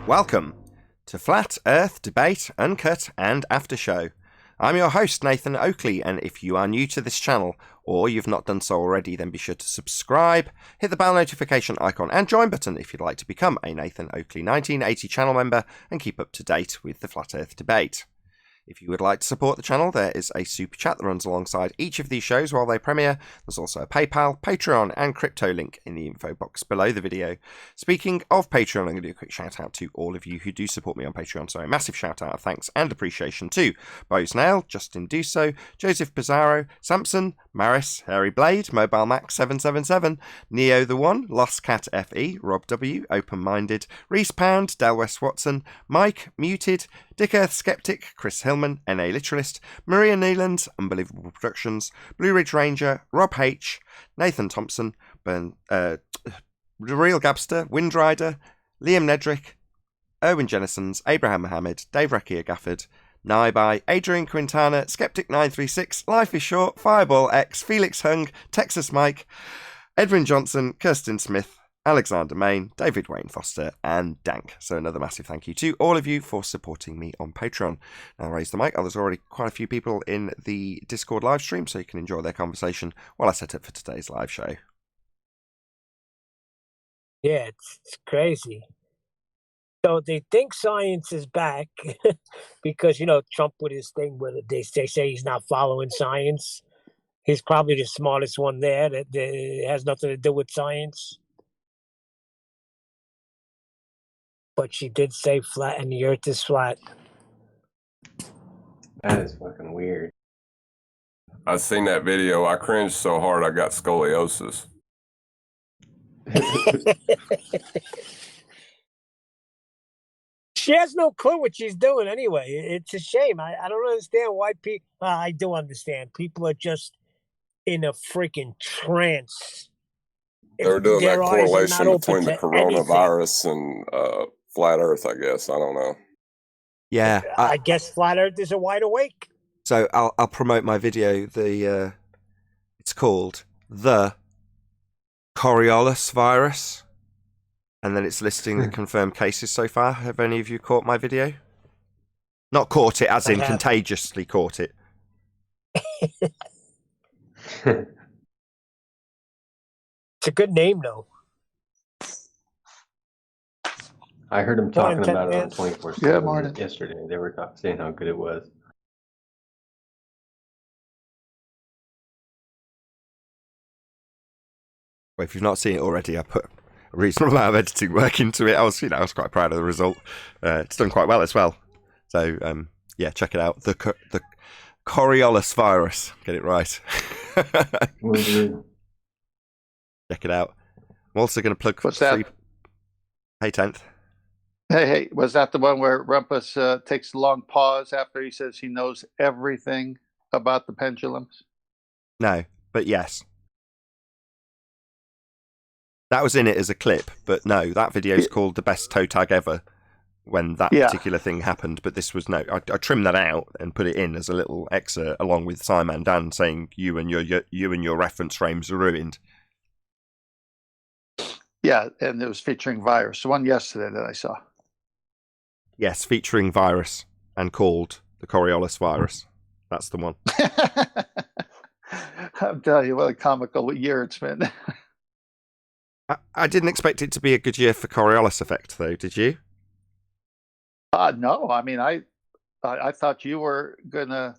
Welcome to Flat Earth Debate, Uncut and After Show. I'm your host, Nathan Oakley, and if you are new to this channel, or you've not done so already, then be sure to subscribe, hit the bell notification icon and join button if you'd like to become a Nathan Oakley 1980 channel member and keep up to date with the Flat Earth Debate. If you would like to support the channel, there is a super chat that runs alongside each of these shows while they premiere. There's also a PayPal, Patreon, and crypto link in the info box below the video. Speaking of Patreon, I'm going to do a quick shout out to all of you who do support me on Patreon. So a massive shout out of thanks and appreciation to Bose Nail, Justin Duso, Joseph Pizarro, Samson, Maris, Harry Blade, Mobile Max 777, Neo the One, Lost Cat FE, Rob W, Open Minded, Reese Pound, Del West Watson, Mike, Muted, Dick Earth Skeptic, Chris Hillman, NA Literalist, Maria Neeland, Unbelievable Productions, Blue Ridge Ranger, Rob H, Nathan Thompson, The Real Gabster, Windrider, Liam Nedrick, Erwin Jennisons, Abraham Mohammed, Dave Rekia Gafford, Naibai, Adrian Quintana, Skeptic 936, Life is Short, Fireball X, Felix Hung, Texas Mike, Edwin Johnson, Kirsten Smith, Alexander Main, David Wayne Foster, and Dank. So another massive thank you to all of you for supporting me on Patreon. Now I'll raise the mic. Oh, there's already quite a few people in the Discord live stream, so you can enjoy their conversation while I set up for today's live show. Yeah, it's crazy. So they think science is back because, Trump with his thing where they say he's not following science. He's probably the smartest one there that has nothing to do with science. But she did say flat and the earth is flat. That is fucking weird. I seen that video. I cringed so hard I got scoliosis. She has no clue what she's doing anyway. It's a shame. I don't understand why people... I do understand. People are just in a freaking trance. They're doing that correlation between the coronavirus anything. and flat Earth, I guess. I don't know. Yeah, I guess flat Earth is a wide awake. So I'll promote my video. It's called The Coriolis Virus, and then it's listing the confirmed cases so far. Have any of you caught my video? Not caught it, as in contagiously caught it. It's a good name, though. I heard him talking about it on 24/7 morning. yesterday. They were saying how good it was. Well, if you've not seen it already, I put a reasonable amount of editing work into it. I was quite proud of the result. It's done quite well as well. So, yeah, check it out. The Coriolis virus. Get it right. Check it out. I'm also going to plug... What's that? Hey, 10th. Hey, was that the one where Rumpus takes a long pause after he says he knows everything about the pendulums? No, but yes. That was in it as a clip, but no, that video is called The Best Toe Tag Ever when that particular thing happened, but this was I trimmed that out and put it in as a little excerpt along with Simon Dan saying you and your reference frames are ruined. Yeah, and it was featuring Virus. The one yesterday that I saw. Yes, featuring Virus and called the Coriolis Virus. That's the one. I'm telling you, what a comical year it's been. I didn't expect it to be a good year for Coriolis effect, though. Did you? No. I mean, I thought you were gonna,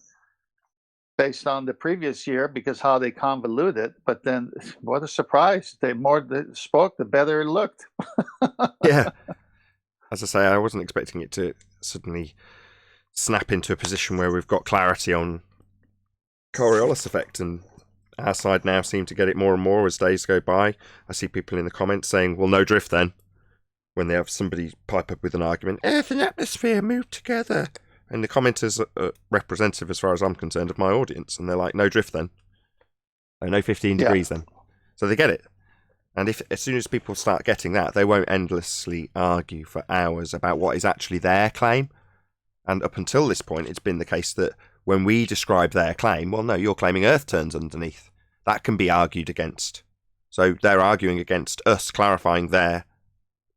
based on the previous year, because how they convolute it. But then, what a surprise! The more they spoke, the better it looked. Yeah. As I say, I wasn't expecting it to suddenly snap into a position where we've got clarity on Coriolis effect, and our side now seem to get it more and more as days go by. I see people in the comments saying, well, no drift then, when they have somebody pipe up with an argument, Earth and atmosphere move together. And the commenters are representative, as far as I'm concerned, of my audience, and they're like, no drift then. Oh, no 15 degrees then. So they get it. And as soon as people start getting that, they won't endlessly argue for hours about what is actually their claim. And up until this point, it's been the case that when we describe their claim, well, no, you're claiming Earth turns underneath. That can be argued against. So they're arguing against us clarifying their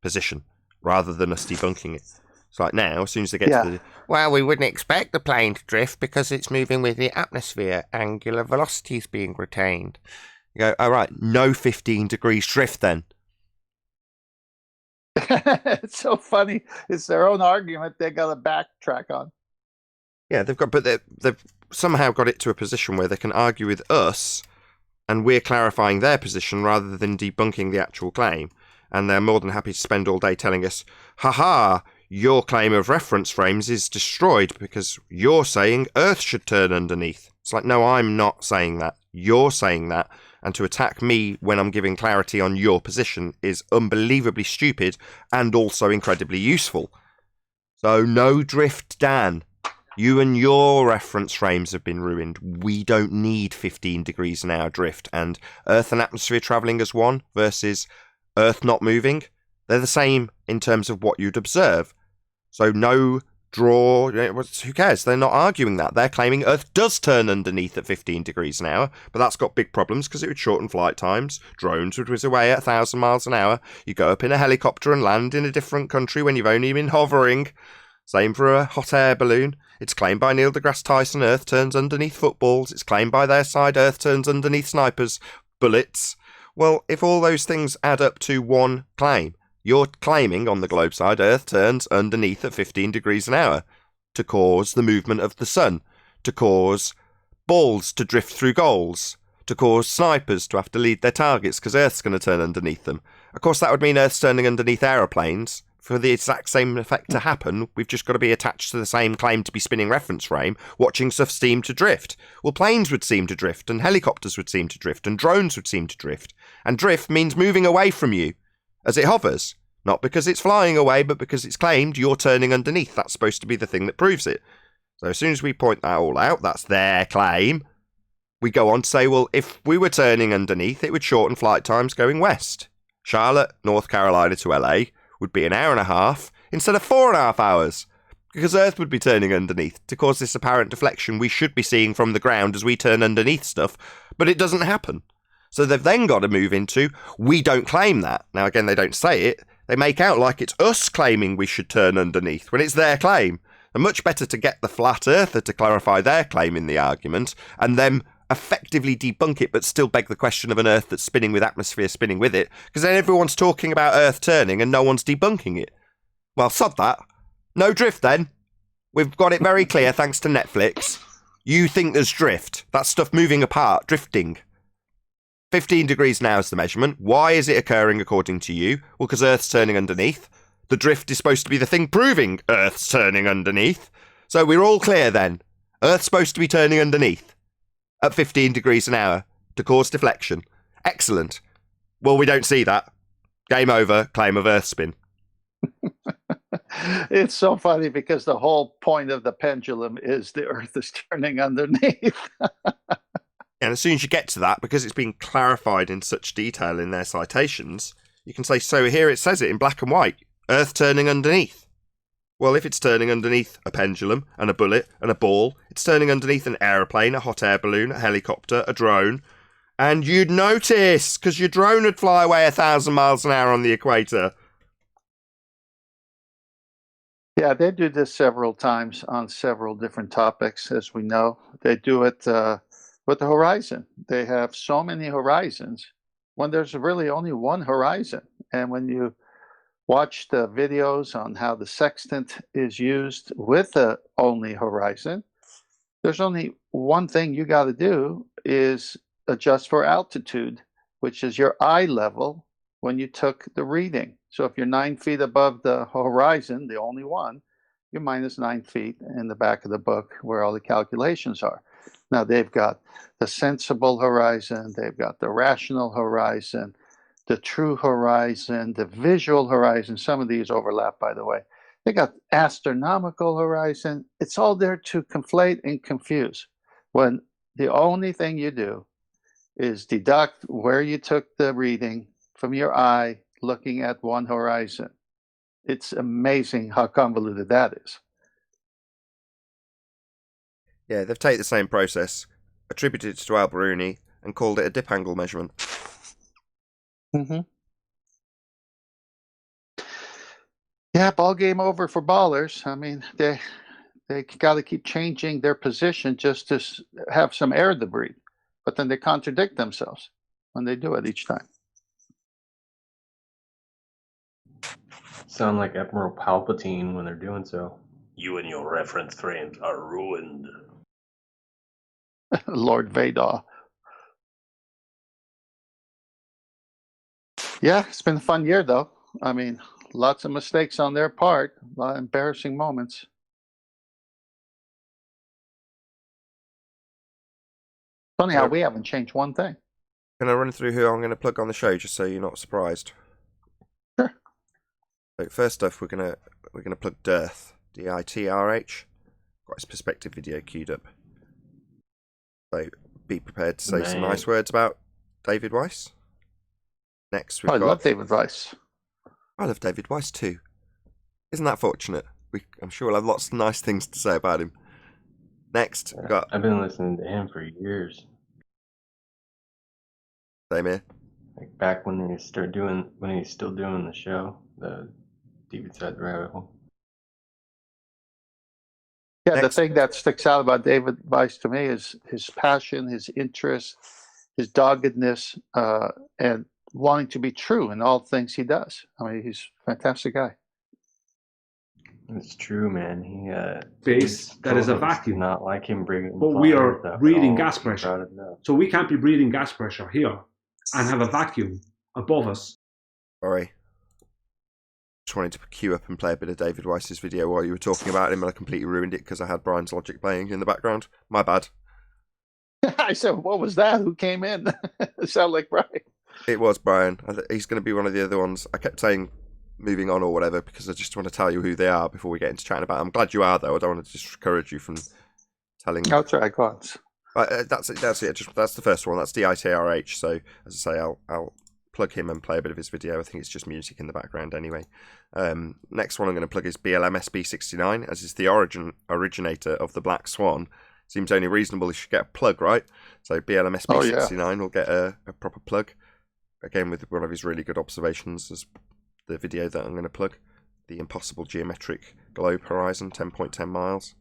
position. rather than us debunking it. It's like now, as soon as they get to the... Well, we wouldn't expect the plane to drift because it's moving with the atmosphere. Angular velocity is being retained. You go, all right, no 15 degrees drift then. It's so funny. It's their own argument they got to backtrack on. Yeah, they've somehow got it to a position where they can argue with us and we're clarifying their position rather than debunking the actual claim. And they're more than happy to spend all day telling us, haha, your claim of reference frames is destroyed because you're saying Earth should turn underneath. It's like, no, I'm not saying that. You're saying that. And to attack me when I'm giving clarity on your position is unbelievably stupid and also incredibly useful. So no drift, Dan. You and your reference frames have been ruined. We don't need 15 degrees an hour drift. And Earth and atmosphere travelling as one versus Earth not moving, they're the same in terms of what you'd observe. So no draw, who cares? They're not arguing that. They're claiming Earth does turn underneath at 15 degrees an hour, but that's got big problems because it would shorten flight times. Drones would whiz away at 1,000 miles an hour. You go up in a helicopter and land in a different country when you've only been hovering. Same for a hot air balloon. It's claimed by Neil deGrasse Tyson, Earth turns underneath footballs. It's claimed by their side, Earth turns underneath snipers' bullets. Well, if all those things add up to one claim, you're claiming on the globe side Earth turns underneath at 15 degrees an hour to cause the movement of the sun, to cause balls to drift through goals, to cause snipers to have to lead their targets because Earth's going to turn underneath them. Of course, that would mean Earth's turning underneath aeroplanes. For the exact same effect to happen, we've just got to be attached to the same claim to be spinning reference frame, watching stuff seem to drift. Well, planes would seem to drift, and helicopters would seem to drift, and drones would seem to drift. And drift means moving away from you as it hovers. Not because it's flying away, but because it's claimed you're turning underneath. That's supposed to be the thing that proves it. So as soon as we point that all out, that's their claim. We go on to say, well, if we were turning underneath, it would shorten flight times going west. Charlotte, North Carolina to LA would be an hour and a half instead of 4.5 hours. Because Earth would be turning underneath to cause this apparent deflection we should be seeing from the ground as we turn underneath stuff, but it doesn't happen. So they've then got to move into, we don't claim that. Now again, they don't say it. They make out like it's us claiming we should turn underneath when it's their claim. And much better to get the flat earther to clarify their claim in the argument and then effectively debunk it, but still beg the question of an Earth that's spinning with atmosphere spinning with it, because then everyone's talking about Earth turning and no one's debunking it. Well, sod that. No drift then. We've got it very clear thanks to Netflix. You think there's drift. That's stuff moving apart, drifting. 15 degrees now is the measurement. Why is it occurring according to you? Well, because Earth's turning underneath. The drift is supposed to be the thing proving Earth's turning underneath. So we're all clear then. Earth's supposed to be turning underneath at 15 degrees an hour to cause deflection. Excellent. Well, we don't see that. Game over. Claim of Earth spin. It's so funny because the whole point of the pendulum is the Earth is turning underneath. And as soon as you get to that, because it's been clarified in such detail in their citations, you can say, so here it says it in black and white, Earth turning underneath. Well, if it's turning underneath a pendulum and a bullet and a ball, it's turning underneath an aeroplane, a hot air balloon, a helicopter, a drone. And you'd notice, because your drone would fly away 1,000 miles an hour on the equator. Yeah, they do this several times on several different topics, as we know. They do it with the horizon. They have so many horizons when there's really only one horizon. And when you watch the videos on how the sextant is used with the only horizon, there's only one thing you got to do is adjust for altitude, which is your eye level when you took the reading. So if you're 9 feet above the horizon, the only one, you're minus 9 feet in the back of the book where all the calculations are. Now they've got the sensible horizon, they've got the rational horizon, the true horizon, the visual horizon. Some of these overlap, by the way. They got astronomical horizon. It's all there to conflate and confuse when the only thing you do is deduct where you took the reading from your eye looking at one horizon. It's amazing how convoluted that is. Yeah, they've taken the same process, attributed it to Al-Biruni, and called it a dip angle measurement. Mm-hmm. Yeah, ball game over for ballers. I mean, they got to keep changing their position just to have some air to breathe. But then they contradict themselves when they do it each time. Sound like Admiral Palpatine when they're doing so. You and your reference frames are ruined. Lord Vader. Yeah, it's been a fun year, though. I mean, lots of mistakes on their part, a lot of embarrassing moments. Funny how we haven't changed one thing. Can I run through who I'm going to plug on the show, just so you're not surprised? Sure. So first off, we're gonna plug Dirth, DITRH. Got his perspective video queued up. So be prepared to say some nice words about David Weiss. Next, we've got. I love David Weiss. I love David Weiss too. Isn't that fortunate? I'm sure we'll have lots of nice things to say about him. Next, we've got. I've been listening to him for years. Same here. Like back when he's still doing the show, the Deep Inside the Rabbit Hole. Yeah, Next. The thing that sticks out about David Weiss to me is his passion, his interest, his doggedness, and wanting to be true in all things he does. I mean, he's a fantastic guy. It's true, man. He space that is a vacuum. Not like him breathing. But we are breathing gas pressure. So we can't be breathing gas pressure here and have a vacuum above us. Sorry. Just wanted to queue up and play a bit of David Weiss's video while you were talking about him, and I completely ruined it because I had Brian's Logic playing in the background. My bad. I said, what was that? Who came in? It sounded like Brian. It was Brian. He's going to be one of the other ones. I kept saying moving on or whatever because I just want to tell you who they are before we get into chatting about them. I'm glad you are, though. I don't want to discourage you from telling. I'll try, go on. That's it. That's the first one. That's DITRH. So, as I say, I'll plug him and play a bit of his video. I think it's just music in the background anyway. Next one I'm going to plug is BLMSB69, as is the originator of the Black Swan. Seems only reasonable he should get a plug, right? So BLMSB69 will get a proper plug. Again, with one of his really good observations as the video that I'm going to plug. The impossible geometric globe horizon, 10.10 miles.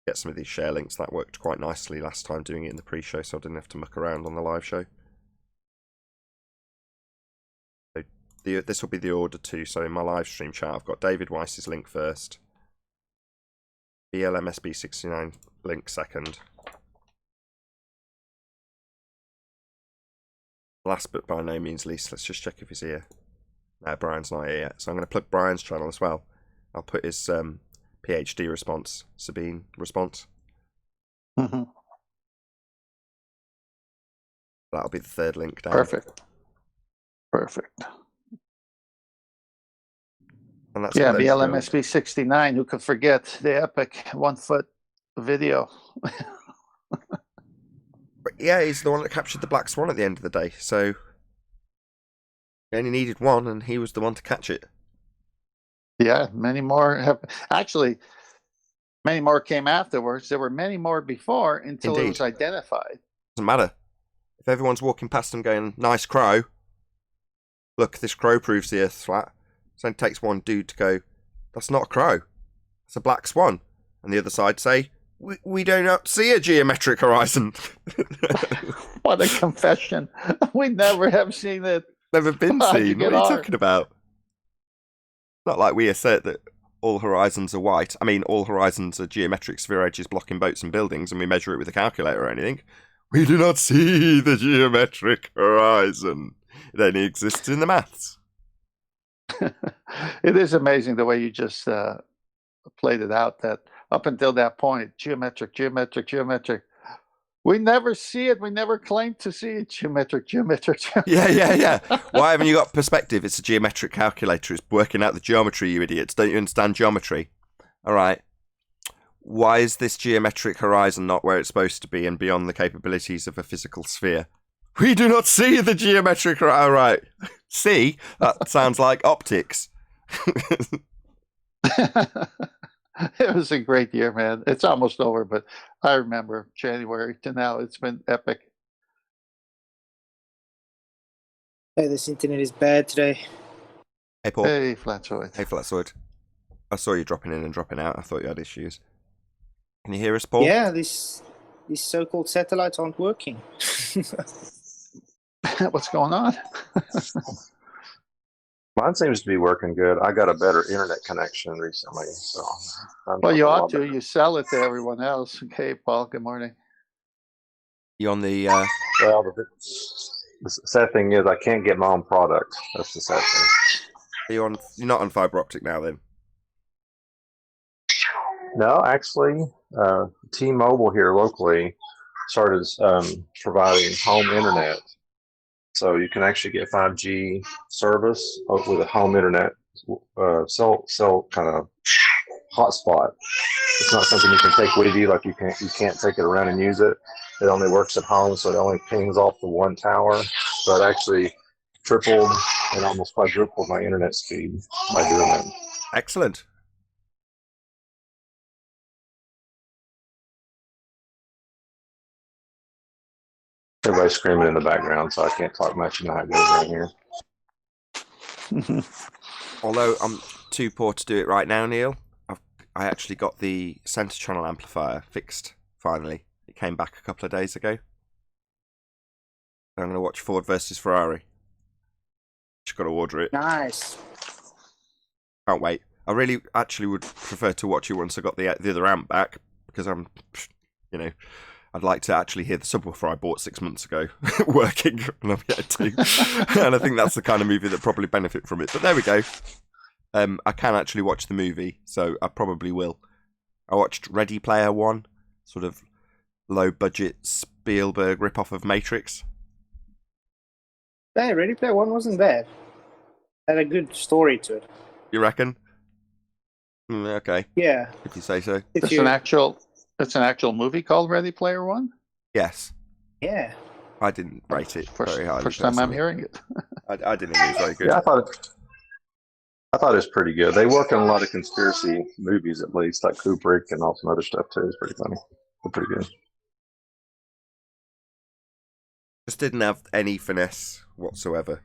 Get some of these share links. That worked quite nicely last time doing it in the pre-show, so I didn't have to muck around on the live show. So this will be the order too. So in my live stream chat, I've got David Weiss's link first. BLMSB69 link second. Last but by no means least, let's just check if he's here. No, Brian's not here yet. So I'm going to plug Brian's channel as well. I'll put his PhD response, Sabine response. Mm-hmm. That'll be the third link down. Perfect. And that's BLMSB 69. Who could forget the epic 1 foot video? But yeah, he's the one that captured the Black Swan at the end of the day. So he only needed one, and he was the one to catch it. Yeah, many more have actually. Many more came afterwards. There were many more before until it was identified. Doesn't matter. If everyone's walking past them going, "Nice crow," look, this crow proves the Earth's flat. So it takes one dude to go, "That's not a crow. It's a black swan," and the other side say, "We do not see a geometric horizon." What a confession! We never have seen it. Never been seen. What are you talking about? Not like we assert that all horizons are white. I mean, all horizons are geometric sphere edges blocking boats and buildings, and we measure it with a calculator or anything. We do not see the geometric horizon. It only exists in the maths. It is amazing the way you just played it out. That up until that point, geometric. We never see it. We never claim to see it. Geometric. Yeah. Why haven't you got perspective? It's a geometric calculator. It's working out the geometry, you idiots. Don't you understand geometry? All right. Why is this geometric horizon not where it's supposed to be and beyond the capabilities of a physical sphere? We do not see the geometric horizon. All right. See? That sounds like optics. It was a great year, man. It's almost over, but I remember January to now. It's been epic. Hey, this internet is bad today. Hey, Paul. Hey, Flatzoid. Hey, Flatzoid. I saw you dropping in and dropping out. I thought you had issues. Can you hear us, Paul? Yeah, these so-called satellites aren't working. What's going on? Mine seems to be working good. I got a better internet connection recently, so. Well, you ought to. You sell it to everyone else. Okay, Paul. Good morning. You on the? Well, the sad thing is I can't get my own product. That's the sad thing. You're not on fiber optic now, then? No, actually, T-Mobile here locally started providing home internet. So you can actually get 5G service with a home internet cell kind of hotspot. It's not something you can take with you, like you can't take it around and use it. It only works at home, so it only pings off the one tower. So it actually tripled and almost quadrupled my internet speed by doing that. Excellent. Everybody's screaming in the background, so I can't talk much. You know how it goes right here. Although I'm too poor to do it right now, Neil, I actually got the center channel amplifier fixed, finally. It came back a couple of days ago. I'm going to watch Ford versus Ferrari. Just got to order it. Nice. Can't wait. I really actually would prefer to watch it once I got the other amp back, because I'm, I'd like to actually hear the subwoofer I bought 6 months ago working, and I've yet to. And I think that's the kind of movie that probably benefit from it. But there we go. I can actually watch the movie, so I probably will. I watched Ready Player One, sort of low-budget Spielberg rip-off of Matrix. Hey, Ready Player One wasn't bad. Had a good story to it. You reckon? Okay. Yeah. If you say so. It's an actual movie called Ready Player One? Yes. Yeah. I didn't rate it very highly. First time I'm hearing it. I didn't think it was very good. Yeah, I thought it was pretty good. They work on a lot of conspiracy movies, at least, like Kubrick and all some other stuff too. It's pretty funny. They're pretty good. Just didn't have any finesse whatsoever.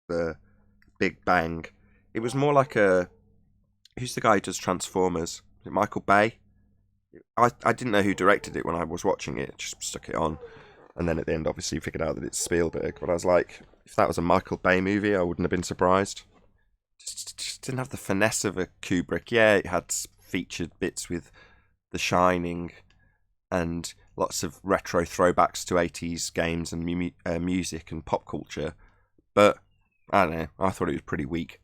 The Big Bang. It was more like who's the guy who does Transformers? Is it Michael Bay? I didn't know who directed it when I was watching it. Just stuck it on. And then at the end, obviously, figured out that it's Spielberg. But I was like, if that was a Michael Bay movie, I wouldn't have been surprised. Just didn't have the finesse of a Kubrick. Yeah, it had featured bits with The Shining and lots of retro throwbacks to 80s games and music and pop culture. But, I don't know, I thought it was pretty weak.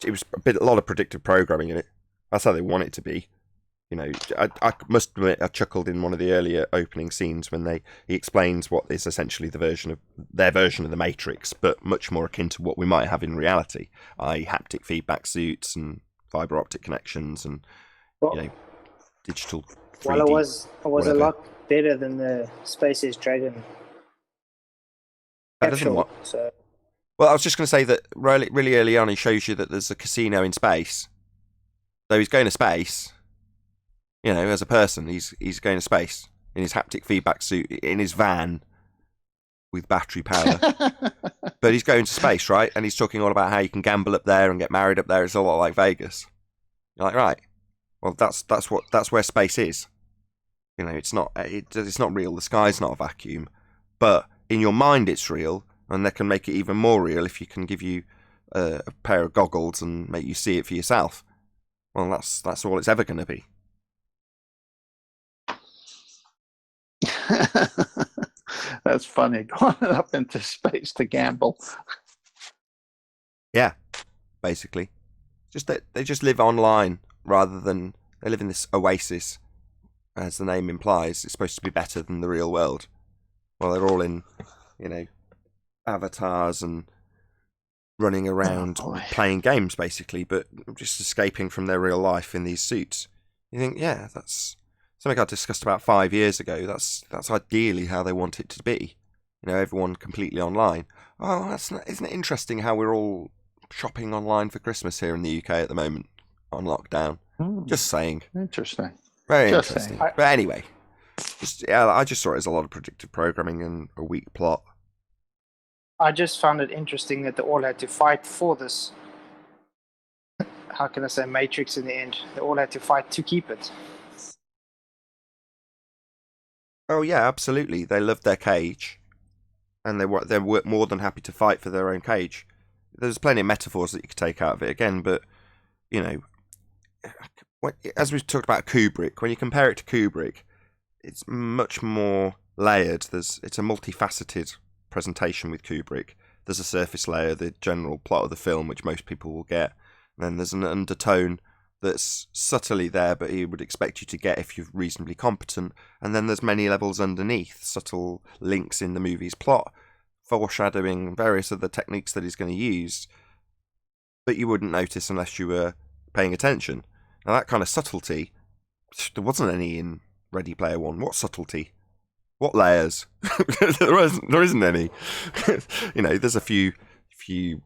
It was a lot of predictive programming in it. That's how they want it to be. I must admit, I chuckled in one of the earlier opening scenes when he explains what is essentially their version of the Matrix, but much more akin to what we might have in reality, i.e. haptic feedback suits and fiber optic connections and digital 3D. Well, it was a lot better than the Space's Dragon. Better than what? So. Well, I was just going to say that really early on, he shows you that there's a casino in space. So he's going to space. As a person, he's going to space in his haptic feedback suit, in his van with battery power. But he's going to space, right? And he's talking all about how you can gamble up there and get married up there. It's a lot like Vegas. You're like, right? Well, that's where space is. It's not real. The sky's not a vacuum, but in your mind, it's real, and they can make it even more real if you can give you a pair of goggles and make you see it for yourself. Well, that's all it's ever going to be. That's funny. Going up into space to gamble. Yeah, basically. Just that they just live online rather than they live in this oasis, as the name implies. It's supposed to be better than the real world. Well, they're all in, avatars and running around playing games, basically, but just escaping from their real life in these suits. You think, yeah, that's something I discussed about 5 years ago. That's ideally how they want it to be. Everyone completely online. Oh, isn't it interesting how we're all shopping online for Christmas here in the UK at the moment on lockdown? Just saying. Interesting. Very interesting. But anyway, I just saw it as a lot of predictive programming and a weak plot. I just found it interesting that they all had to fight for this. How can I say matrix in the end? They all had to fight to keep it. Oh yeah, absolutely. They loved their cage, and they're more than happy to fight for their own cage. There's plenty of metaphors that you could take out of it again, but you know, as we've talked about Kubrick, when you compare it to Kubrick, it's much more layered. It's a multifaceted presentation with Kubrick. There's a surface layer, the general plot of the film, which most people will get. And then there's an undertone that's subtly there, but he would expect you to get if you're reasonably competent. And then there's many levels underneath, subtle links in the movie's plot, foreshadowing various other techniques that he's going to use, but you wouldn't notice unless you were paying attention. Now that kind of subtlety, there wasn't any in Ready Player One. What subtlety? What layers? there isn't any. You know, there's a few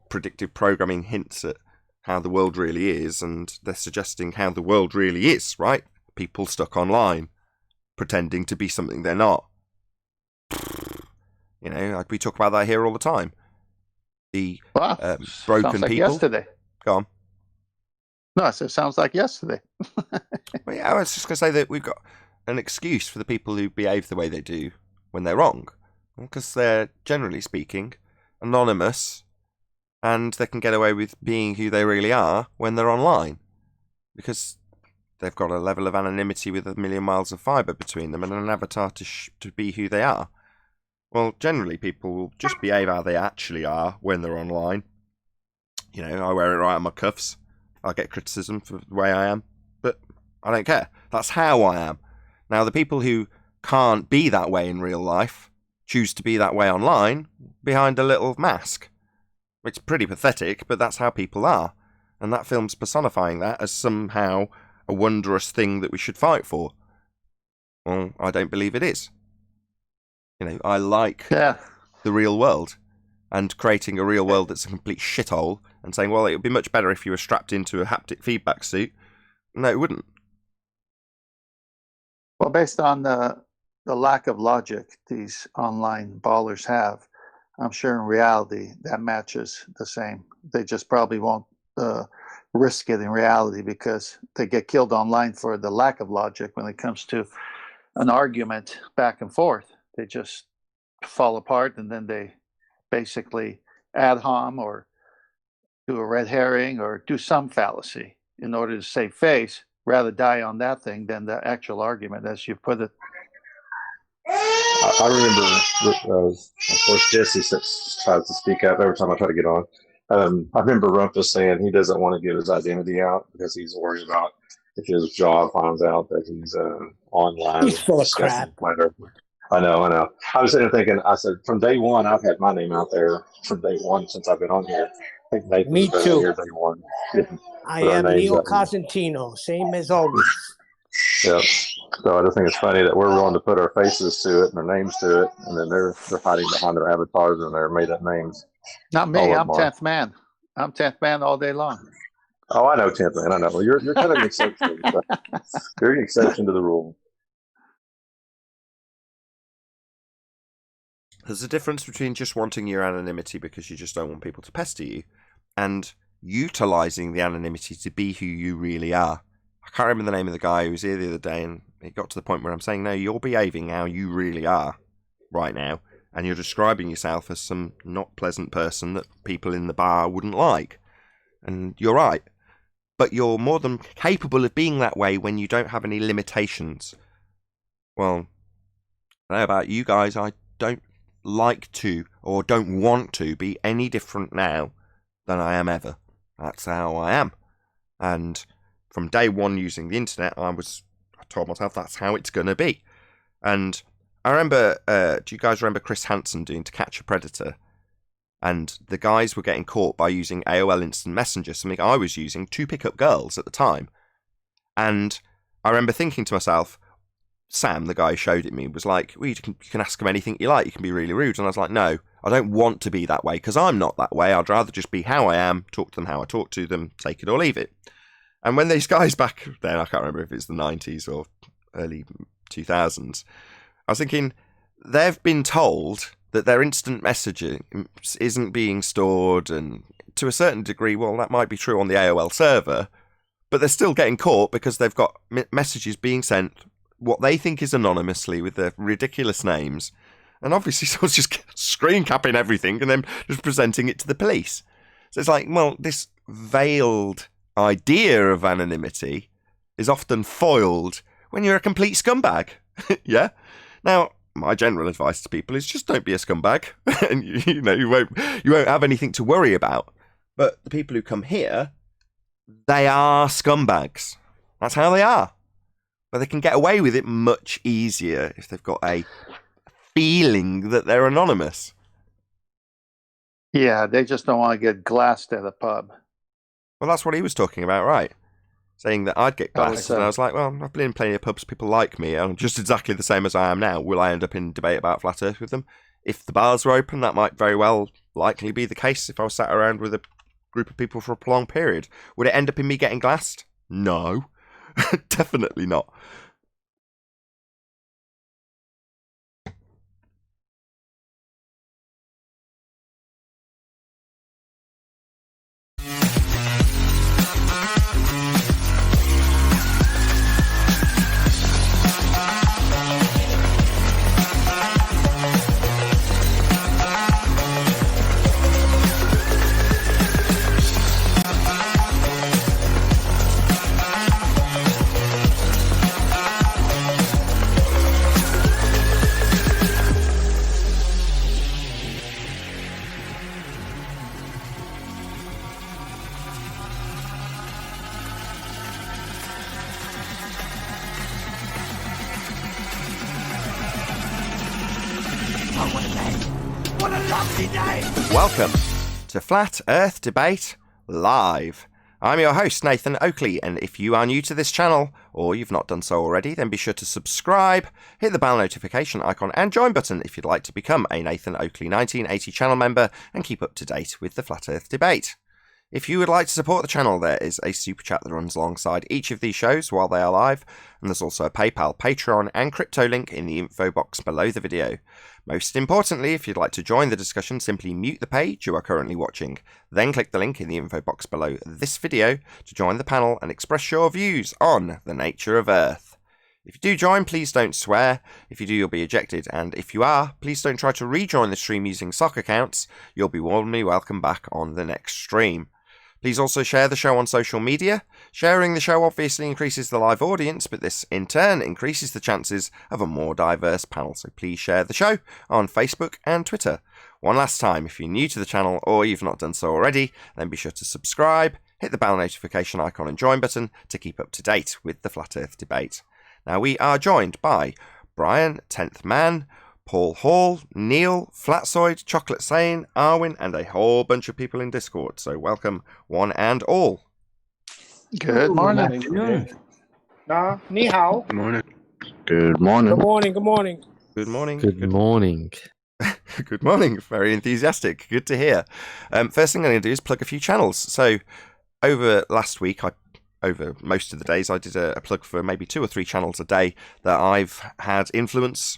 predictive programming hints at how the world really is, and they're suggesting how the world really is, right? People stuck online, pretending to be something they're not. You know, we talk about that here all the time. The broken sounds like people. Yesterday. Go on. No, I said sounds like yesterday. Well, yeah, I was just going to say that we've got an excuse for the people who behave the way they do when they're wrong, because they're, generally speaking, anonymous, and they can get away with being who they really are when they're online, because they've got a level of anonymity with a million miles of fibre between them and an avatar to be who they are. Well, generally people will just behave how they actually are when they're online. You know, I wear it right on my cuffs. I get criticism for the way I am, but I don't care. That's how I am. Now, the people who can't be that way in real life choose to be that way online behind a little mask. It's pretty pathetic, but that's how people are. And that film's personifying that as somehow a wondrous thing that we should fight for. Well, I don't believe it is. You know, I like the real world, and creating a real world that's a complete shithole and saying, well, it would be much better if you were strapped into a haptic feedback suit. No, it wouldn't. Well, based on the lack of logic these online ballers have, I'm sure in reality that matches the same. They just probably won't risk it in reality because they get killed online for the lack of logic when it comes to an argument back and forth. They just fall apart, and then they basically ad hom or do a red herring or do some fallacy in order to save face, rather die on that thing than the actual argument, as you put it. I remember, of course, Jesse tries to speak up every time I try to get on. I remember Rumpus saying he doesn't want to give his identity out because he's worried about if his job finds out that he's online. He's full of crap. I know. I was sitting there thinking, I said, from day one, I've had my name out there from day one since I've been on here. I think Nathan's Me been too. Here day one. I am Neil Cosentino, same as always. Yep. So I just think it's funny that we're willing to put our faces to it and our names to it, and then they're hiding behind their avatars and their made-up names. Not me. I'm 10th man. I'm 10th man all day long. Oh, I know 10th man. I know. Well, you're kind of an exception. You're an exception to the rule. There's a difference between just wanting your anonymity because you just don't want people to pester you, and utilising the anonymity to be who you really are. I can't remember the name of the guy who was here the other day, and it got to the point where I'm saying, no, you're behaving how you really are right now, and you're describing yourself as some not pleasant person that people in the bar wouldn't like. And you're right. But you're more than capable of being that way when you don't have any limitations. Well, I don't know about you guys, I don't like to or don't want to be any different now than I am ever. That's how I am. And from day one using the internet, I told myself that's how it's going to be. And I remember, do you guys remember Chris Hansen doing To Catch a Predator? And the guys were getting caught by using AOL Instant Messenger, something I was using to pick up girls at the time. And I remember thinking to myself, Sam, the guy who showed it me, was like, well, you can ask them anything you like, you can be really rude. And I was like, no, I don't want to be that way, because I'm not that way. I'd rather just be how I am, talk to them how I talk to them, take it or leave it. And when these guys back then, I can't remember if it's the 90s or early 2000s, I was thinking, they've been told that their instant messaging isn't being stored, and to a certain degree, well, that might be true on the AOL server, but they're still getting caught because they've got messages being sent what they think is anonymously with their ridiculous names, and obviously someone's just screen capping everything and then just presenting it to the police. So it's like, well, this veiled idea of anonymity is often foiled when you're a complete scumbag. Yeah? Now, my general advice to people is just don't be a scumbag, and you won't have anything to worry about. But the people who come here, they are scumbags. That's how they are. But they can get away with it much easier if they've got a feeling that they're anonymous. Yeah, they just don't want to get glassed at a pub. Well, that's what he was talking about, right? Saying that I'd get glassed, and I was like, well, I've been in plenty of pubs, people like me, I'm just exactly the same as I am now. Will I end up in debate about flat earth with them? If the bars were open, that might very well likely be the case if I was sat around with a group of people for a prolonged period. Would it end up in me getting glassed? No. Definitely not. Welcome to Flat Earth Debate Live. I'm your host, Nathan Oakley, and if you are new to this channel, or you've not done so already, then be sure to subscribe, hit the bell notification icon and join button if you'd like to become a Nathan Oakley 1980 channel member and keep up to date with the Flat Earth Debate. If you would like to support the channel, there is a super chat that runs alongside each of these shows while they are live, and there's also a PayPal, Patreon, and crypto link in the info box below the video. Most importantly, if you'd like to join the discussion, simply mute the page you are currently watching, then click the link in the info box below this video to join the panel and express your views on the nature of Earth. If you do join, please don't swear. If you do, you'll be ejected, and if you are, please don't try to rejoin the stream using sock accounts. You'll be warmly welcome back on the next stream. Please also share the show on social media. Sharing the show obviously increases the live audience, but this in turn increases the chances of a more diverse panel. So please share the show on Facebook and Twitter. One last time, if you're new to the channel or you've not done so already, then be sure to subscribe, hit the bell notification icon and join button to keep up to date with the Flat Earth Debate. Now we are joined by Brian, 10th Man, Paul Hall, Neil, Flatsoid, Chocolate Sane, Arwin, and a whole bunch of people in Discord. So welcome, one and all. Good morning. Ni hao. Good morning. Good morning. Good morning. Good morning. Good morning. Good morning. Good morning. Very enthusiastic. Good to hear. First thing I'm going to do is plug a few channels. So over last week, over most of the days, I did a plug for maybe 2 or 3 channels a day that I've had influence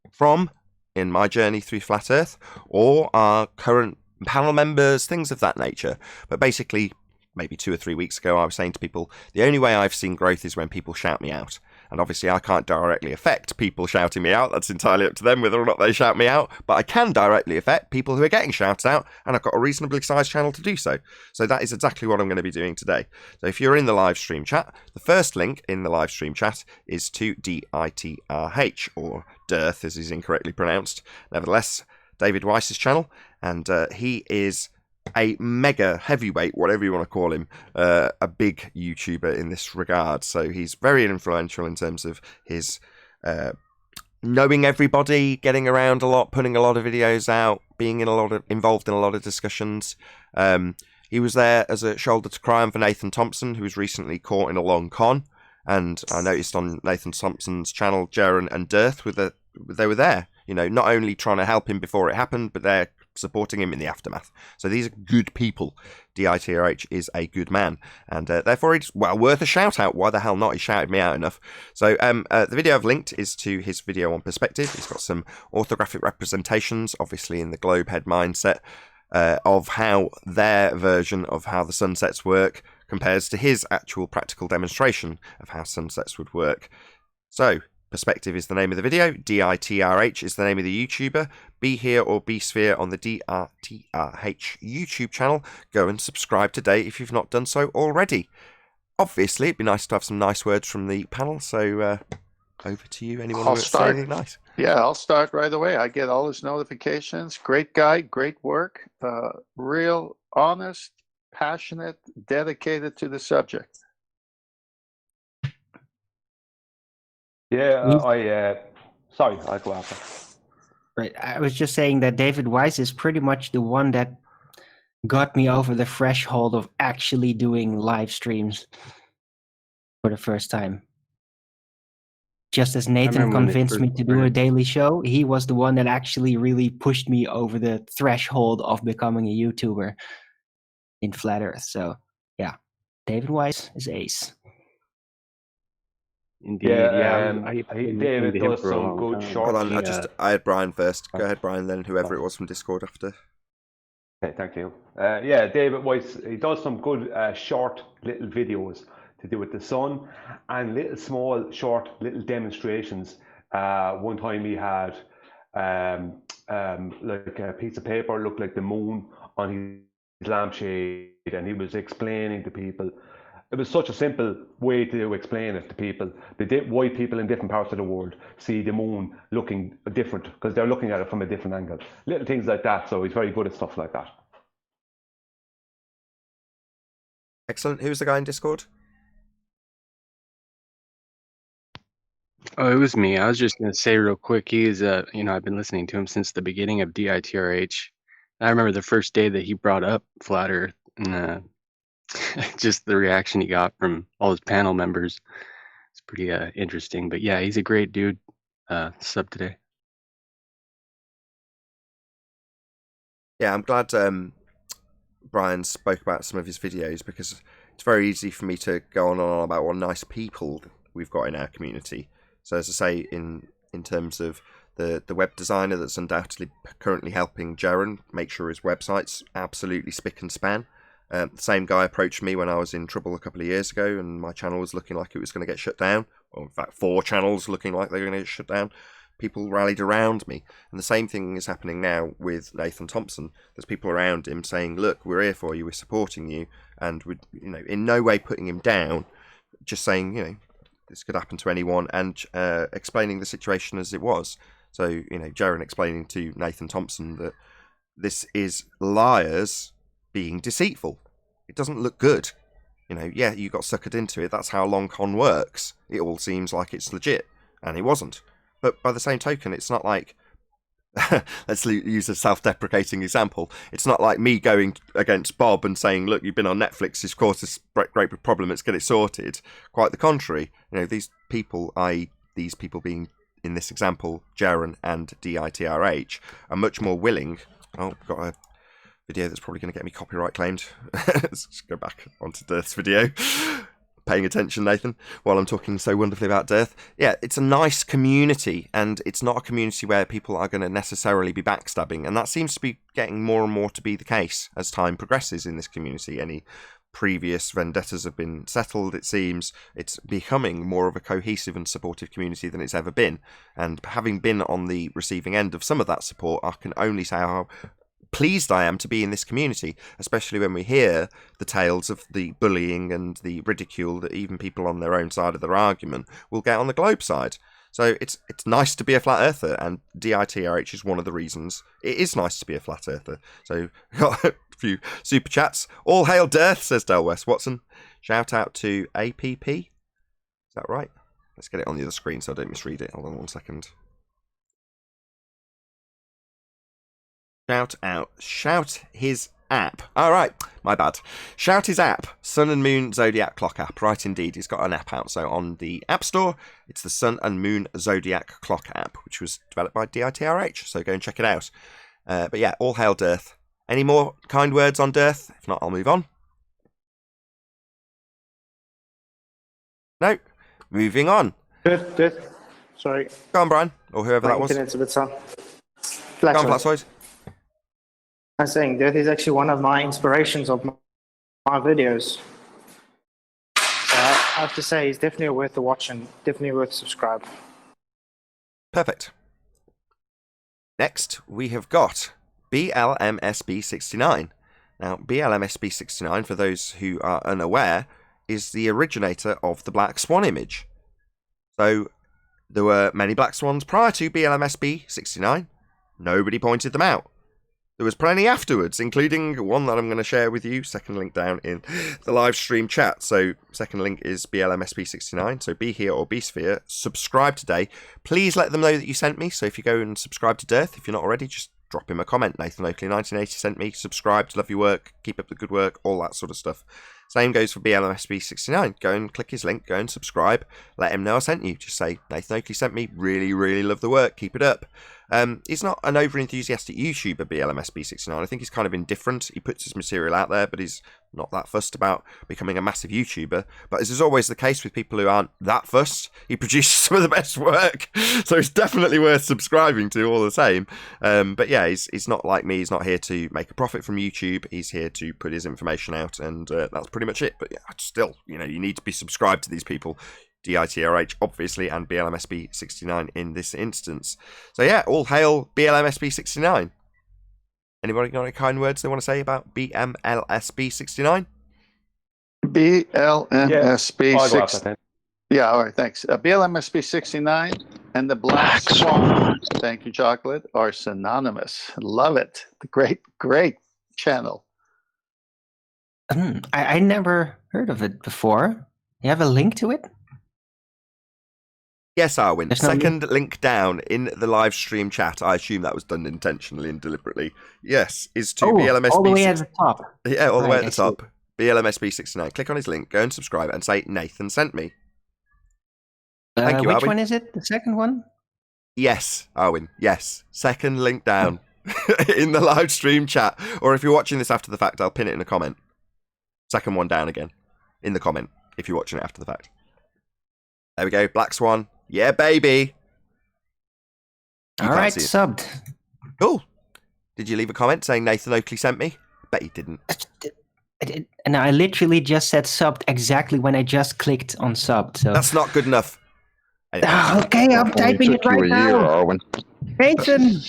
from in my journey through Flat Earth, or our current panel members, things of that nature. But basically, maybe 2 or 3 weeks ago, I was saying to people, the only way I've seen growth is when people shout me out. And obviously, I can't directly affect people shouting me out. That's entirely up to them whether or not they shout me out. But I can directly affect people who are getting shouted out, and I've got a reasonably sized channel to do so. So that is exactly what I'm going to be doing today. So if you're in the live stream chat, the first link in the live stream chat is to DITRH, or Dearth as is incorrectly pronounced. Nevertheless, David Weiss's channel, and he is a mega heavyweight, whatever you want to call him, a big YouTuber in this regard. So he's very influential in terms of his knowing everybody, getting around a lot, putting a lot of videos out, being involved in a lot of discussions. He was there as a shoulder to cry on for Nathan Thompson, who was recently caught in a long con. And I noticed on Nathan Thompson's channel, Jaren and Dearth, they were there. You know, not only trying to help him before it happened, but they're supporting him in the aftermath. So these are good people. DITRH is a good man, and therefore it's worth a shout out. Why the hell not? He shouted me out enough. So the video I've linked is to his video on perspective. He's got some orthographic representations, obviously in the globe head mindset, of how their version of how the sunsets work compares to his actual practical demonstration of how sunsets would work. So, Perspective is the name of the video, DITRH is the name of the YouTuber, Be Here or Be Sphere on the DITRH YouTube channel. Go and subscribe today if you've not done so already. Obviously, it'd be nice to have some nice words from the panel, so over to you. Anyone want to say anything nice? Yeah, I'll start right away. I get all his notifications. Great guy, great work. Real, honest, passionate, dedicated to the subject. Yeah, sorry, I'll go after. Right, I was just saying that David Weiss is pretty much the one that got me over the threshold of actually doing live streams for the first time. Just as Nathan convinced me to do a daily show, he was the one that actually really pushed me over the threshold of becoming a YouTuber in Flat Earth. So, yeah, David Weiss is ace. Indeed, David does some good short. Hold on, I had Brian first. Go ahead, Brian, then whoever it was from Discord after. Okay, thank you. David Weiss, he does some good short little videos to do with the sun and little small short little demonstrations. One time he had like a piece of paper looked like the moon on his lampshade, and he was explaining to people. It was such a simple way to explain it to people. Why people in different parts of the world see the moon looking different, because they're looking at it from a different angle. Little things like that, so he's very good at stuff like that. Excellent. Who's the guy in Discord? Oh, it was me. I was just going to say real quick, he is, I've been listening to him since the beginning of DITRH. I remember the first day that he brought up Flat Earth, and just the reaction he got from all his panel members. It's pretty interesting. But yeah, he's a great dude. Sub today. Yeah, I'm glad Brian spoke about some of his videos, because it's very easy for me to go on and on about what nice people we've got in our community. So as I say, in terms of the web designer that's undoubtedly currently helping Jaron make sure his website's absolutely spick and span. The same guy approached me when I was in trouble a couple of years ago, and my channel was looking like it was going to get shut down. Or in fact, 4 channels looking like they were going to get shut down. People rallied around me. And the same thing is happening now with Nathan Thompson. There's people around him saying, look, we're here for you, we're supporting you, and we're, in no way putting him down, just saying, this could happen to anyone, and explaining the situation as it was. So, Jaron explaining to Nathan Thompson that this is liars being deceitful. It doesn't look good. You got suckered into it. That's how long con works. It all seems like it's legit, and it wasn't. But by the same token, it's not like, let's use a self-deprecating example. It's not like me going against Bob and saying, look, you've been on Netflix, it's caused this great problem, let's get it sorted. Quite the contrary. These people, i.e. these people being, in this example, Jaron and DITRH, are much more willing. Oh, I've got a video that's probably going to get me copyright claimed. Let's go back onto Dirth's video. Paying attention, Nathan, while I'm talking so wonderfully about Dirth. Yeah, it's a nice community, and it's not a community where people are going to necessarily be backstabbing, and that seems to be getting more and more to be the case as time progresses in this community. Any previous vendettas have been settled, it seems. It's becoming more of a cohesive and supportive community than it's ever been, and having been on the receiving end of some of that support, I can only say how pleased I am to be in this community, especially when we hear the tales of the bullying and the ridicule that even people on their own side of their argument will get on the globe side. So it's nice to be a flat earther, and DITRH is one of the reasons it is nice to be a flat earther. So got a few super chats. All hail Dirth, says Del West Watson. Shout out to APP. Is that right? Let's get it on the other screen so I don't misread it. Hold on 1 second. Shout his app. All right, my bad. Shout his app, Sun and Moon Zodiac Clock app. Right, indeed, he's got an app out. So on the App Store, it's the Sun and Moon Zodiac Clock app, which was developed by DITRH. So go and check it out. But yeah, all hail Dearth. Any more kind words on Dearth? If not, I'll move on. No. Moving on. Dearth. Sorry. Go on, Brian, or whoever My that was. internet's a bit slow. Go on, Flatsoid. I'm saying Dearth is actually one of my inspirations of my videos. I have to say, he's definitely worth the watch and definitely worth subscribe. Perfect. Next, we have got BLMSB69. Now, BLMSB69, for those who are unaware, is the originator of the Black Swan image. So, there were many Black Swans prior to BLMSB69. Nobody pointed them out. There was plenty afterwards, including one that I'm going to share with you. Second link down in the live stream chat. So, second link is BLMSB69. So, be here or be sphere. Subscribe today. Please let them know that you sent me. So, if you go and subscribe to Dearth, if you're not already, just drop him a comment. Nathan Oakley 1980 sent me. Subscribed. Love your work. Keep up the good work. All that sort of stuff. Same goes for BLMSB69. Go and click his link. Go and subscribe. Let him know I sent you. Just say, Nathan Oakley sent me. Really, really love the work. Keep it up. He's not an over-enthusiastic YouTuber, BLMSB69. I think he's kind of indifferent. He puts his material out there, but he's not that fussed about becoming a massive YouTuber. But as is always the case with people who aren't that fussed, he produces some of the best work. So it's definitely worth subscribing to all the same. But yeah, he's not like me. He's not here to make a profit from YouTube. He's here to put his information out, and that's pretty much it. But yeah, still, you need to be subscribed to these people. DITRH, obviously, and BLMSB69 in this instance. So yeah, all hail BLMSB69. Anybody got any kind words they want to say about BMLSB69? BLMSB69. Yeah, all right, thanks. BLMSB69 and the Black Swan, thank you, Chocolate, are synonymous. Love it. The great channel. I never heard of it before. You have a link to it? Yes, Arwin. Second link down in the live stream chat. I assume that was done intentionally and deliberately. Yes, is to BLMSB. All the way at the top. Yeah, all the way at the top. BLMSB69. Click on his link, go and subscribe, and say Nathan sent me. Thank you, which Arwin. one is it? The second one? Yes, Arwin. Yes. Second link down in the live stream chat. Or if you're watching this after the fact, I'll pin it in a comment. Second one down again in the comment if you're watching it after the fact. There we go. Black Swan. Yeah, baby. All right, subbed. Cool. Did you leave a comment saying Nathan Oakley sent me? Bet you didn't. And I literally just said subbed exactly when I just clicked on subbed. So that's not good enough. Okay, I'm typing it right now. Nathan.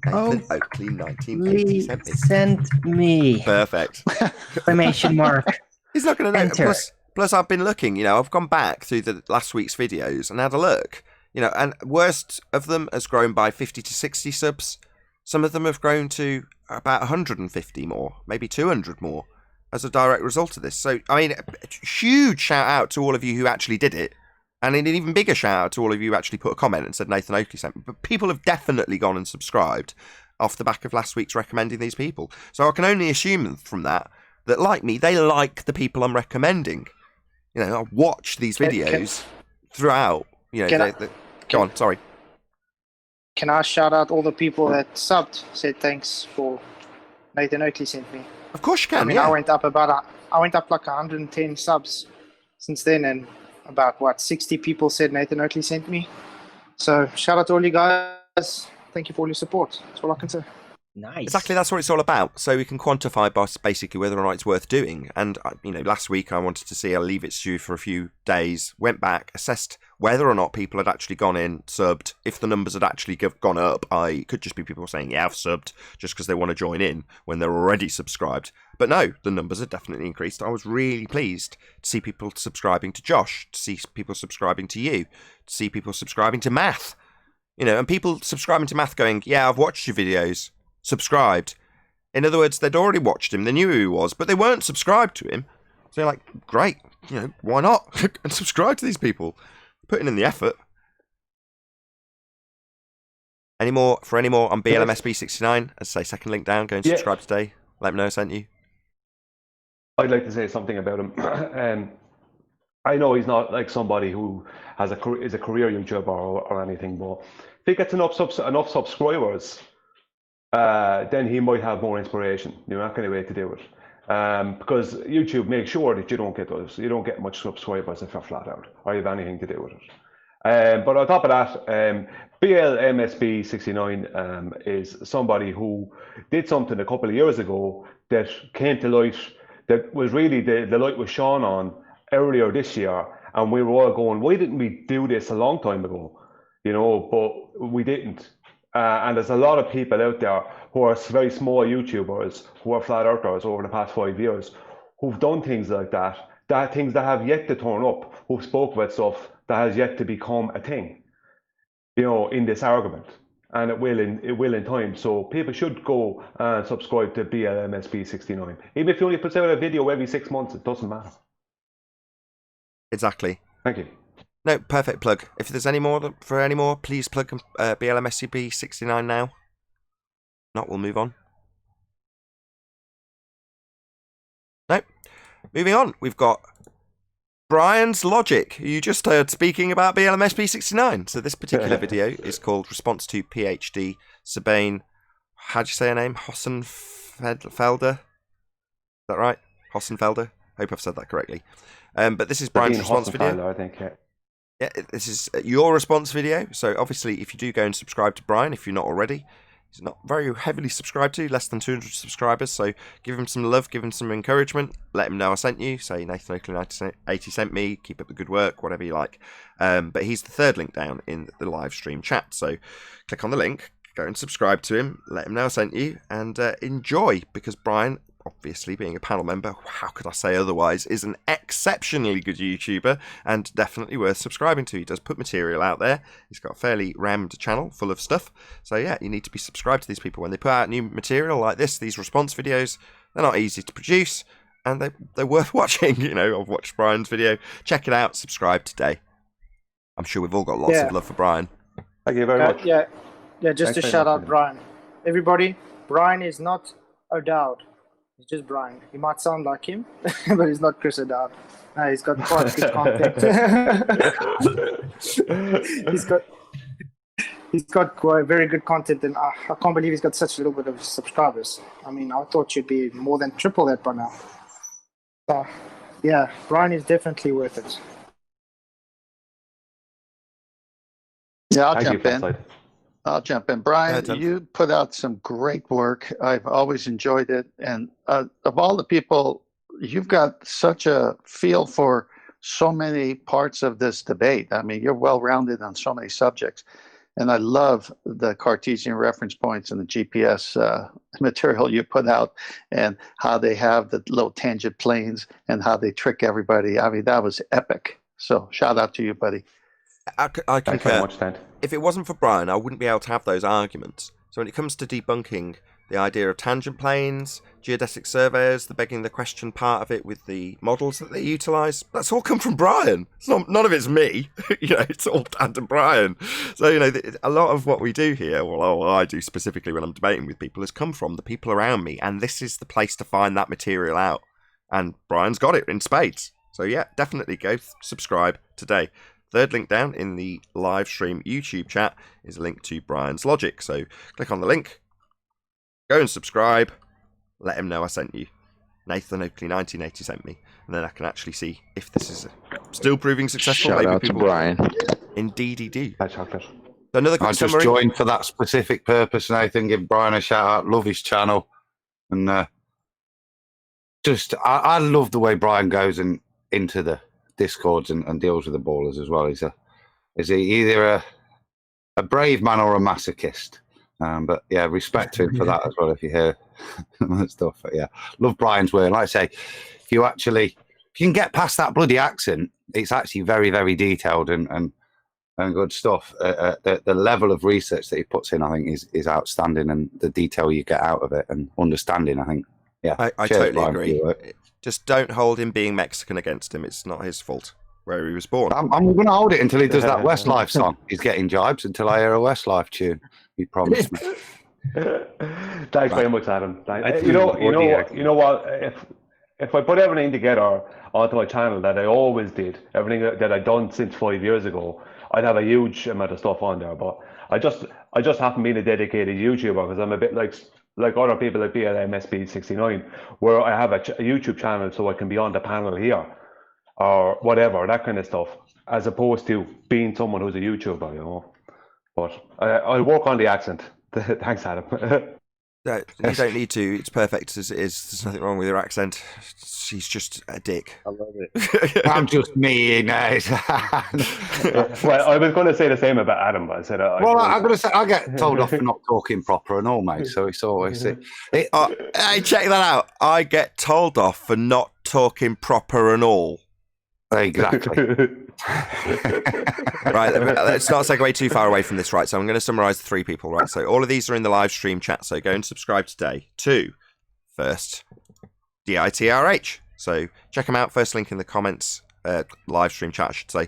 Nathan Oakley 1980 sent me. Perfect. Exclamation mark. He's not going to know. Plus, I've been looking, I've gone back through the last week's videos and had a look, and worst of them has grown by 50 to 60 subs. Some of them have grown to about 150 more, maybe 200 more as a direct result of this. So, I mean, a huge shout out to all of you who actually did it. And an even bigger shout out to all of you who actually put a comment and said Nathan Oakley sent me. But people have definitely gone and subscribed off the back of last week's recommending these people. So I can only assume from that, like me, they like the people I'm recommending. I watch these videos throughout. Go on, sorry. Can I shout out all the people that subbed, said thanks for Nathan Oakley sent me? Of course you can. I mean, I went up like 110 subs since then, and about 60 people said Nathan Oakley sent me. So shout out to all you guys. Thank you for all your support. That's all I can say. Nice. Exactly, that's what it's all about. So we can quantify basically whether or not it's worth doing. And last week I wanted to see. I'll leave it stew for a few days. Went back, assessed whether or not people had actually gone in, subbed. If the numbers had actually gone up, it could just be people saying, "Yeah, I've subbed," just because they want to join in when they're already subscribed. But no, the numbers have definitely increased. I was really pleased to see people subscribing to Josh, to see people subscribing to you, to see people subscribing to Math. And people subscribing to Math going, "Yeah, I've watched your videos." Subscribed. In other words, they'd already watched him, they knew who he was, but they weren't subscribed to him. So they're like, great, why not? And subscribe to these people. Putting in the effort. Any more on BLMSB69? As I say, second link down, go and subscribe today. Let me know I sent you. I'd like to say something about him. I know he's not like somebody who has is a career YouTuber or anything, but if he gets enough subscribers, then he might have more inspiration. You're not going to wait to do it. Because YouTube makes sure that you don't get much subscribers if you're flat out or you have anything to do with it. But on top of that, BLMSB69 is somebody who did something a couple of years ago that came to light, that was really the light was shone on earlier this year, and we were all going, why didn't we do this a long time ago? But we didn't. And there's a lot of people out there who are very small YouTubers, who are flat earthers over the past 5 years, who've done things like that things that have yet to turn up, who've spoke about stuff that has yet to become a thing, in this argument. And it will in time. So people should go and subscribe to BLMSB69. Even if you only put out a video every 6 months, it doesn't matter. Exactly. Thank you. No, perfect plug. If there's any more, please plug BLMSB69 now. Not, we'll move on. No. Moving on, we've got Brian's Logic, who you just heard speaking about BLMSB69. So this particular video is called Response to PhD Sabine, how'd you say her name? Hossenfelder? Is that right? Hossenfelder? Hope I've said that correctly. But this is Brian's response video. I think, yeah. Yeah, this is your response video. So obviously, if you do go and subscribe to Brian, if you're not already, he's not very heavily subscribed to, less than 200 subscribers. So give him some love, give him some encouragement. Let him know I sent you. Say Nathan Oakley 80 sent me. Keep up the good work, whatever you like. But he's the third link down in the live stream chat. So click on the link, go and subscribe to him. Let him know I sent you, and enjoy, because Brian, obviously being a panel member, how could I say otherwise, is an exceptionally good YouTuber and definitely worth subscribing to. He does put material out there. He's got a fairly rammed channel full of stuff. So yeah, you need to be subscribed to these people. When they put out new material like this, these response videos, they're not easy to produce, and they're worth watching. I've watched Brian's video. Check it out. Subscribe today. I'm sure we've all got lots of love for Brian. Thank you very much. Yeah, just to shout out Brian. Everybody, Brian is not O'Dowd. He's just Brian. He might sound like him, but he's not Chris O'Dowd. He's got quite good content. he's got quite very good content, and I can't believe he's got such a little bit of subscribers. I mean, I thought you'd be more than triple that by now. So, yeah, Brian is definitely worth it. Yeah, I'll jump in. Brian, you put out some great work. I've always enjoyed it. And of all the people, you've got such a feel for so many parts of this debate. I mean, you're well-rounded on so many subjects. And I love the Cartesian reference points and the GPS material you put out, and how they have the little tangent planes and how they trick everybody. I mean, that was epic. So shout out to you, buddy. I concur. If it wasn't for Brian, I wouldn't be able to have those arguments. So when it comes to debunking the idea of tangent planes, geodesic surveyors, the begging the question part of it with the models that they utilise, that's all come from Brian. None of it's me. It's all down to Brian. So, a lot of what we do here, well, I do specifically when I'm debating with people, has come from the people around me. And this is the place to find that material out. And Brian's got it in spades. So yeah, definitely go subscribe today. Third link down in the live stream YouTube chat is a link to Brian's Logic. So click on the link, go and subscribe, let him know I sent you. Nathan Oakley 1980 sent me, and then I can actually see if this is still proving successful. Shout out to Brian. Indeedy do. Another quick summary. I just joined for that specific purpose, Nathan. Give Brian a shout out. Love his channel, and I love the way Brian goes into the Discords and deals with the ballers as well. Is he either a brave man or a masochist? But yeah, respect to him for that as well. If you hear that stuff, but yeah, love Brian's way. And like I say, if you can get past that bloody accent, it's actually very, very detailed and good stuff. The level of research that he puts in, I think, is outstanding, and the detail you get out of it and understanding, I think. Yeah, I totally agree. Just don't hold him being Mexican against him. It's not his fault where he was born. I'm going to hold it until he does that Westlife song. He's getting jibes until I hear a Westlife tune. He promised me. Thanks very much, Adam. You know what? if I put everything together onto my channel that I always did, everything that I'd done since 5 years ago, I'd have a huge amount of stuff on there. But I just haven't been a dedicated YouTuber because I'm a bit like other people like BLMSB69, where I have a YouTube channel so I can be on the panel here or whatever, that kind of stuff, as opposed to being someone who's a YouTuber, you know. But I'll work on the accent. Thanks, Adam. No, you don't need to. It's perfect as it is. There's nothing wrong with your accent. She's just a dick. I love it. I'm just me, you know. Well, I was going to say the same about Adam, but I said... I'm going to say, I get told off for not talking proper and all, mate, so it's always... Hey, check that out. I get told off for not talking proper and all. Exactly. Right, let's not segue too far away from this, right? So I'm going to summarise the three people, right? So all of these are in the live stream chat, so go and subscribe today to first DITRH. So check them out, first link in the comments, live stream chat, I should say.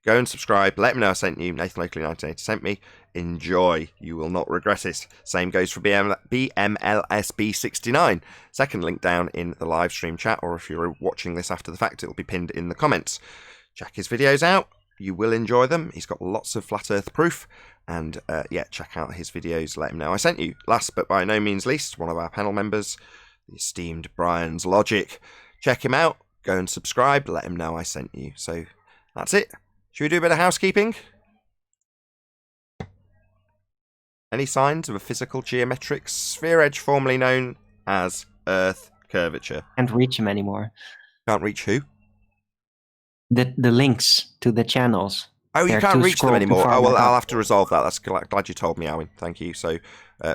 Go and subscribe, let me know I sent you, Nathan Oakley 1980 sent me. Enjoy, you will not regret it. Same goes for BMLSB69. Second link down in the live stream chat, or if you're watching this after the fact, it will be pinned in the comments. Check his videos out, you will enjoy them. He's got lots of flat earth proof, and yeah, check out his videos, let him know I sent you. Last but by no means least, one of our panel members, the esteemed Brian's Logic. Check him out, go and subscribe, let him know I sent you. So that's it. Should we do a bit of housekeeping? Any signs of a physical geometric sphere edge formerly known as Earth curvature? Can't reach him anymore. Can't reach who? The links to the channels. Oh, you can't reach them anymore. Oh, well, I'll have to resolve that. That's glad you told me, Owen. Thank you. So,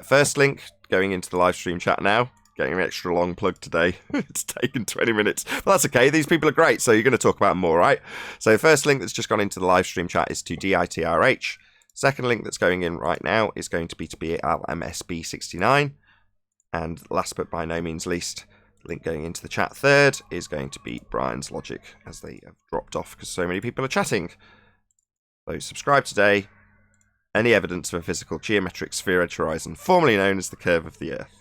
first link going into the live stream chat now. Getting an extra long plug today. It's taken 20 minutes. Well, that's okay. These people are great, so you're going to talk about them more, right? So, first link that's just gone into the live stream chat is to DITRH. Second link that's going in right now is going to be BLMSB69. And last but by no means least, link going into the chat third is going to be Brian's Logic, as they have dropped off because so many people are chatting. So subscribe today. Any evidence of a physical geometric sphere edge horizon, formerly known as the curve of the Earth?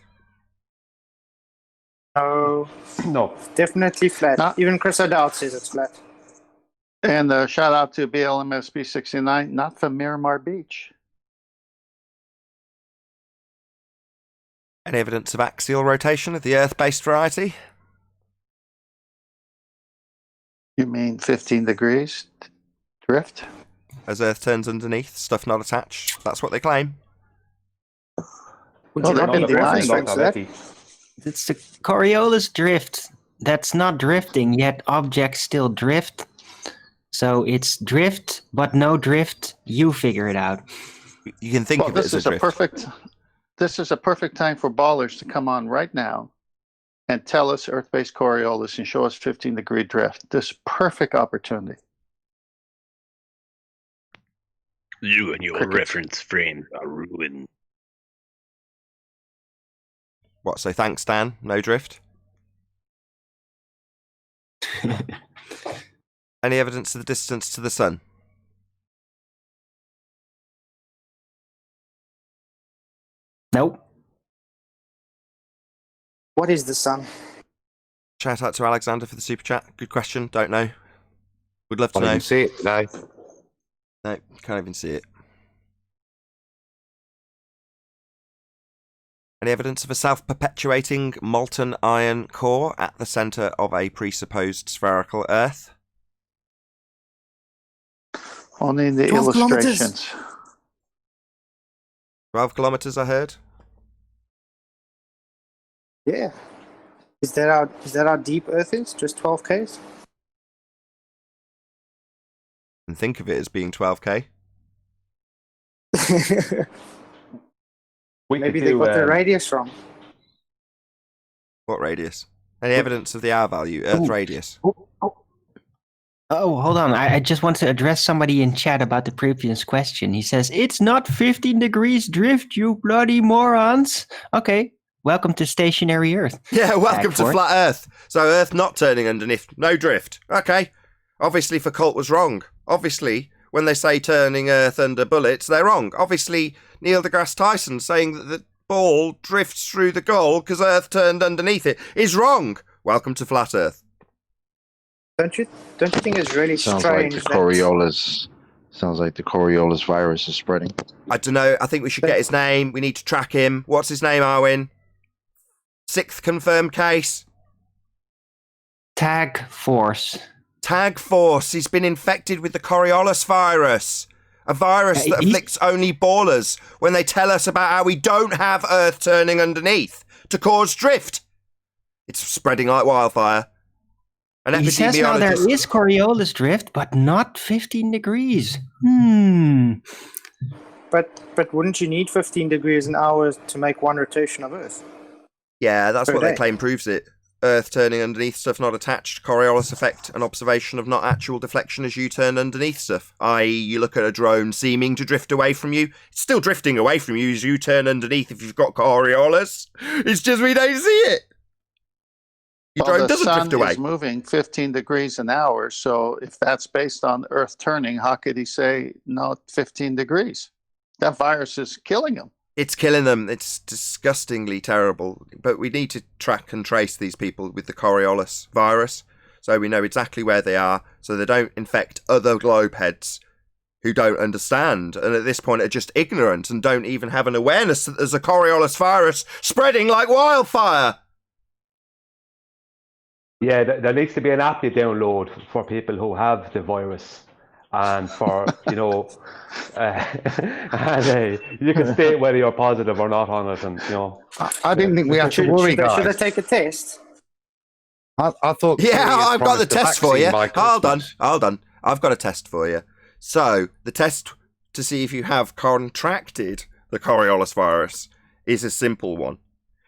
No. Definitely flat. No. Even Chris O'Dowd says it's flat. And shout out to BLMSB69, not from Miramar Beach. Any evidence of axial rotation of the Earth-based variety? You mean 15 degrees drift? As Earth turns underneath, stuff not attached. That's what they claim. Oh, they've been denying that. It's the Coriolis drift. That's not drifting, yet objects still drift. So it's drift, but no drift. You figure it out. You can think of it as a drift. This is a perfect time for ballers to come on right now and tell us Earth-based Coriolis and show us 15-degree drift. This perfect opportunity. You and your reference frames are ruined. What, so thanks, Dan? No drift? Any evidence of the distance to the sun? Nope. What is the sun? Shout out to Alexander for the super chat. Good question. Don't know. Would love to Can't know. even see it today. No, can't even see it. Any evidence of a self-perpetuating molten iron core at the centre of a presupposed spherical Earth? Only in the illustrations. 12 kilometres, I heard. Yeah. Is that how deep Earth is? Just 12 Ks? And think of it as being 12k. Maybe they got the radius wrong. What radius? Any evidence of the R value, Earth radius? Oh, hold on. I just want to address somebody in chat about the previous question. He says, it's not 15 degrees drift, you bloody morons. Okay, welcome to stationary Earth. Yeah, welcome to flat Earth. So Earth not turning underneath, no drift. Okay. Obviously, Foucault was wrong. Obviously, when they say turning Earth under bullets, they're wrong. Obviously, Neil deGrasse Tyson saying that the ball drifts through the goal because Earth turned underneath it is wrong. welcome to Flat Earth. Don't you think it's really Sounds strange like the that Coriolis virus is spreading. I don't know. I think we should get his name. We need to track him. What's his name, Arwin? 6th confirmed case. Tag Force. Tag Force. He's been infected with the Coriolis virus. A virus that afflicts only ballers when they tell us about how we don't have Earth turning underneath to cause drift. It's spreading like wildfire. He says now there is Coriolis drift, but not 15 degrees. But wouldn't you need 15 degrees an hour to make one rotation of Earth? Yeah, that's Per what they day. claim proves it. Earth turning underneath stuff not attached, Coriolis effect, an observation of not actual deflection as you turn underneath stuff. I.e., you look at a drone seeming to drift away from you. It's still drifting away from you as you turn underneath if you've got Coriolis. It's just we don't see it. Your drone doesn't drift away. The sun is moving 15 degrees an hour, so if that's based on Earth turning, how could he say not 15 degrees? That virus is killing him. It's killing them. It's disgustingly terrible. But we need to track and trace these people with the Coriolis virus so we know exactly where they are so they don't infect other globe heads who don't understand and at this point are just ignorant and don't even have an awareness that there's a Coriolis virus spreading like wildfire. Yeah, there needs to be an app you download for people who have the virus. And for, you know, you can state whether you're positive or not on it. And, you know. I didn't think we had to worry, guys. Should I take a test? I thought. Yeah, I've got the promised a test for you. vaccine by Hold on, Christmas. hold on. I've got a test for you. So, the test to see if you have contracted the Coriolis virus is a simple one.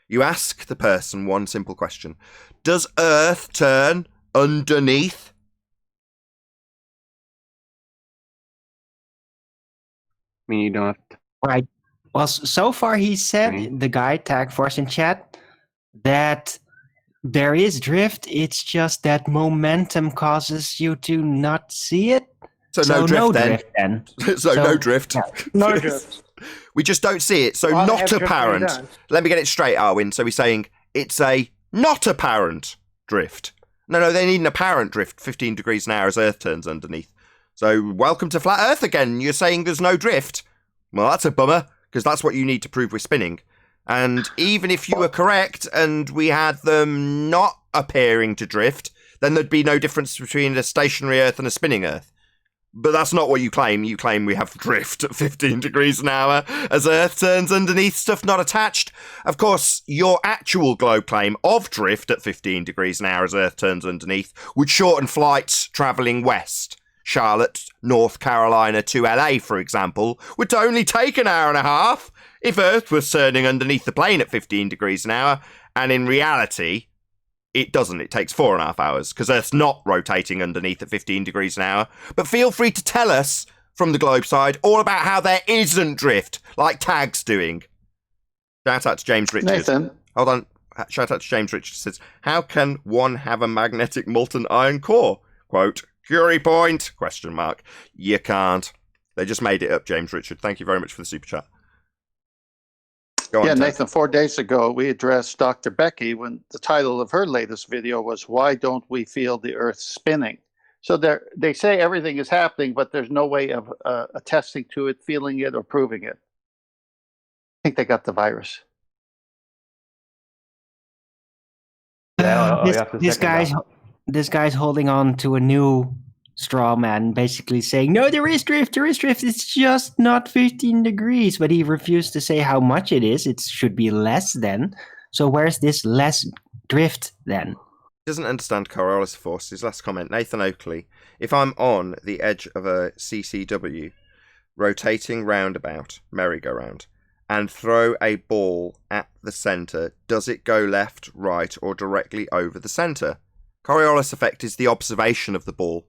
You ask the person one simple question. Does Earth turn underneath? I mean, you don't have to. Right. Well, so far he said, the guy, Tag Force in chat, that there is drift. It's just that momentum causes you to not see it. So no drift then. So no drift. Yeah. No drift. We just don't see it. So Well, they not have drift when you apparent. don't. Let me get it straight, Arwin. So he's saying it's a not apparent drift. No, they need an apparent drift 15 degrees an hour as Earth turns underneath. So welcome to Flat Earth again. You're saying there's no drift. Well, that's a bummer, because that's what you need to prove we're spinning. And even if you were correct and we had them not appearing to drift, then there'd be no difference between a stationary Earth and a spinning Earth. But that's not what you claim. You claim we have drift at 15 degrees an hour as Earth turns underneath stuff not attached. Of course, your actual globe claim of drift at 15 degrees an hour as Earth turns underneath would shorten flights travelling west. Charlotte, North Carolina to LA, for example, would only take an hour and a half if Earth was turning underneath the plane at 15 degrees an hour. And in reality, it doesn't. It takes 4.5 hours because Earth's not rotating underneath at 15 degrees an hour. But feel free to tell us from the globe side all about how there isn't drift, like Tag's doing. Shout out to James Richards. Nathan. Hold on. Shout out to James Richards. Says, how can one have a magnetic molten iron core? Quote, Curie point, ? You can't. They just made it up, James Richard. Thank you very much for the super chat. Go on, Yeah, Ted. Nathan, 4 days ago, we addressed Dr. Becky when the title of her latest video was, Why Don't We Feel the Earth Spinning? So they say everything is happening, but there's no way of attesting to it, feeling it, or proving it. I think they got the virus. Yeah, I have to This guy's holding on to a new straw man, basically saying, no, there is drift, it's just not 15 degrees. But he refused to say how much it is. It should be less then. So where's this less drift then? Doesn't understand Coriolis force. His last comment, Nathan Oakley. If I'm on the edge of a CCW, rotating roundabout, merry-go-round, and throw a ball at the centre, does it go left, right, or directly over the centre? Coriolis effect is the observation of the ball.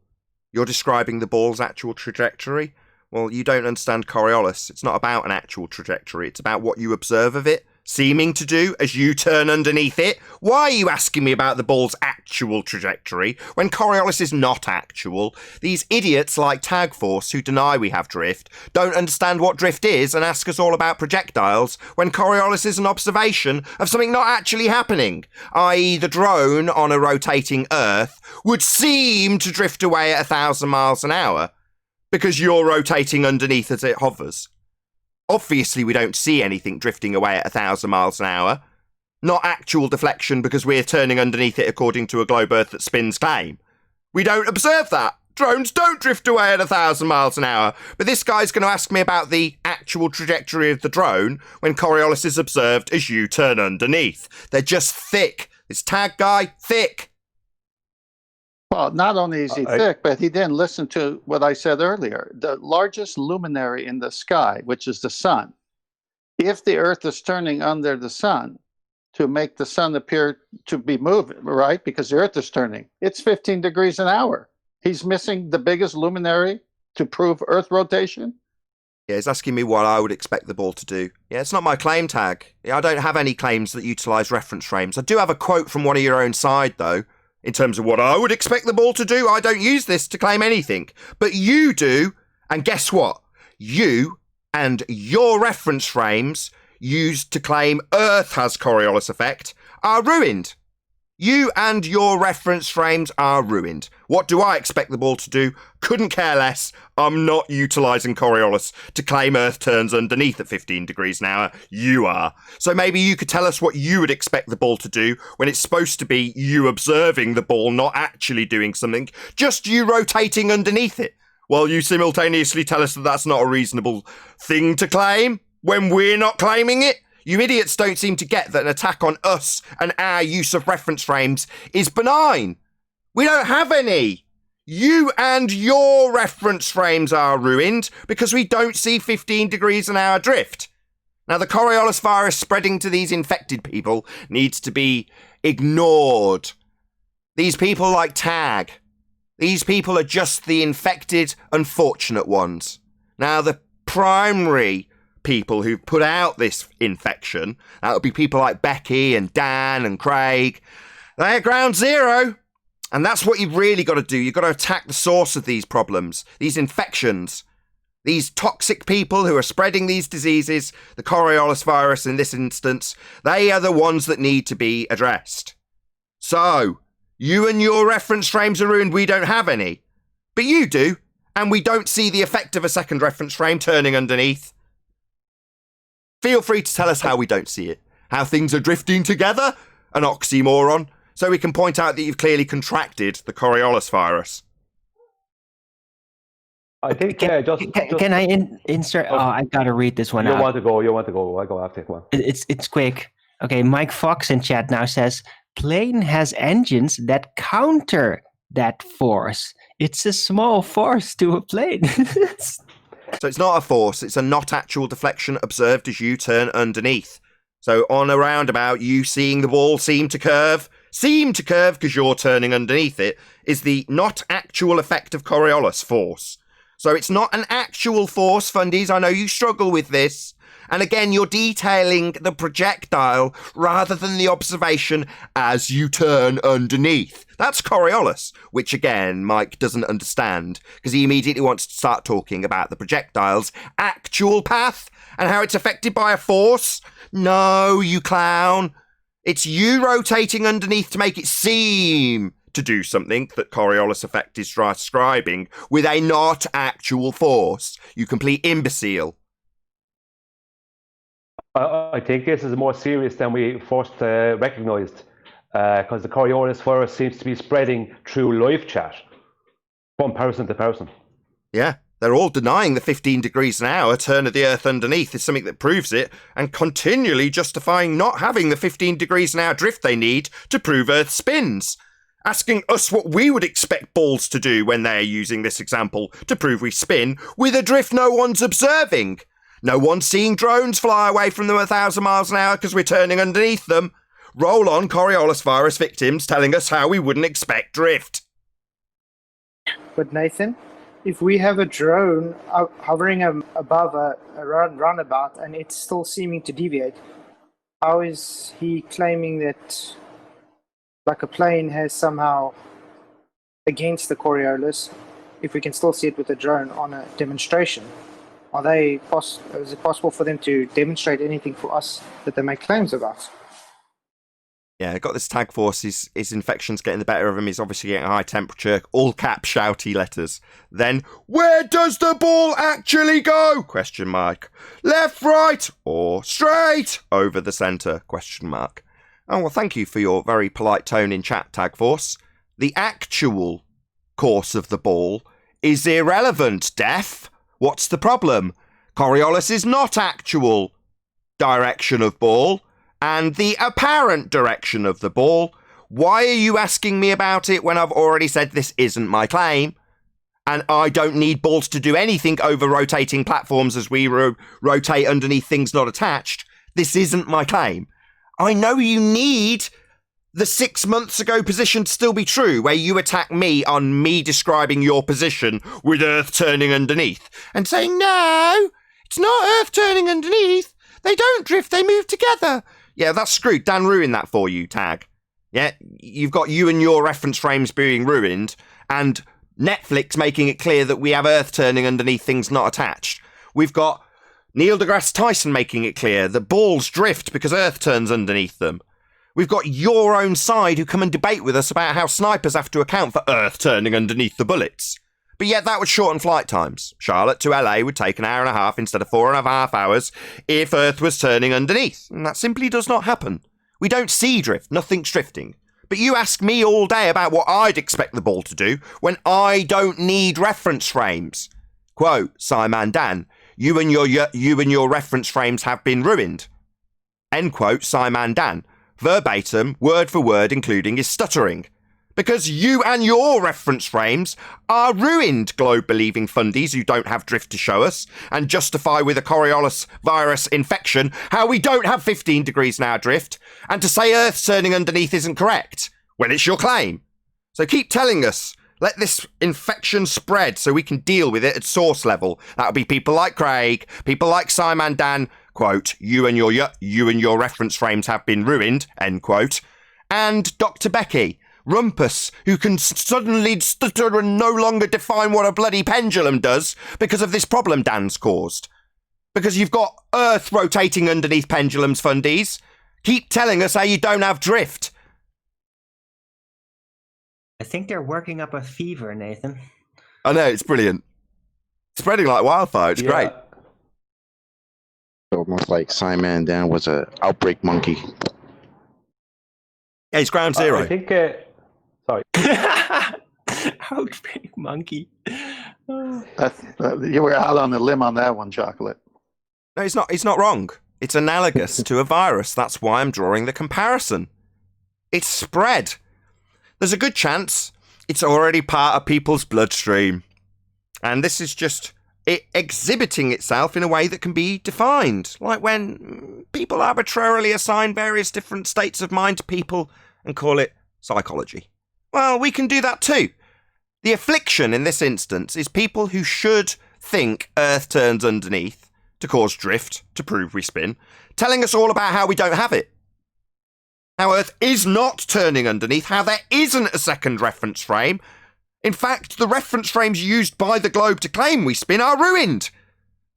You're describing the ball's actual trajectory? Well, you don't understand Coriolis. It's not about an actual trajectory. It's about what you observe of it. seeming to do as you turn underneath it? Why are you asking me about the ball's actual trajectory when Coriolis is not actual? These idiots like Tagforce who deny we have drift don't understand what drift is and ask us all about projectiles when Coriolis is an observation of something not actually happening, i.e. the drone on a rotating Earth would seem to drift away at 1,000 miles an hour because you're rotating underneath as it hovers. Obviously, we don't see anything drifting away at 1,000 miles an hour. Not actual deflection because we're turning underneath it according to a globe Earth that spins claim. We don't observe that. Drones don't drift away at 1,000 miles an hour. But this guy's going to ask me about the actual trajectory of the drone when Coriolis is observed as you turn underneath. They're just thick. This tag guy, thick. Well, not only is he thick, but he didn't listen to what I said earlier. The largest luminary in the sky, which is the sun, if the Earth is turning under the sun to make the sun appear to be moving, right? Because the Earth is turning, it's 15 degrees an hour. He's missing the biggest luminary to prove Earth rotation. Yeah, he's asking me what I would expect the ball to do. Yeah, it's not my claim tag. Yeah, I don't have any claims that utilise reference frames. I do have a quote from one of your own side, though. In terms of what I would expect the ball to do, I don't use this to claim anything. But you do, and guess what? You and your reference frames used to claim Earth has Coriolis effect are ruined. You and your reference frames are ruined. What do I expect the ball to do? Couldn't care less. I'm not utilising Coriolis to claim Earth turns underneath at 15 degrees an hour. You are. So maybe you could tell us what you would expect the ball to do when it's supposed to be you observing the ball, not actually doing something, just you rotating underneath it. While you simultaneously tell us that that's not a reasonable thing to claim when we're not claiming it. You idiots don't seem to get that an attack on us and our use of reference frames is benign. We don't have any. You and your reference frames are ruined because we don't see 15 degrees an hour drift. Now, the Coriolis virus spreading to these infected people needs to be ignored. These people like Tag. These people are just the infected, unfortunate ones. Now, the primary people who put out this infection, that would be people like Becky and Dan and Craig, they're ground zero. And that's what you've really got to do. You've got to attack the source of these problems, these infections, these toxic people who are spreading these diseases, the Coriolis virus in this instance. They are the ones that need to be addressed. So, you and your reference frames are ruined. We don't have any. But you do. And we don't see the effect of a second reference frame turning underneath. Feel free to tell us how we don't see it. How things are drifting together? An oxymoron. So we can point out that you've clearly contracted the Coriolis virus. I think, can I insert? Oh, I gotta read this one out. You want to go. I go after one. It's quick. Okay, Mike Fox in chat now says, plane has engines that counter that force. It's a small force to a plane. So it's not a force, it's a not actual deflection observed as you turn underneath. So on a roundabout, you seeing the ball seem to curve because you're turning underneath it, is the not actual effect of Coriolis force. So it's not an actual force, Fundies. I know you struggle with this. And again, you're detailing the projectile rather than the observation as you turn underneath. That's Coriolis, which again, Mike doesn't understand because he immediately wants to start talking about the projectile's actual path and how it's affected by a force. No, you clown. It's you rotating underneath to make it seem to do something that Coriolis effect is describing with a not actual force. You complete imbecile. I think this is more serious than we first recognised because the Coriolis virus seems to be spreading through live chat from person to person. Yeah, they're all denying the 15 degrees an hour turn of the Earth underneath is something that proves it and continually justifying not having the 15 degrees an hour drift they need to prove Earth spins. Asking us what we would expect balls to do when they're using this example to prove we spin with a drift no one's observing. No one's seeing drones fly away from them 1,000 miles an hour because we're turning underneath them. Roll on, Coriolis virus victims telling us how we wouldn't expect drift. But Nathan, if we have a drone hovering above a roundabout and it's still seeming to deviate, How is he claiming that, like, a plane has somehow against the Coriolis, if we can still see it with a drone on a demonstration? Is it possible for them to demonstrate anything for us that they make claims about? Yeah, got this tag force. His infection's getting the better of him. He's obviously getting high temperature, all cap shouty letters. Then, where does the ball actually go? Question mark. Left, right, or straight over the centre? Question mark. Oh, well, thank you for your very polite tone in chat, tag force. The actual course of the ball is irrelevant, Deaf. What's the problem? Coriolis is not actual direction of ball, and the apparent direction of the ball. Why are you asking me about it when I've already said this isn't my claim? And I don't need balls to do anything over rotating platforms as we rotate underneath things not attached. This isn't my claim. I know you need the 6 months ago position to still be true, where you attack me on me describing your position with Earth turning underneath and saying, no, it's not Earth turning underneath. They don't drift, they move together. Yeah, that's screwed. Dan ruined that for you, tag. Yeah, you've got you and your reference frames being ruined, and Netflix making it clear that we have Earth turning underneath things not attached. We've got Neil deGrasse Tyson making it clear that balls drift because Earth turns underneath them. We've got your own side who come and debate with us about how snipers have to account for Earth turning underneath the bullets. But yet that would shorten flight times. Charlotte to LA would take an hour and a half instead of 4.5 hours if Earth was turning underneath. And that simply does not happen. We don't see drift, nothing's drifting. But you ask me all day about what I'd expect the ball to do when I don't need reference frames. Quote, Simon Dan, you and your reference frames have been ruined. End quote, Simon Dan. Verbatim, word for word, including his stuttering. Because you and your reference frames are ruined, globe-believing fundies who don't have drift to show us, and justify with a Coriolis virus infection how we don't have 15 degrees now drift, and to say Earth's turning underneath isn't correct, when it's your claim. So keep telling us, let this infection spread so we can deal with it at source level. That'll be people like Craig, people like Simon Dan, quote, you and your reference frames have been ruined, end quote, and Dr. Becky, Rumpus, who can suddenly stutter and no longer define what a bloody pendulum does because of this problem Dan's caused. Because you've got Earth rotating underneath pendulums, fundies. Keep telling us how you don't have drift. I think they're working up a fever, Nathan. I know, it's brilliant. Spreading like wildfire, it's great. Almost like Simon Dan was an outbreak monkey. Yeah, he's ground zero. I think... sorry. Outbreak monkey. You were out on the limb on that one, Chocolate. No, he's not wrong. It's analogous to a virus. That's why I'm drawing the comparison. It's spread. There's a good chance it's already part of people's bloodstream. And this is just it exhibiting itself in a way that can be defined. Like when people arbitrarily assign various different states of mind to people and call it psychology. Well, we can do that too. The affliction in this instance is people who should think Earth turns underneath to cause drift, to prove we spin, telling us all about how we don't have it. How Earth is not turning underneath, how there isn't a second reference frame. In fact, the reference frames used by the globe to claim we spin are ruined.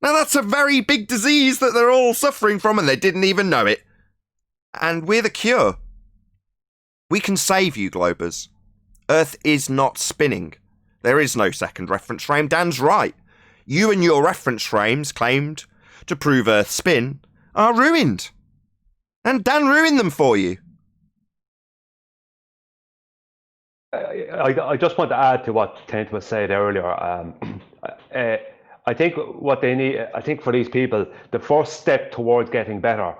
Now that's a very big disease that they're all suffering from and they didn't even know it. And we're the cure. We can save you, Globers. Earth is not spinning. There is no second reference frame. Dan's right. You and your reference frames claimed to prove Earth's spin are ruined. And Dan ruined them for you. I just want to add to what Kent was said earlier. I think what they need, I think for these people, the first step towards getting better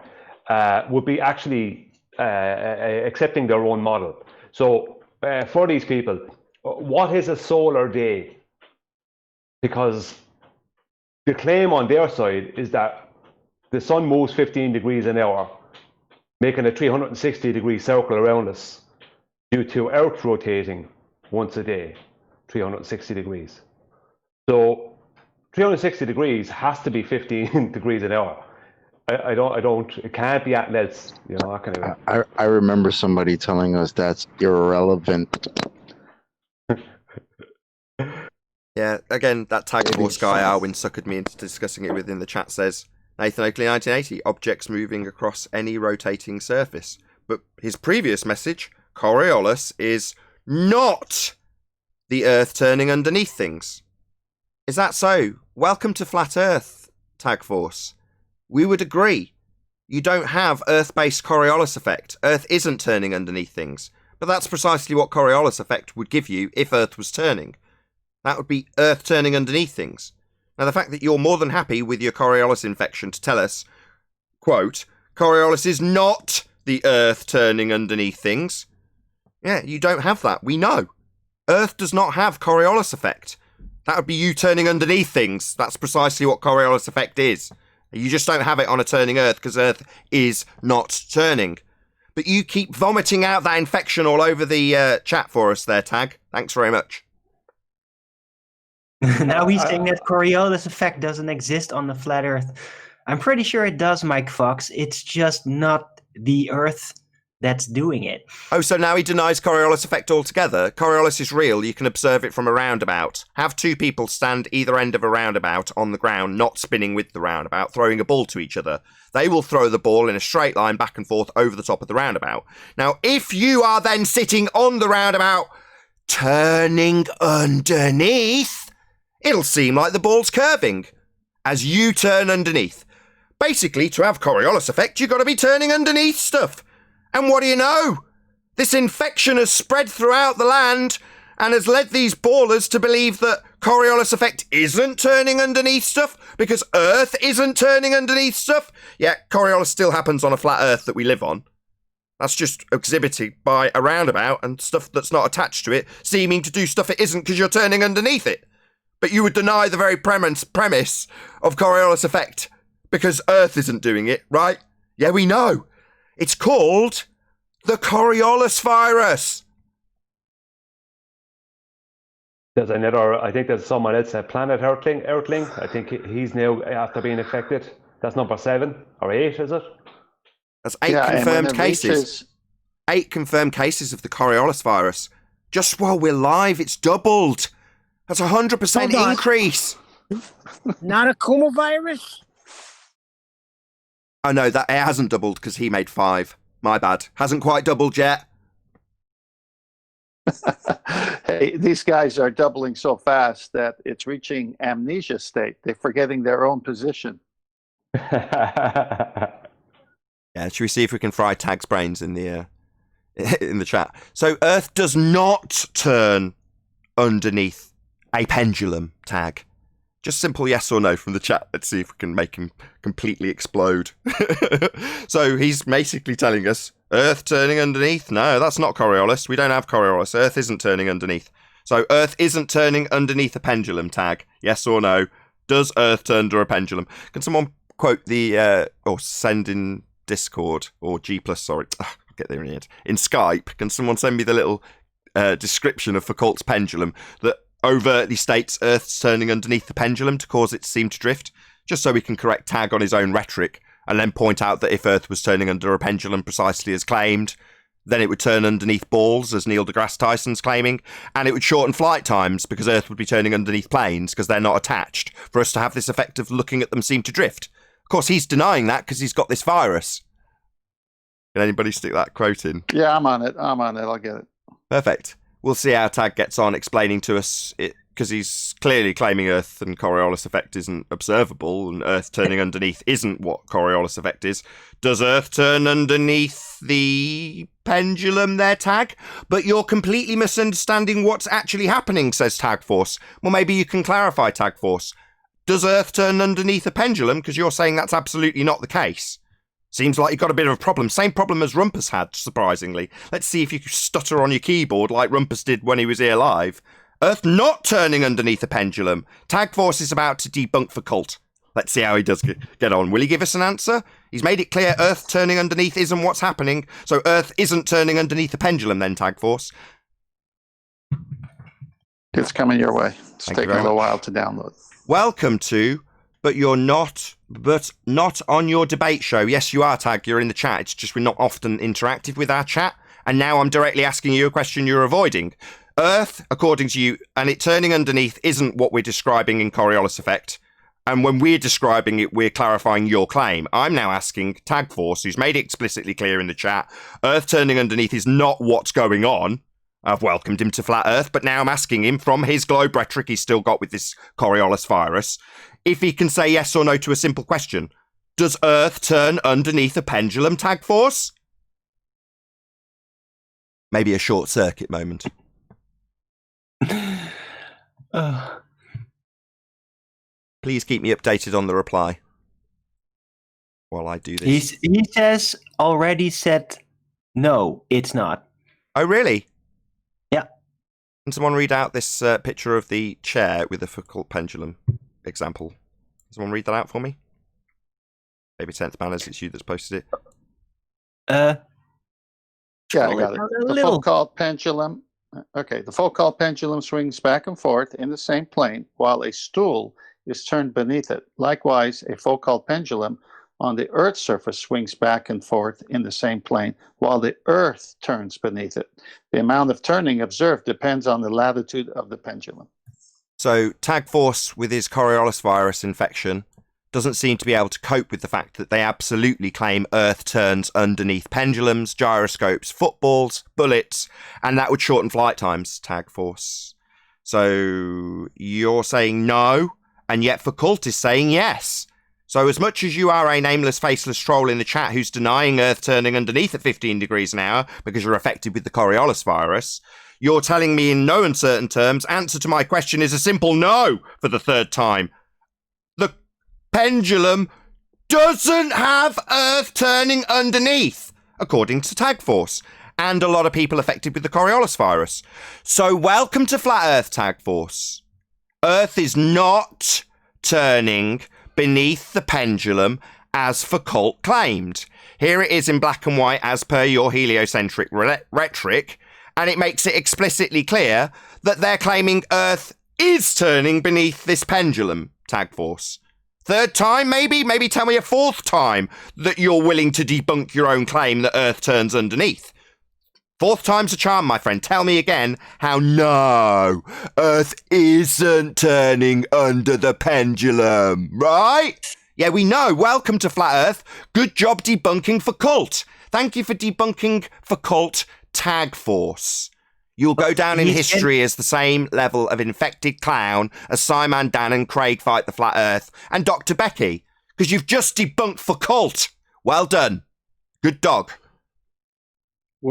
would be actually accepting their own model. So for these people, what is a solar day? Because the claim on their side is that the sun moves 15 degrees an hour, making a 360-degree circle around us due to Earth rotating once a day, 360 degrees. So 360 degrees has to be 15 degrees an hour. I don't. It can't be anything else. You know, that kind of way. I remember somebody telling us that's irrelevant. Yeah, again, that Tag Force guy, Alwyn, suckered me into discussing it within the chat, says, Nathan Oakley, 1980, objects moving across any rotating surface. But his previous message, Coriolis, is not the Earth turning underneath things. Is that so? Welcome to Flat Earth, Tag Force. We would agree. You don't have Earth-based Coriolis effect. Earth isn't turning underneath things. But that's precisely what Coriolis effect would give you if Earth was turning. That would be Earth turning underneath things. Now, the fact that you're more than happy with your Coriolis infection to tell us, quote, Coriolis is not the Earth turning underneath things. Yeah, you don't have that. We know. Earth does not have Coriolis effect. That would be you turning underneath things. That's precisely what Coriolis effect is. You just don't have it on a turning Earth because Earth is not turning. But you keep vomiting out that infection all over the chat for us there, Tag. Thanks very much. Now he's saying that Coriolis effect doesn't exist on the flat Earth. I'm pretty sure it does, Mike Fox. It's just not the Earth that's doing it. Oh, so now he denies Coriolis effect altogether? Coriolis is real. You can observe it from a roundabout. Have two people stand either end of a roundabout on the ground, not spinning with the roundabout, throwing a ball to each other. They will throw the ball in a straight line back and forth over the top of the roundabout. Now, if you are then sitting on the roundabout, turning underneath, it'll seem like the ball's curving as you turn underneath. Basically, to have Coriolis effect, you've got to be turning underneath stuff. And what do you know? This infection has spread throughout the land and has led these ballers to believe that Coriolis effect isn't turning underneath stuff because Earth isn't turning underneath stuff. Yeah, Coriolis still happens on a flat Earth that we live on. That's just exhibited by a roundabout and stuff that's not attached to it, seeming to do stuff it isn't because you're turning underneath it. But you would deny the very premise of Coriolis effect because Earth isn't doing it, right? Yeah, we know. It's called the Coriolis virus. There's another, I think there's someone else, Planet Earthling. I think he's now after being affected. That's number 7 or 8, is it? That's 8 confirmed cases. 8 confirmed cases of the Coriolis virus. Just while we're live, it's doubled. That's a 100% increase. Not a Kuma virus? Oh no, that it hasn't doubled because he made 5. My bad. Hasn't quite doubled yet. Hey, these guys are doubling so fast that it's reaching amnesia state. They're forgetting their own position. Yeah, should we see if we can fry Tag's brains in the chat? So Earth does not turn underneath a pendulum, Tag. Just simple yes or no from the chat. Let's see if we can make him completely explode. So he's basically telling us, Earth turning underneath? No, that's not Coriolis. We don't have Coriolis. Earth isn't turning underneath. So Earth isn't turning underneath a pendulum, Tag. Yes or no? Does Earth turn under a pendulum? Can someone quote the, or send in Discord, or G+, sorry. I'll get there in the end. In Skype, can someone send me the little description of Foucault's pendulum that overtly states Earth's turning underneath the pendulum to cause it to seem to drift, just so we can correct Tag on his own rhetoric, and then point out that if Earth was turning under a pendulum precisely as claimed, then it would turn underneath balls, as Neil deGrasse Tyson's claiming, and it would shorten flight times because Earth would be turning underneath planes because they're not attached, for us to have this effect of looking at them seem to drift. Of course, he's denying that because he's got this virus. Can anybody stick that quote in? Yeah, I'm on it. I'll get it. Perfect. We'll see how Tag gets on explaining to us, because he's clearly claiming Earth and Coriolis effect isn't observable, and Earth turning underneath isn't what Coriolis effect is. Does Earth turn underneath the pendulum there, Tag? But you're completely misunderstanding what's actually happening, says Tag Force. Well, maybe you can clarify, Tag Force. Does Earth turn underneath a pendulum? Because you're saying that's absolutely not the case. Seems like you've got a bit of a problem. Same problem as Rumpus had, surprisingly. Let's see if you can stutter on your keyboard like Rumpus did when he was here live. Earth not turning underneath a pendulum. Tag Force is about to debunk Foucault. Let's see how he does get on. Will he give us an answer? He's made it clear Earth turning underneath isn't what's happening. So Earth isn't turning underneath a pendulum then, Tag Force. It's coming your way. It's taking a little while to download. Welcome to but you're not. But not on your debate show. Yes, you are, Tag. You're in the chat. It's just we're not often interactive with our chat. And now I'm directly asking you a question you're avoiding. Earth, according to you, and it turning underneath isn't what we're describing in Coriolis effect. And when we're describing it, we're clarifying your claim. I'm now asking Tag Force, who's made it explicitly clear in the chat, Earth turning underneath is not what's going on. I've welcomed him to Flat Earth, but now I'm asking him, from his globe rhetoric he's still got with this Coriolis virus, if he can say yes or no to a simple question. Does Earth turn underneath a pendulum, Tag Force? Maybe a short circuit moment. Please keep me updated on the reply while I do this. He says already said no, it's not. Oh, really? Yeah. Can someone read out this picture of the chair with the Foucault pendulum example? Can someone read that out for me? Maybe 10th Manners, it's you that's posted it. Yeah, I got it. The Foucault pendulum. Okay, the Foucault pendulum swings back and forth in the same plane while a stool is turned beneath it. Likewise, a Foucault pendulum on the Earth's surface swings back and forth in the same plane while the Earth turns beneath it. The amount of turning observed depends on the latitude of the pendulum. So, Tag Force, with his Coriolis virus infection, doesn't seem to be able to cope with the fact that they absolutely claim Earth turns underneath pendulums, gyroscopes, footballs, bullets, and that would shorten flight times, Tag Force. So you're saying no, and yet Foucault is saying yes. So as much as you are a nameless, faceless troll in the chat who's denying Earth turning underneath at 15 degrees an hour because you're affected with the Coriolis virus, you're telling me in no uncertain terms, answer to my question is a simple no for the third time. The pendulum doesn't have Earth turning underneath, according to Tag Force, and a lot of people affected with the Coriolis virus. So welcome to Flat Earth, Tag Force. Earth is not turning beneath the pendulum as Foucault claimed. Here it is in black and white as per your heliocentric rhetoric, and it makes it explicitly clear that they're claiming Earth is turning beneath this pendulum, Tag Force. Third time, maybe tell me a fourth time that you're willing to debunk your own claim that Earth turns underneath. Fourth time's a charm, my friend. Tell me again how no, Earth isn't turning under the pendulum, right? Yeah, we know. Welcome to Flat Earth. Good job debunking Foucault. Thank you for debunking Foucault, Tag Force. You'll go down in history as the same level of infected clown as Simon, Dan and Craig fight the Flat Earth and Dr. Becky, because you've just debunked Foucault. Well done. Good dog.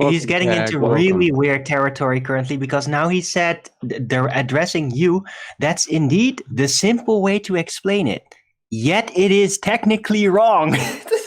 He's getting into really weird territory currently because now he said they're addressing you. That's indeed the simple way to explain it. Yet it is technically wrong.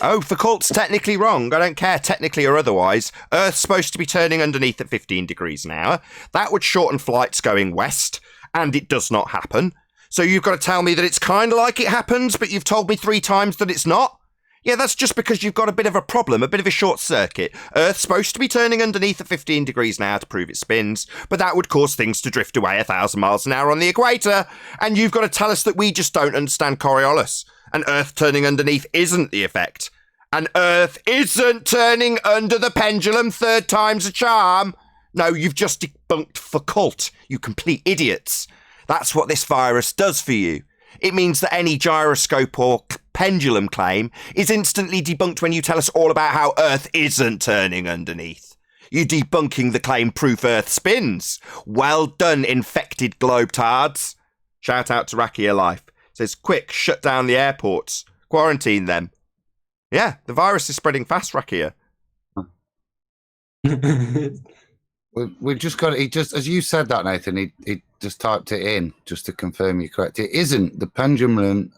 Oh, Foucault's technically wrong. I don't care, technically or otherwise. Earth's supposed to be turning underneath at 15 degrees an hour. That would shorten flights going west, and it does not happen. So you've got to tell me that it's kind of like it happens, but you've told me 3 times that it's not? Yeah, that's just because you've got a bit of a problem, a bit of a short circuit. Earth's supposed to be turning underneath at 15 degrees an hour to prove it spins, but that would cause things to drift away 1,000 miles an hour on the equator. And you've got to tell us that we just don't understand Coriolis. And Earth turning underneath isn't the effect. And Earth isn't turning under the pendulum. Third time's a charm. No, you've just debunked Foucault, you complete idiots. That's what this virus does for you. It means that any gyroscope or pendulum claim is instantly debunked when you tell us all about how Earth isn't turning underneath. You're debunking the claim proof Earth spins. Well done, infected globetards. Shout out to Rakia Life. Says, quick, shut down the airports. Quarantine them. Yeah, the virus is spreading fast, Rakia. We've just got it. He just, as you said that, Nathan, he just typed it in just to confirm you're correct. It isn't. The pendulum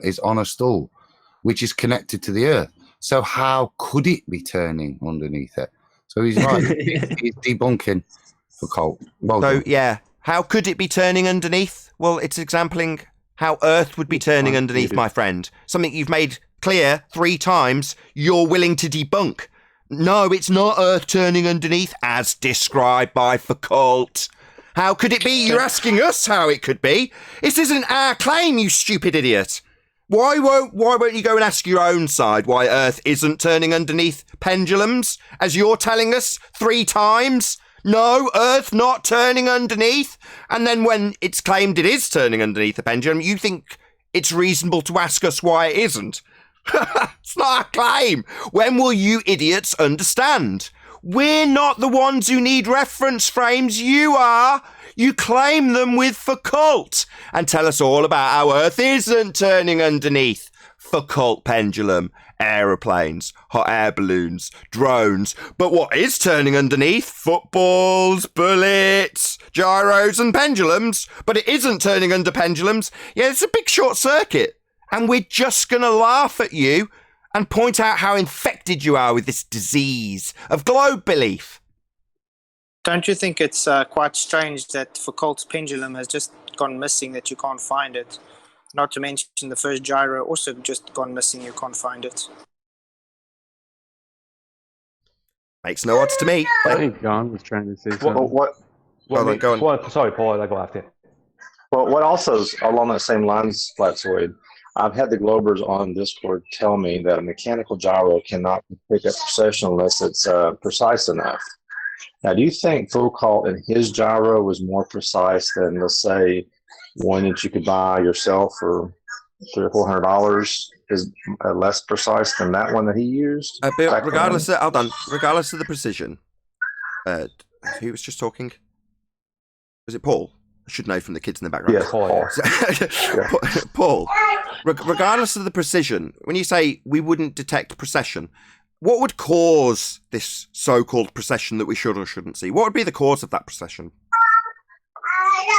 is on a stool, which is connected to the Earth. So how could it be turning underneath it? So he's right. He's debunking Foucault. Well done. Yeah, how could it be turning underneath? Well, it's exampling how Earth would be turning underneath, my friend. Something you've made clear 3 times you're willing to debunk. No, it's not Earth turning underneath as described by Foucault. How could it be? You're asking us how it could be. This isn't our claim, you stupid idiot. Why won't you go and ask your own side why Earth isn't turning underneath pendulums, as you're telling us 3 times? No, Earth not turning underneath. And then when it's claimed it is turning underneath the pendulum, you think it's reasonable to ask us why it isn't. It's not a claim. When will you idiots understand? We're not the ones who need reference frames. You are. You claim them with Foucault and tell us all about how Earth isn't turning underneath. Foucault pendulum, aeroplanes, hot air balloons, drones. But what is turning underneath? Footballs, bullets, gyros and pendulums. But it isn't turning under pendulums. Yeah, it's a big short circuit. And we're just going to laugh at you and point out how infected you are with this disease of globe belief. Don't you think it's quite strange that Foucault's pendulum has just gone missing, that you can't find it? Not to mention the first gyro also just gone missing, you can't find it. Makes no odds to me. I think John was trying to say something. Go on. Sorry, Paul, I go after. Well, what also is along that same lines, Flatzoid, I've had the Globers on Discord tell me that a mechanical gyro cannot pick up precession unless it's precise enough. Now, do you think Foucault and his gyro was more precise than, let's say, one that you could buy yourself for $300 or $400 is less precise than that one that he used? Regardless of the precision, who was just talking? Was it Paul? I should know from the kids in the background. Yes, Paul. Paul, regardless of the precision, when you say we wouldn't detect precession, what would cause this so-called precession that we should or shouldn't see? What would be the cause of that precession?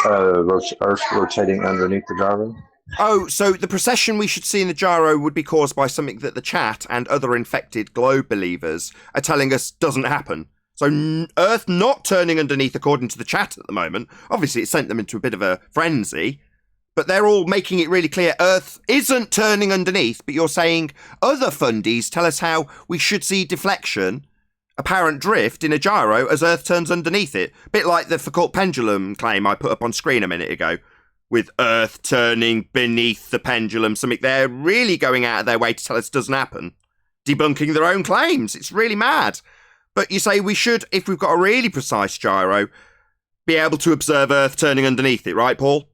Earth rotating underneath the gyro. Oh, so the precession we should see in the gyro would be caused by something that the chat and other infected globe believers are telling us doesn't happen. So Earth not turning underneath according to the chat at the moment. Obviously, it sent them into a bit of a frenzy. But they're all making it really clear Earth isn't turning underneath, but you're saying other fundies tell us how we should see deflection, apparent drift in a gyro as Earth turns underneath it. A bit like the Foucault pendulum claim I put up on screen a minute ago, with Earth turning beneath the pendulum, something they're really going out of their way to tell us doesn't happen. Debunking their own claims. It's really mad. But you say we should, if we've got a really precise gyro, be able to observe Earth turning underneath it, right, Paul?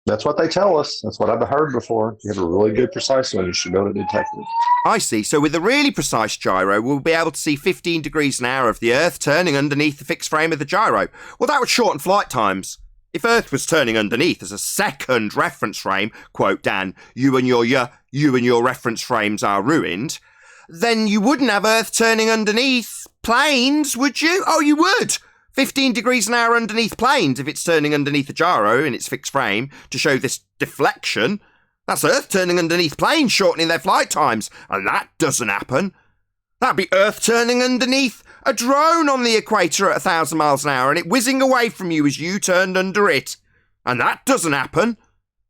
That's what they tell us. That's what I've heard before. If you have a really good precise one, you should be able to detect it. I see. So with a really precise gyro, we'll be able to see 15 degrees an hour of the Earth turning underneath the fixed frame of the gyro. Well, that would shorten flight times. If Earth was turning underneath as a second reference frame, quote Dan, you and your reference frames are ruined, then you wouldn't have Earth turning underneath planes, would you? Oh, you would. 15 degrees an hour underneath planes if it's turning underneath a gyro in its fixed frame to show this deflection. That's Earth turning underneath planes, shortening their flight times. And that doesn't happen. That'd be Earth turning underneath a drone on the equator at 1,000 miles an hour and it whizzing away from you as you turned under it. And that doesn't happen.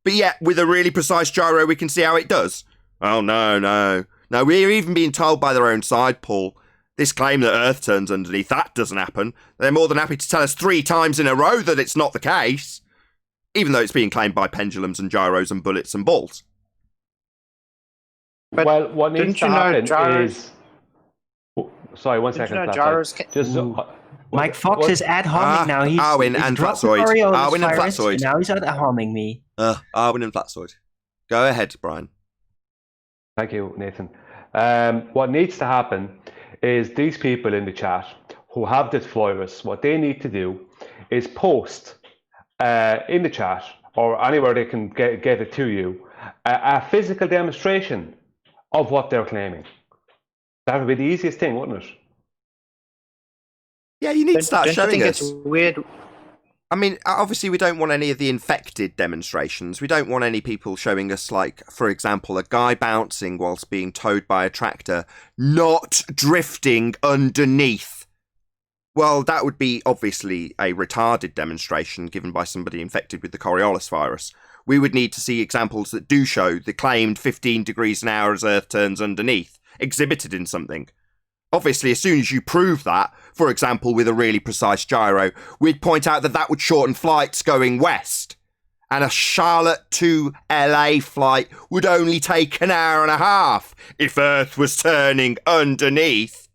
But yet, with a really precise gyro, we can see how it does. Oh, no. No, we're even being told by their own side, Paul. This claim that Earth turns underneath, that doesn't happen. They're more than happy to tell us 3 times in a row that it's not the case, even though it's being claimed by pendulums and gyros and bullets and balls. But well, what needs to happen is... Sorry, one second. Mike Fox is ad homing now. He's Arwin and Flatzoid. And now he's ad homing me. Arwin and Flatzoid. Go ahead, Brian. Thank you, Nathan. What needs to happen is these people in the chat who have this virus, what they need to do is post in the chat or anywhere they can get it to you, a physical demonstration of what they're claiming. That would be the easiest thing, wouldn't it? Yeah, you need to start showing us. It's weird. I mean, obviously we don't want any of the infected demonstrations. We don't want any people showing us, like, for example, a guy bouncing whilst being towed by a tractor, not drifting underneath. Well, that would be obviously a retarded demonstration given by somebody infected with the Coriolis virus. We would need to see examples that do show the claimed 15 degrees an hour as Earth turns underneath, exhibited in something. Obviously, as soon as you prove that, for example, with a really precise gyro, we'd point out that that would shorten flights going west. And a Charlotte to LA flight would only take an hour and a half if Earth was turning underneath.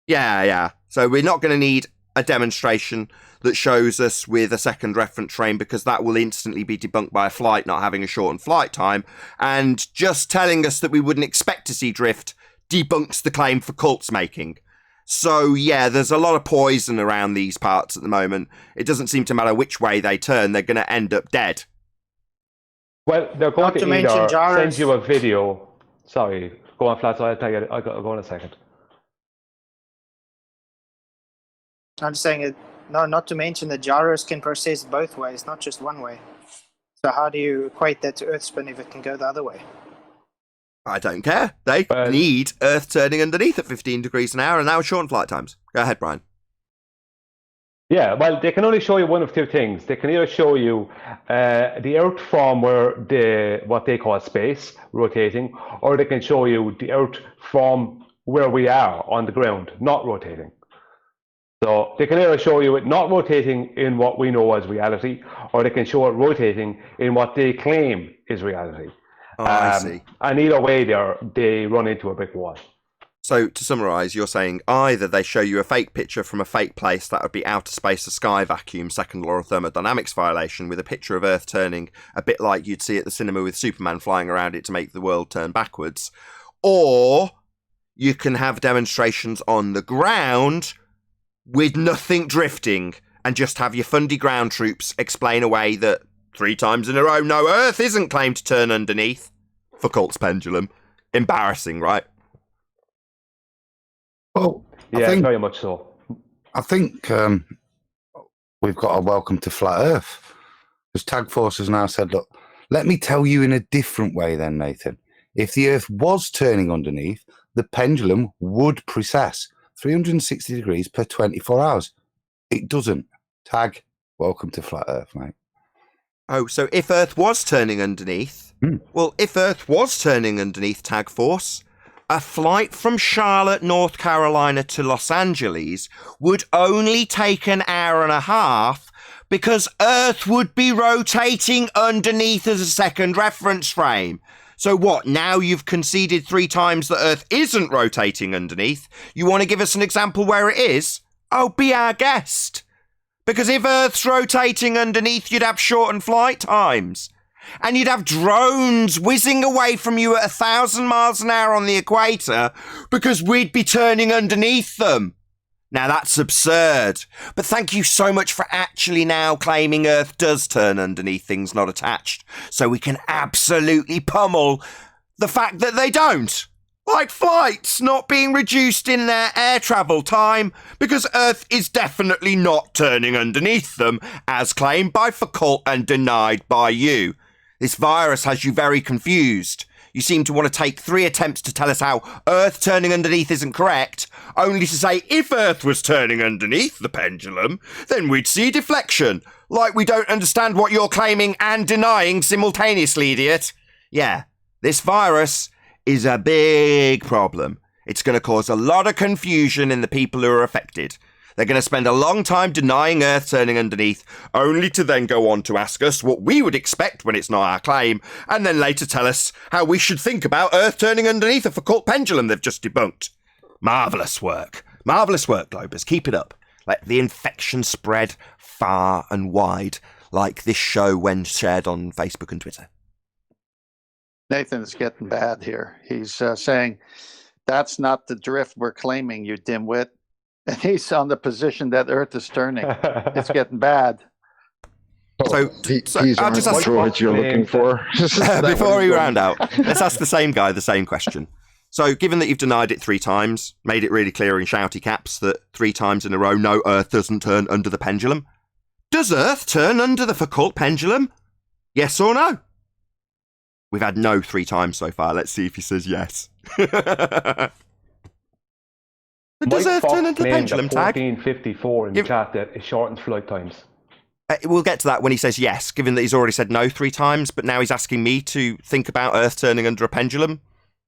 Yeah. So we're not going to need a demonstration that shows us with a second reference frame, because that will instantly be debunked by a flight not having a shortened flight time. And just telling us that we wouldn't expect to see drift debunks the claim Foucault's making. So, yeah, there's a lot of poison around these parts at the moment. It doesn't seem to matter which way they turn, they're going to end up dead. Well, they're going Not to to mention either gyros. send you a video. Sorry, go on, Flats. I'll take it. I'll go in a second. I'm just saying it. No, not to mention the gyros can process both ways, not just one way. So how do you equate that to Earth spin if it can go the other way? I don't care. They need Earth turning underneath at 15 degrees an hour and now shortened flight times. Go ahead, Brian. Yeah, well, they can only show you one of two things. They can either show you the Earth from what they call space rotating, or they can show you the Earth from where we are on the ground, not rotating. So they can either show you it not rotating in what we know as reality, or they can show it rotating in what they claim is reality. I see. And either way, they run into a brick wall. So to summarise, you're saying either they show you a fake picture from a fake place, that would be outer space, a sky vacuum, second law of thermodynamics violation, with a picture of Earth turning a bit like you'd see at the cinema with Superman flying around it to make the world turn backwards. Or you can have demonstrations on the ground with nothing drifting and just have your fundy ground troops explain away that 3 times in a row, no, Earth isn't claimed to turn underneath. Foucault's pendulum. Embarrassing, right? Well, yeah, very much so. I think we've got a welcome to Flat Earth. Because Tag Force has now said, look, let me tell you in a different way then, Nathan. If the Earth was turning underneath, the pendulum would precess 360 degrees per 24 hours. It doesn't. Tag, welcome to Flat Earth, mate. Oh, so if Earth was turning underneath, well, if Earth was turning underneath, Tag Force, a flight from Charlotte, North Carolina to Los Angeles would only take an hour and a half because Earth would be rotating underneath as a second reference frame. So what, now you've conceded 3 times that Earth isn't rotating underneath? You want to give us an example where it is? Oh, be our guest. Because if Earth's rotating underneath, you'd have shortened flight times. And you'd have drones whizzing away from you at 1,000 miles an hour on the equator because we'd be turning underneath them. Now that's absurd. But thank you so much for actually now claiming Earth does turn underneath things not attached. So we can absolutely pummel the fact that they don't. Like flights not being reduced in their air travel time because Earth is definitely not turning underneath them, as claimed by Foucault and denied by you. This virus has you very confused. You seem to want to take 3 attempts to tell us how Earth turning underneath isn't correct, only to say if Earth was turning underneath the pendulum, then we'd see deflection. Like we don't understand what you're claiming and denying simultaneously, idiot. Yeah, this virus is a big problem. It's going to cause a lot of confusion in the people who are affected. They're going to spend a long time denying Earth turning underneath, only to then go on to ask us what we would expect when it's not our claim, and then later tell us how we should think about Earth turning underneath a Foucault pendulum they've just debunked. Marvellous work. Marvellous work, Globers. Keep it up. Let the infection spread far and wide, like this show when shared on Facebook and Twitter. Nathan is getting bad here. He's saying, that's not the drift we're claiming, you dimwit. And he's on the position that Earth is turning. It's getting bad. So these aren't the droids you're looking for. Before we round out, let's ask the same guy the same question. So given that you've denied it 3 times, made it really clear in shouty caps that 3 times in a row, no, Earth doesn't turn under the pendulum. Does Earth turn under the Foucault pendulum? Yes or no? We've had no 3 times so far. Let's see if he says yes. Does Earth turn under the pendulum, Tag? 1454 in the chat that it shortens flight times. We'll get to that when he says yes, given that he's already said no 3 times, but now he's asking me to think about Earth turning under a pendulum.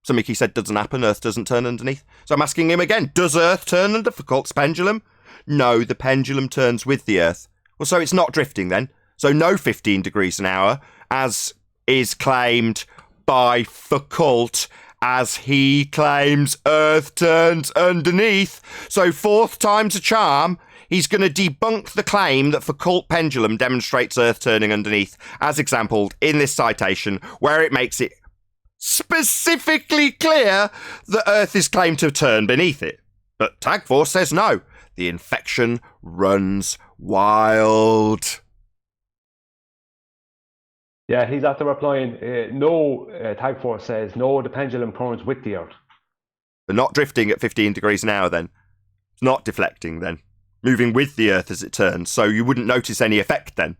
Something he said doesn't happen, Earth doesn't turn underneath. So I'm asking him again, does Earth turn under Foucault's pendulum? No, the pendulum turns with the Earth. Well, so it's not drifting then. So no 15 degrees an hour, as is claimed by Foucault, as he claims Earth turns underneath. So fourth time's a charm. He's going to debunk the claim that Foucault pendulum demonstrates Earth turning underneath, as exampled in this citation, where it makes it specifically clear that Earth is claimed to turn beneath it. But Tag Force says no. The infection runs wild. Yeah, he's after replying, Tag Force says, no, the pendulum turns with the Earth. But not drifting at 15 degrees an hour then. It's not deflecting then. Moving with the Earth as it turns, so you wouldn't notice any effect then.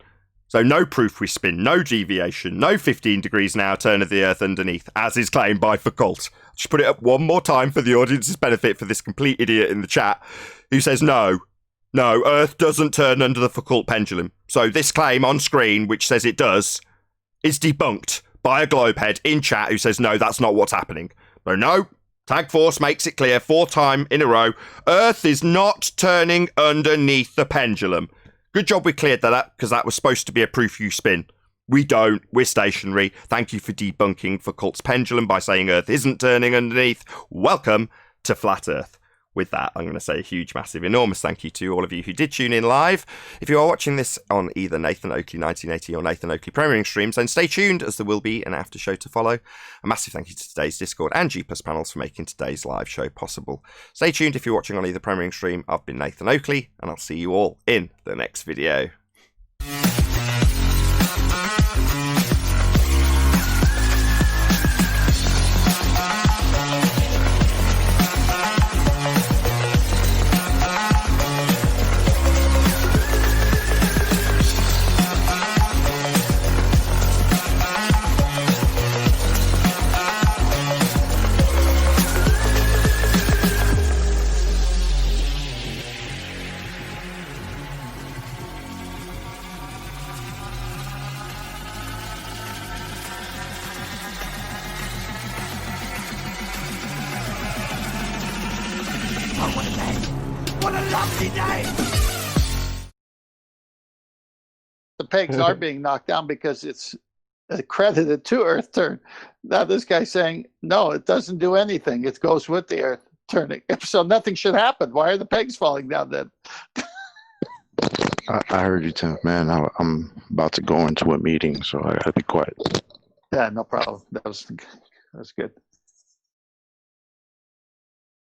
So no proof we spin, no deviation, no 15 degrees an hour turn of the Earth underneath, as is claimed by Foucault. Just put it up one more time for the audience's benefit for this complete idiot in the chat who says no, Earth doesn't turn under the Foucault pendulum. So this claim on screen, which says it does, is debunked by a globehead in chat who says no, that's not what's happening. So no, Tag Force makes it clear, fourth time in a row, Earth is not turning underneath the pendulum. Good job we cleared that up, because that was supposed to be a proof you spin. We don't. We're stationary. Thank you for debunking Foucault's pendulum by saying Earth isn't turning underneath. Welcome to Flat Earth. With that, I'm going to say a huge, massive, enormous thank you to all of you who did tune in live. If you are watching this on either Nathan Oakley 1980 or Nathan Oakley premiering streams, then stay tuned as there will be an after show to follow. A massive thank you to today's Discord and G+ panels for making today's live show possible. Stay tuned if you're watching on either premiering stream. I've been Nathan Oakley, and I'll see you all in the next video. The pegs are being knocked down because it's accredited to Earth turn. Now this guy's saying, no, it doesn't do anything. It goes with the Earth turning. So nothing should happen. Why are the pegs falling down then? I heard you, Tim. Man, I'm about to go into a meeting, so I gotta be quiet. Yeah, no problem. That was good.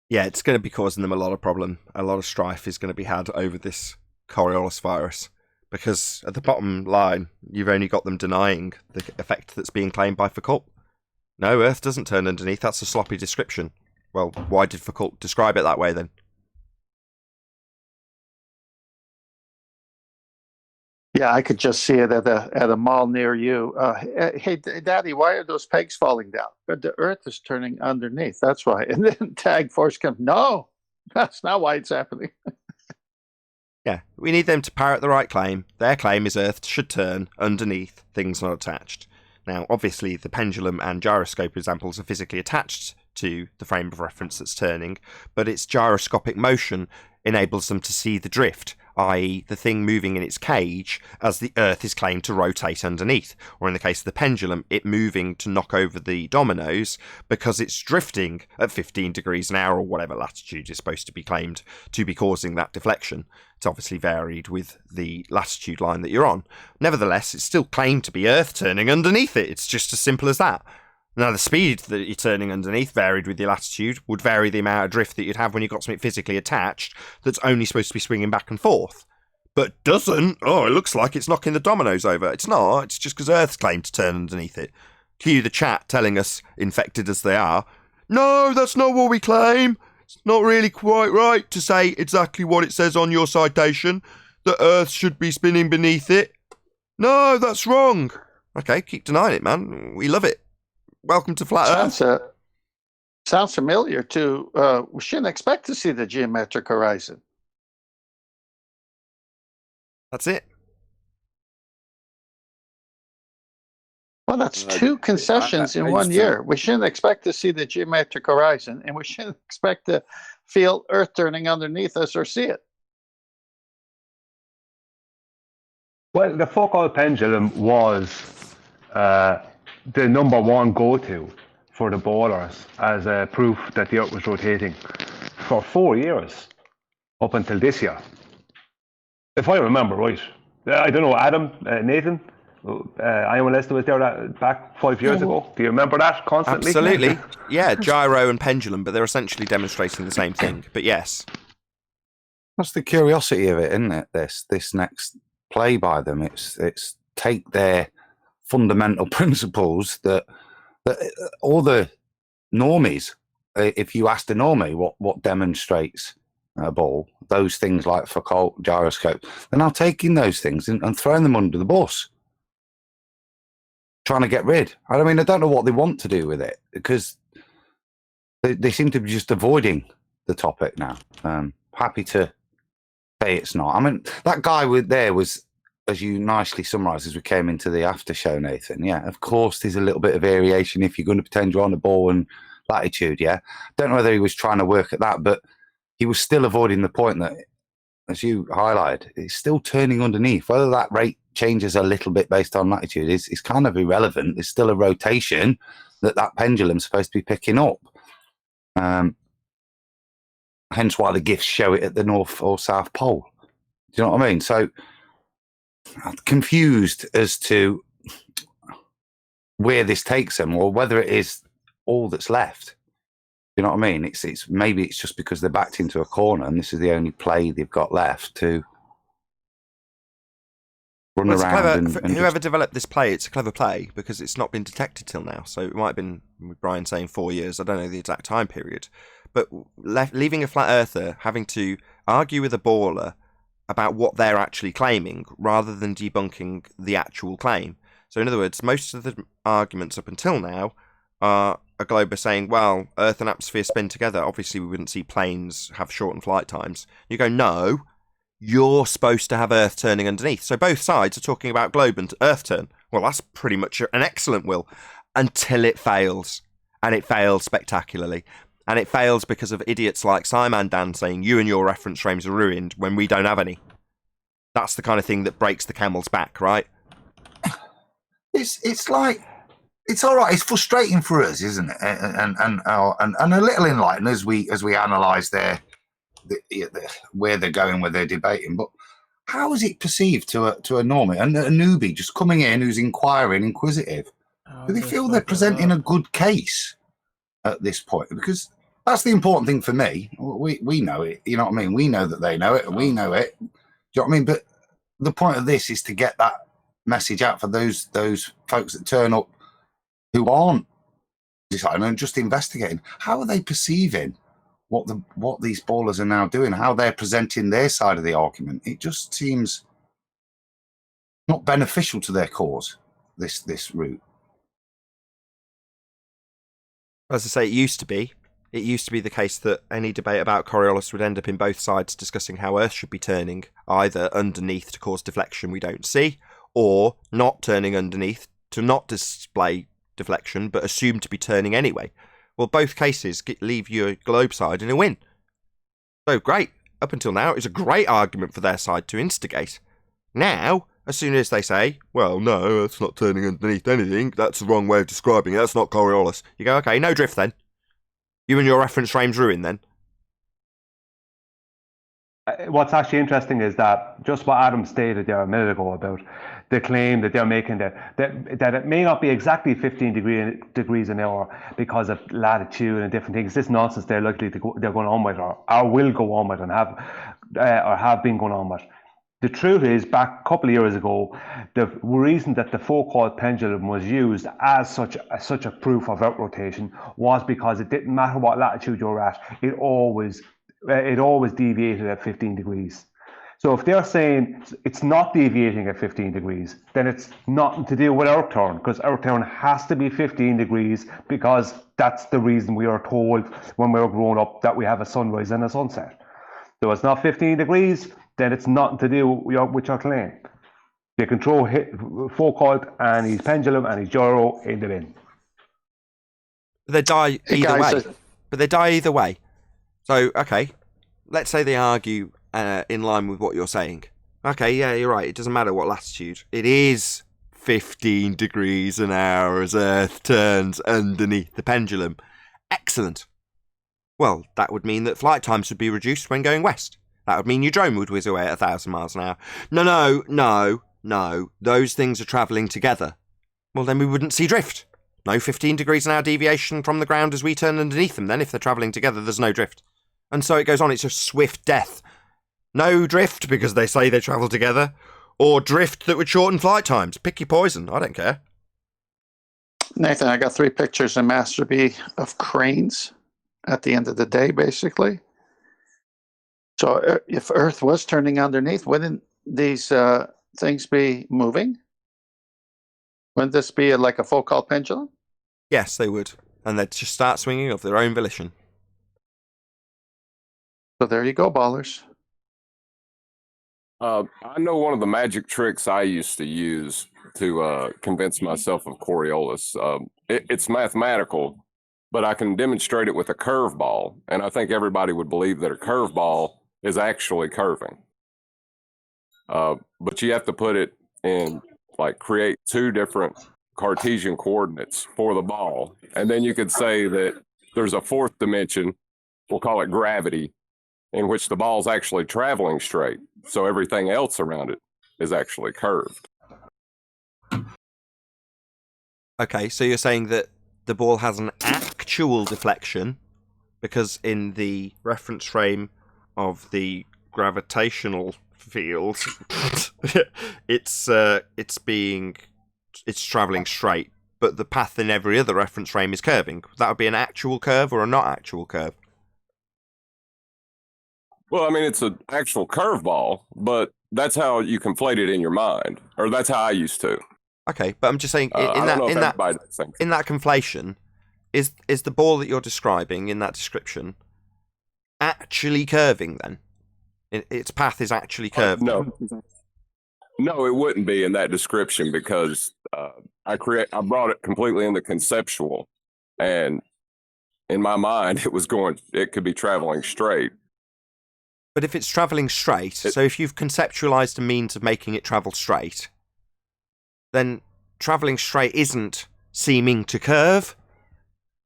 Yeah, it's going to be causing them a lot of strife is going to be had over this Coriolis virus. Because at the bottom line, you've only got them denying the effect that's being claimed by Foucault. No, Earth doesn't turn underneath. That's a sloppy description. Well, why did Foucault describe it that way then? Yeah, I could just see it at a mall near you. Hey, Daddy, why are those pegs falling down? But the Earth is turning underneath. That's why. And then Tag Force comes, no, that's not why it's happening. Yeah, we need them to parrot the right claim. Their claim is Earth should turn underneath, things not attached. Now, obviously, the pendulum and gyroscope examples are physically attached to the frame of reference that's turning, but its gyroscopic motion enables them to see the drift, i.e. the thing moving in its cage as the Earth is claimed to rotate underneath, or in the case of the pendulum, it moving to knock over the dominoes because it's drifting at 15 degrees an hour or whatever latitude is supposed to be claimed to be causing that deflection. It's obviously varied with the latitude line that you're on. Nevertheless, it's still claimed to be Earth turning underneath it. It's just as simple as that. Now, the speed that you're turning underneath, varied with your latitude, would vary the amount of drift that you'd have when you've got something physically attached that's only supposed to be swinging back and forth. But doesn't. Oh, it looks like it's knocking the dominoes over. It's not. It's just because Earth's claimed to turn underneath it. Cue the chat telling us, infected as they are, no, that's not what we claim. It's not really quite right to say exactly what it says on your citation, that Earth should be spinning beneath it. No, that's wrong. Okay, keep denying it, man. We love it. Welcome to Flat Earth. Sounds familiar too. We shouldn't expect to see the geometric horizon. That's it. Well, that's two concessions in 1 year. We shouldn't expect to see the geometric horizon, and we shouldn't expect to feel Earth turning underneath us or see it. Well, the Foucault pendulum was the number one go-to for the bowlers as a proof that the Earth was rotating for 4 years, up until this year. If I remember right. I don't know, Adam, Nathan, anyone listening was there back 5 years ago? Do you remember that constantly? Absolutely. Yeah, gyro and pendulum, but they're essentially demonstrating the same thing. But yes. That's the curiosity of it, isn't it? This next play by them, it's take their fundamental principles that all the normies, if you asked a normie what demonstrates a ball, those things like Foucault, gyroscope, they're now taking those things and throwing them under the bus, trying to get rid. I mean, I don't know what they want to do with it, because they seem to be just avoiding the topic now. Happy to say it's not. I mean, that guy there was, as you nicely summarised as we came into the after show, Nathan. Yeah, of course, there's a little bit of variation if you're going to pretend you're on the ball and latitude. Yeah, don't know whether he was trying to work at that, but he was still avoiding the point that, as you highlighted, it's still turning underneath. Whether that rate changes a little bit based on latitude is kind of irrelevant. There's still a rotation that pendulum's supposed to be picking up. Hence why the gifts show it at the North or South Pole. Do you know what I mean? So I'm confused as to where this takes them, or whether it is all that's left. You know what I mean? It's maybe it's just because they're backed into a corner and this is the only play they've got left to run around. Whoever developed this play, it's a clever play because it's not been detected till now. So it might have been, with Brian saying 4 years, I don't know the exact time period. But leaving a flat earther having to argue with a baller about what they're actually claiming rather than debunking the actual claim. So in other words, most of the arguments up until now are a glober saying, well, Earth and atmosphere spin together. Obviously, we wouldn't see planes have shortened flight times. You go, no, you're supposed to have Earth turning underneath. So both sides are talking about globe and Earth turn. Well, that's pretty much an excellent will until it fails. And it fails spectacularly. And it fails because of idiots like Simon Dan saying, you and your reference frames are ruined when we don't have any. That's the kind of thing that breaks the camel's back, right? It's like, it's all right. It's frustrating for us, isn't it? And a little enlightening as we analyse where they're going with their debating. But how is it perceived to a normie and a newbie just coming in who's inquisitive? Do they feel they're presenting a good case at this point? Because that's the important thing for me. We know it. You know what I mean? We know that they know it, and we know it. Do you know what I mean? But the point of this is to get that message out for those folks that turn up who aren't deciding and just investigating. How are they perceiving what these ballers are now doing? How they're presenting their side of the argument? It just seems not beneficial to their cause. This route. As I say, it used to be the case that any debate about Coriolis would end up in both sides discussing how Earth should be turning, either underneath to cause deflection we don't see, or not turning underneath to not display deflection, but assumed to be turning anyway. Well, both cases leave your globe side in a win. So great. Up until now, it's a great argument for their side to instigate. Now, as soon as they say, well, no, that's not turning underneath anything, that's the wrong way of describing it, that's not Coriolis, you go, okay, no drift then. You and your reference frame's ruined then. What's actually interesting is that just what Adam stated there a minute ago about the claim that they're making that it may not be exactly 15 degrees an hour because of latitude and different things. This nonsense they're likely to they're going on with or will go on with and have been going on with. The truth is, back a couple of years ago, the reason that the Foucault pendulum was used as such a proof of Earth rotation was because it didn't matter what latitude you're at, it always deviated at 15 degrees. So if they're saying it's not deviating at 15 degrees, then it's nothing to do with Earth turn, because Earth turn has to be 15 degrees because that's the reason we are told when we were growing up that we have a sunrise and a sunset. So it's not 15 degrees, then it's nothing to do with your claim. You can throw Foucault and his pendulum and his gyro in the bin. They die either way. But they die either way. So, okay, let's say they argue in line with what you're saying. Okay, yeah, you're right. It doesn't matter what latitude. It is 15 degrees an hour as Earth turns underneath the pendulum. Excellent. Well, that would mean that flight times would be reduced when going west. That would mean your drone would whiz away at 1,000 miles an hour. No. Those things are travelling together. Well, then we wouldn't see drift. No 15 degrees an hour deviation from the ground as we turn underneath them. Then if they're travelling together, there's no drift. And so it goes on. It's a swift death. No drift because they say they travel together. Or drift that would shorten flight times. Pick your poison. I don't care. Nathan, I got 3 pictures in Master B of cranes at the end of the day, basically. So if Earth was turning underneath, wouldn't these things be moving? Wouldn't this be like a Foucault pendulum? Yes, they would. And they'd just start swinging of their own volition. So there you go, ballers. I know one of the magic tricks I used to use to convince myself of Coriolis. It's mathematical, but I can demonstrate it with a curveball. And I think everybody would believe that a curveball is actually curving. But you have to put it in, like, create 2 different Cartesian coordinates for the ball. And then you could say that there's a 4th dimension, we'll call it gravity, in which the ball's actually traveling straight. So everything else around it is actually curved. Okay, so you're saying that the ball has an actual deflection because in the reference frame of the gravitational field, it's traveling straight, but the path in every other reference frame is curving. That would be an actual curve or a not actual curve? Well, I mean, it's an actual curveball, but that's how you conflate it in your mind, or that's how I used to. Okay, but I'm just saying in that conflation, is the ball that you're describing in that description actually curving then? Its path is actually curved? No, it wouldn't be in that description because I brought it completely in the conceptual, and in my mind, it could be traveling straight. But if it's travelling straight, so if you've conceptualised a means of making it travel straight, then travelling straight isn't seeming to curve.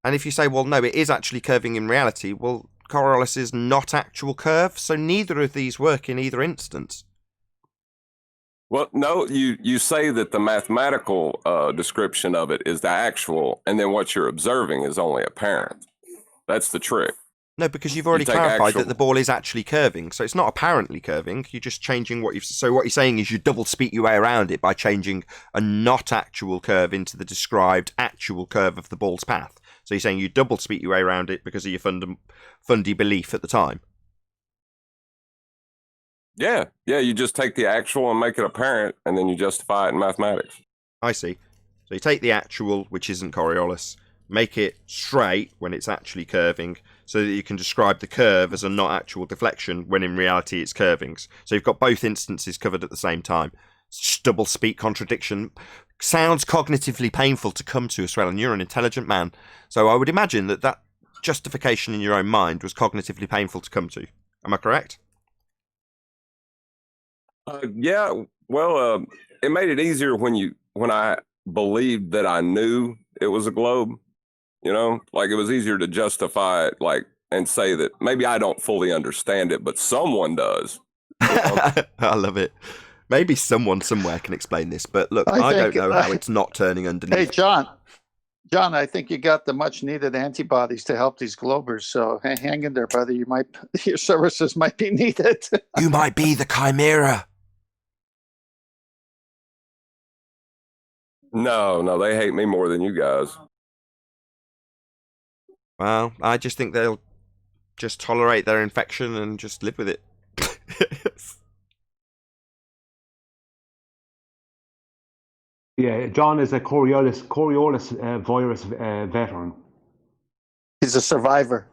And if you say, well, no, it is actually curving in reality, well, Coriolis is not actual curve, so neither of these work in either instance. Well, no, you say that the mathematical description of it is the actual, and then what you're observing is only apparent. That's the trick. No, because you've already clarified that the ball is actually curving, so it's not apparently curving. You're just changing what you've... So what you're saying is you double speak your way around it by changing a not actual curve into the described actual curve of the ball's path. So you're saying you double speak your way around it because of your fundy belief at the time. Yeah, you just take the actual and make it apparent, and then you justify it in mathematics. I see. So you take the actual, which isn't Coriolis, make it straight when it's actually curving, so that you can describe the curve as a not actual deflection when in reality it's curving. So you've got both instances covered at the same time. Double speak contradiction sounds cognitively painful to come to as well, and you're an intelligent man. So I would imagine that justification in your own mind was cognitively painful to come to. Am I correct? Yeah, well, it made it easier when I believed that I knew it was a globe. You know, like it was easier to justify it, like, and say that maybe I don't fully understand it, but someone does. You know? I love it. Maybe someone somewhere can explain this, but look, I don't know how it's not turning underneath. Hey, John, I think you got the much needed antibodies to help these globers. So hang in there, brother. Your services might be needed. You might be the chimera. No, they hate me more than you guys. Well, I just think they'll just tolerate their infection and just live with it. Yeah, John is a Coriolis virus veteran. He's a survivor.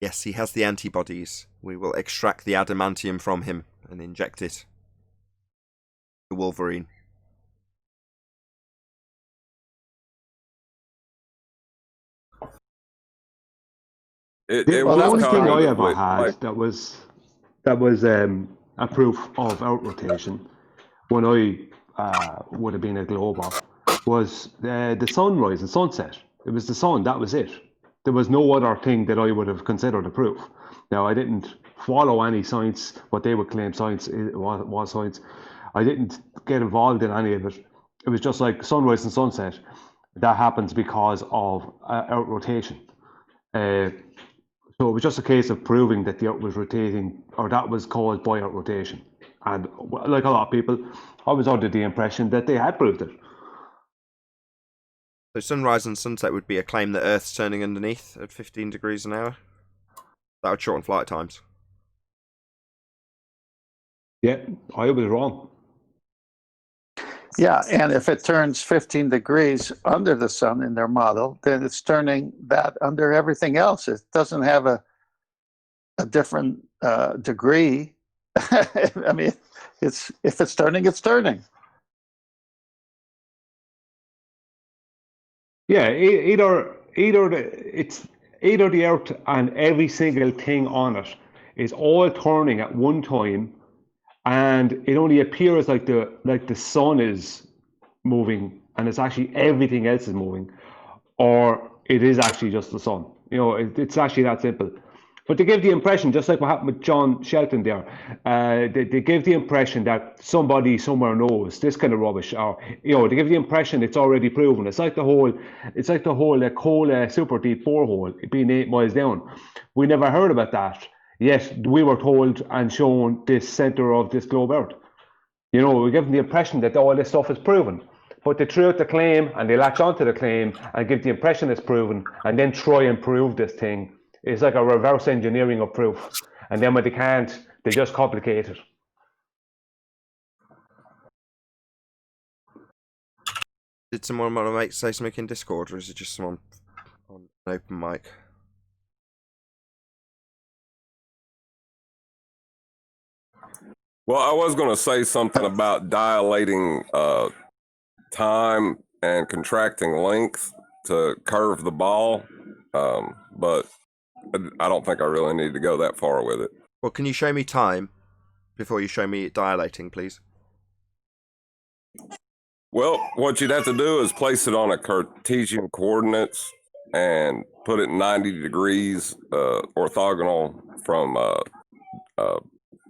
Yes, he has the antibodies. We will extract the adamantium from him and inject it to Wolverine. The only thing I ever had that was and proof of Earth rotation, when I would have been a glober, was the sunrise and sunset. It was the sun, that was it. There was no other thing that I would have considered a proof. Now, I didn't follow any science, what they would claim science was science. I didn't get involved in any of it. It was just like sunrise and sunset. That happens because of Earth rotation. So it was just a case of proving that the Earth was rotating, or that was caused by Earth rotation. And like a lot of people, I was under the impression that they had proved it. So sunrise and sunset would be a claim that Earth's turning underneath at 15 degrees an hour? That would shorten flight times. Yeah, I was wrong. Yeah, and if it turns 15 degrees under the sun in their model, then it's turning that under everything else. It doesn't have a different degree. I mean, if it's turning, it's turning. Yeah, either the Earth and every single thing on it is all turning at one time, and it only appears like the sun is moving, and it's actually everything else is moving, or it is actually just the sun. You know, it's actually that simple. But they give the impression, just like what happened with John Shelton there, they give the impression that somebody somewhere knows this kind of rubbish, or they give the impression it's already proven. It's like the whole coal super deep borehole being 8 miles down. We never heard about that, yet we were told and shown this center of this globe Earth. We're given the impression that all this stuff is proven. But they throw out the claim and they latch onto the claim and give the impression it's proven, and then try and prove this thing. It's like a reverse engineering of proof. And then when they can't, they just complicate it. Did someone want to say something in Discord, or is it just someone on an open mic? Well, I was going to say something about dilating time and contracting length to curve the ball, but I don't think I really need to go that far with it. Well, can you show me time before you show me dilating, please? Well, what you'd have to do is place it on a Cartesian coordinates and put it 90 degrees orthogonal from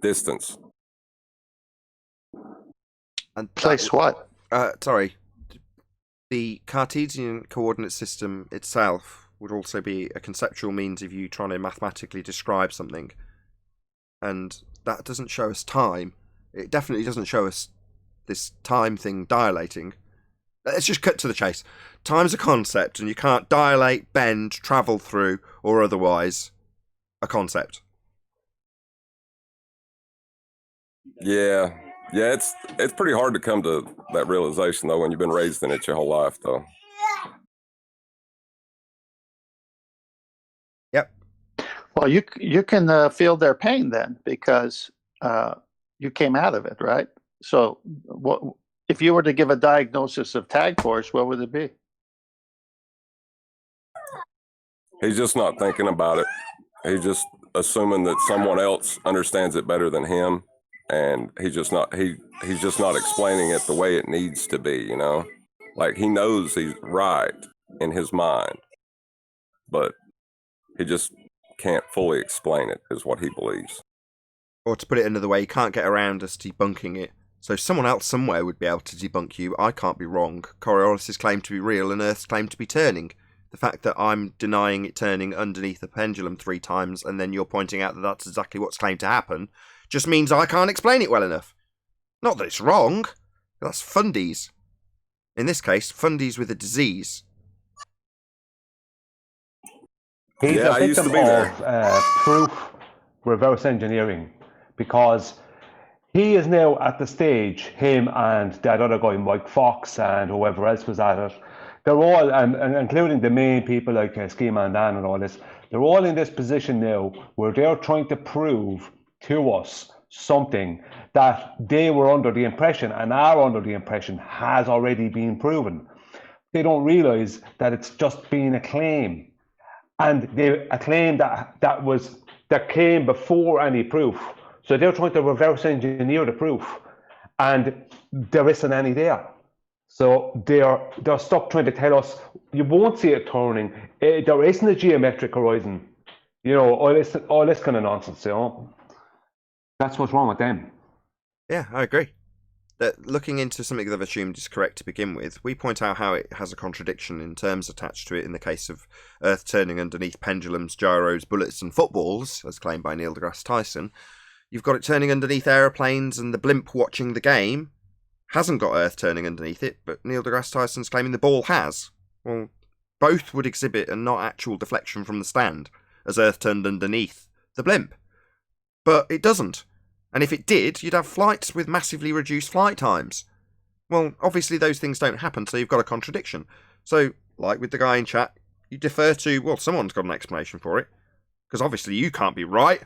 distance. And place what? Sorry. The Cartesian coordinate system itself would also be a conceptual means of you trying to mathematically describe something. And that doesn't show us time. It definitely doesn't show us this time thing dilating. Let's just cut to the chase. Time's a concept, and you can't dilate, bend, travel through, or otherwise a concept. Yeah, it's pretty hard to come to that realization, though, when you've been raised in it your whole life, though. Yep. Well, you can feel their pain then, because you came out of it, right? So, what if you were to give a diagnosis of tag force? What would it be? He's just not thinking about it. He's just assuming that someone else understands it better than him, and he's just not explaining it the way it needs to be. Like he knows he's right in his mind, but he just can't fully explain it, is what he believes. Or to put it another way, you can't get around us debunking it. So someone else somewhere would be able to debunk you. I can't be wrong. Coriolis' claim to be real and Earth's claim to be turning. The fact that I'm denying it turning underneath a pendulum 3 times and then you're pointing out that that's exactly what's claimed to happen just means I can't explain it well enough. Not that it's wrong. That's fundies. In this case, fundies with a disease. He's a victim of proof reverse engineering, because he is now at the stage, him and that other guy, Mike Fox, and whoever else was at it, they're all, and including the main people like Schema and Dan and all this, they're all in this position now where they're trying to prove to us something that they were under the impression and are under the impression has already been proven. They don't realize that it's just been a claim, and a claim that came before any proof. So they're trying to reverse engineer the proof, and there isn't any there. So they're stuck trying to tell us you won't see it turning. There isn't a geometric horizon. You know, all this kind of nonsense. You know, that's what's wrong with them. Yeah, I agree. That looking into something they've assumed is correct to begin with, we point out how it has a contradiction in terms attached to it in the case of Earth turning underneath pendulums, gyros, bullets and footballs, as claimed by Neil deGrasse Tyson. You've got it turning underneath aeroplanes, and the blimp watching the game hasn't got Earth turning underneath it, but Neil deGrasse Tyson's claiming the ball has. Well, both would exhibit a not actual deflection from the stand, as Earth turned underneath the blimp. But it doesn't. And if it did, you'd have flights with massively reduced flight times. Well, obviously those things don't happen, so you've got a contradiction. So, like with the guy in chat, you defer to, well, someone's got an explanation for it. Because obviously you can't be right.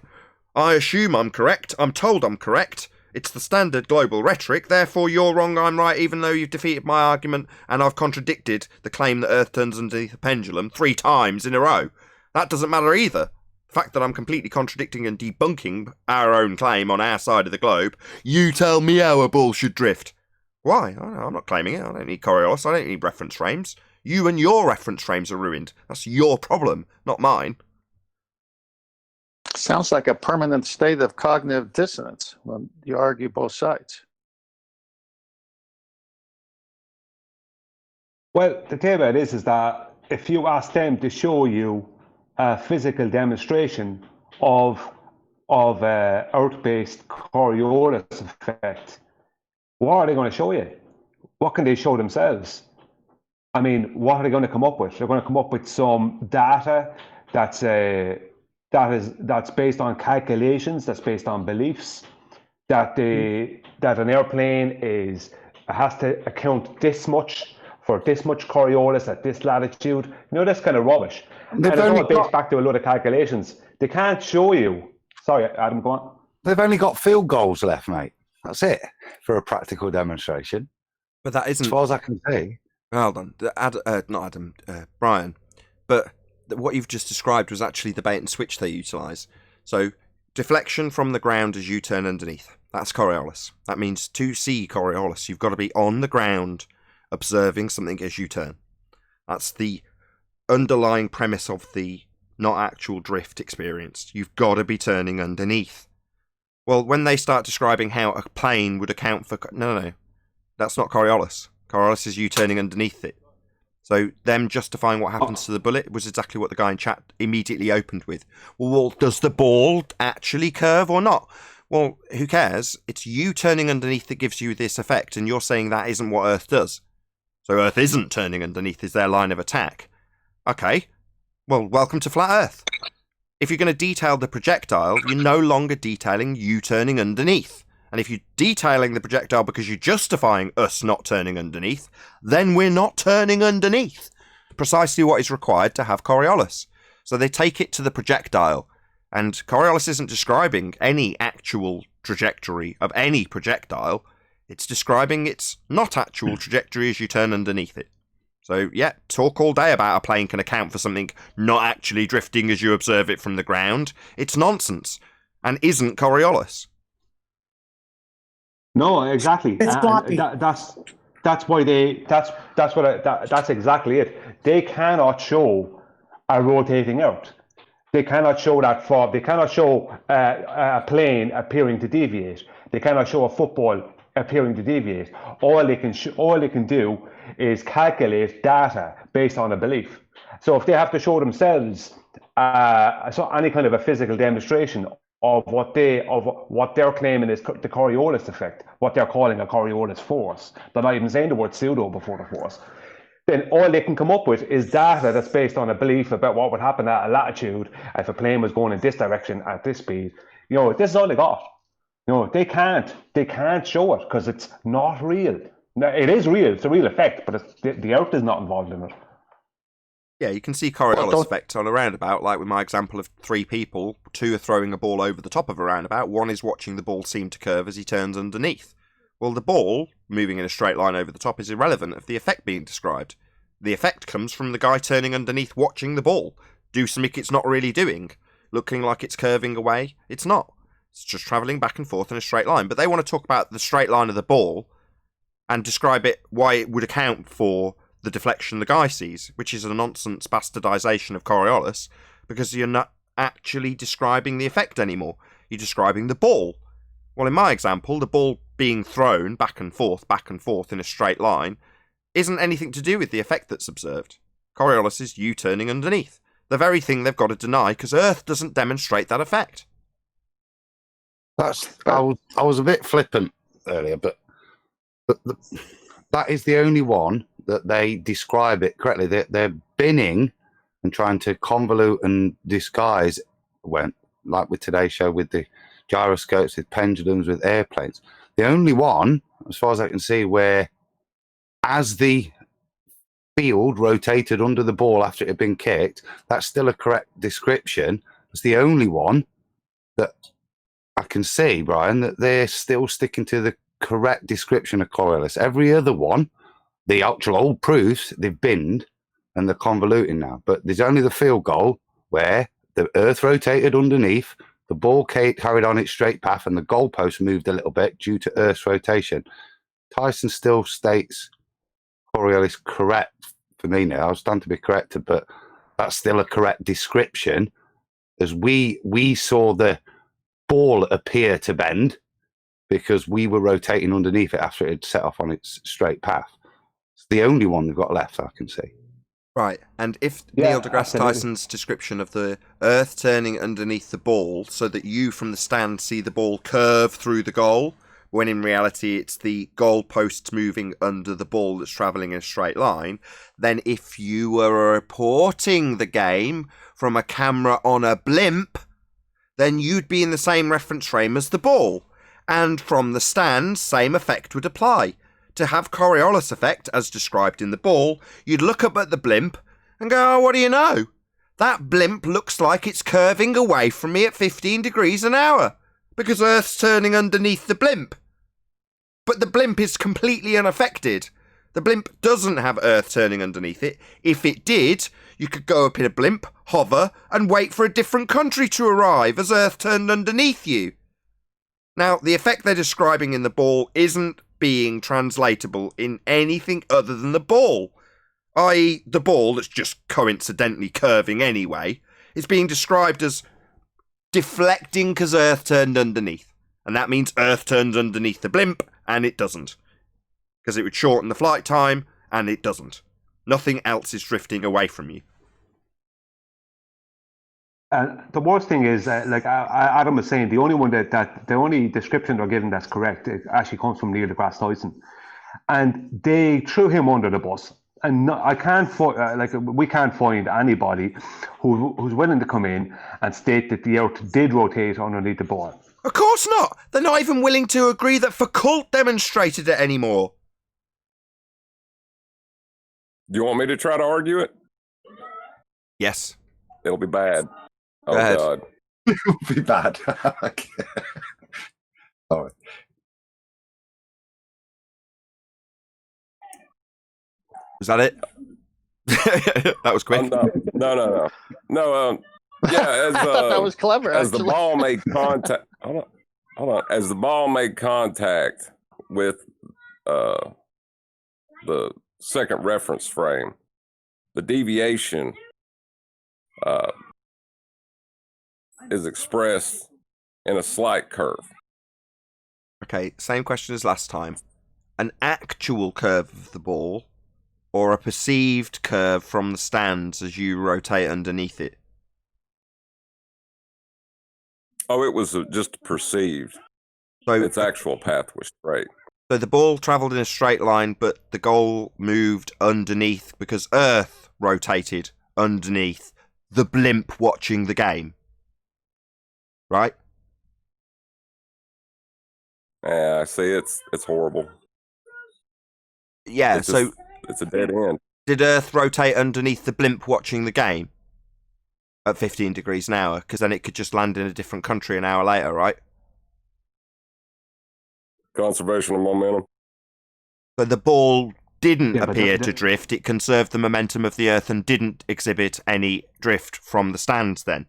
I assume I'm correct. I'm told I'm correct. It's the standard global rhetoric. Therefore, you're wrong, I'm right, even though you've defeated my argument and I've contradicted the claim that Earth turns underneath a pendulum 3 times in a row. That doesn't matter either. The fact that I'm completely contradicting and debunking our own claim on our side of the globe, you tell me how a ball should drift. Why? I'm not claiming it. I don't need Coriolis. I don't need reference frames. You and your reference frames are ruined. That's your problem, not mine. Sounds like a permanent state of cognitive dissonance when you argue both sides. Well, the thing about it is that if you ask them to show you a physical demonstration of Earth-based Coriolis effect, what are they going to show you? What can they show themselves? I mean, what are they going to come up with? They're going to come up with some data that's based on calculations, that's based on beliefs, that an airplane has to account this much for this much Coriolis at this latitude. You know, that's kind of rubbish. And it's all based back to a lot of calculations. They can't show you. Sorry, Adam, go on. They've only got field goals left, mate. That's it for a practical demonstration. But that isn't, as far as I can see. Hold on, Brian. But what you've just described was actually the bait and switch they utilise. So deflection from the ground as you turn underneath. That's Coriolis. That means to see Coriolis, you've got to be on the ground observing something as you turn. That's the underlying premise of the not actual drift experience. You've got to be turning underneath. Well, when they start describing how a plane would account for... No. That's not Coriolis. Coriolis is you turning underneath it. So them justifying what happens to the bullet was exactly what the guy in chat immediately opened with. Well, does the ball actually curve or not? Well, who cares? It's you turning underneath that gives you this effect, and you're saying that isn't what Earth does. So Earth isn't turning underneath is their line of attack. Okay, well, welcome to Flat Earth. If you're going to detail the projectile, you're no longer detailing you turning underneath. And if you're detailing the projectile because you're justifying us not turning underneath, then we're not turning underneath. Precisely what is required to have Coriolis. So they take it to the projectile. And Coriolis isn't describing any actual trajectory of any projectile. It's describing its not actual trajectory as you turn underneath it. So, yeah, talk all day about a plane can account for something not actually drifting as you observe it from the ground. It's nonsense and isn't Coriolis. No, exactly. It's sloppy. That's exactly it. They cannot show a rotating Earth. They cannot show that far. They cannot show a plane appearing to deviate. They cannot show a football appearing to deviate. All they can do is calculate data based on a belief. So if they have to show themselves any kind of a physical demonstration of what they're claiming is the Coriolis effect, what they're calling a Coriolis force, they're not even saying the word pseudo before the force, then all they can come up with is data that's based on a belief about what would happen at a latitude if a plane was going in this direction at this speed. You know, this is all they got. You know, they can't show it because it's not real. Now, it is real, it's a real effect, but the Earth is not involved in it. Yeah, you can see Coriolis effect on a roundabout, like with my example of 3 people. 2 are throwing a ball over the top of a roundabout. 1 is watching the ball seem to curve as he turns underneath. Well, the ball, moving in a straight line over the top, is irrelevant of the effect being described. The effect comes from the guy turning underneath watching the ball do something it's not really doing, looking like it's curving away. It's not. It's just travelling back and forth in a straight line. But they want to talk about the straight line of the ball and describe it, why it would account for the deflection the guy sees, which is a nonsense bastardization of Coriolis, because you're not actually describing the effect anymore. You're describing the ball. Well, in my example, the ball being thrown back and forth in a straight line isn't anything to do with the effect that's observed. Coriolis is you turning underneath. The very thing they've got to deny, because Earth doesn't demonstrate that effect. I was a bit flippant earlier, but that is the only one that they describe it correctly. They're binning and trying to convolute and disguise, like with today's show, with the gyroscopes, with pendulums, with airplanes. The only one, as far as I can see, where as the field rotated under the ball after it had been kicked, that's still a correct description. It's the only one that I can see, Brian, that they're still sticking to the correct description of Coriolis. Every other one, the actual old proofs, they've binned and they're convoluting now. But there's only the field goal where the Earth rotated underneath, the ball carried on its straight path, and the goalpost moved a little bit due to Earth's rotation. Tyson still states Coriolis correct for me now. I stand to be corrected, but that's still a correct description, as we saw the ball appear to bend because we were rotating underneath it after it had set off on its straight path. It's the only one they've got left I can see. Right, and if Neil deGrasse Tyson's description of the Earth turning underneath the ball so that you from the stand see the ball curve through the goal, when in reality it's the goalposts moving under the ball that's travelling in a straight line, then if you were reporting the game from a camera on a blimp, then you'd be in the same reference frame as the ball, and from the stand, same effect would apply. To have Coriolis effect, as described in the ball, you'd look up at the blimp and go, oh, what do you know? That blimp looks like it's curving away from me at 15 degrees an hour, because Earth's turning underneath the blimp. But the blimp is completely unaffected. The blimp doesn't have Earth turning underneath it. If it did, you could go up in a blimp, hover, and wait for a different country to arrive as Earth turned underneath you. Now, the effect they're describing in the ball isn't being translatable in anything other than the ball, i.e. the ball that's just coincidentally curving anyway, is being described as deflecting because Earth turned underneath. And that means Earth turns underneath the blimp, and it doesn't. Because it would shorten the flight time, and it doesn't. Nothing else is drifting away from you. The worst thing is, like Adam was saying, the only one that the only description they're given that's correct, it actually comes from Neil deGrasse Tyson, and they threw him under the bus. And I can't we can't find anybody who's willing to come in and state that the Earth did rotate underneath the ball. Of course not. They're not even willing to agree that Foucault demonstrated it anymore. Do you want me to try to argue it? Yes. It'll be bad. Go ahead. God. It'll be bad. Okay. All right. Was that it? That was quick. No. Yeah, as that was clever. As the ball made contact. Hold on. As the ball made contact with the second reference frame, the deviation is expressed in a slight curve. Okay, same question as last time. An actual curve of the ball or a perceived curve from the stands as you rotate underneath it? Oh, it was just perceived. So its actual path was straight. So the ball travelled in a straight line, but the goal moved underneath because Earth rotated underneath the blimp watching the game. Right? Yeah, I see. It's horrible. Yeah, it's a dead end. Did Earth rotate underneath the blimp watching the game at 15 degrees an hour? Because then it could just land in a different country an hour later, right? Conservation of momentum. But the ball didn't appear to drift. It conserved the momentum of the Earth and didn't exhibit any drift from the stands then.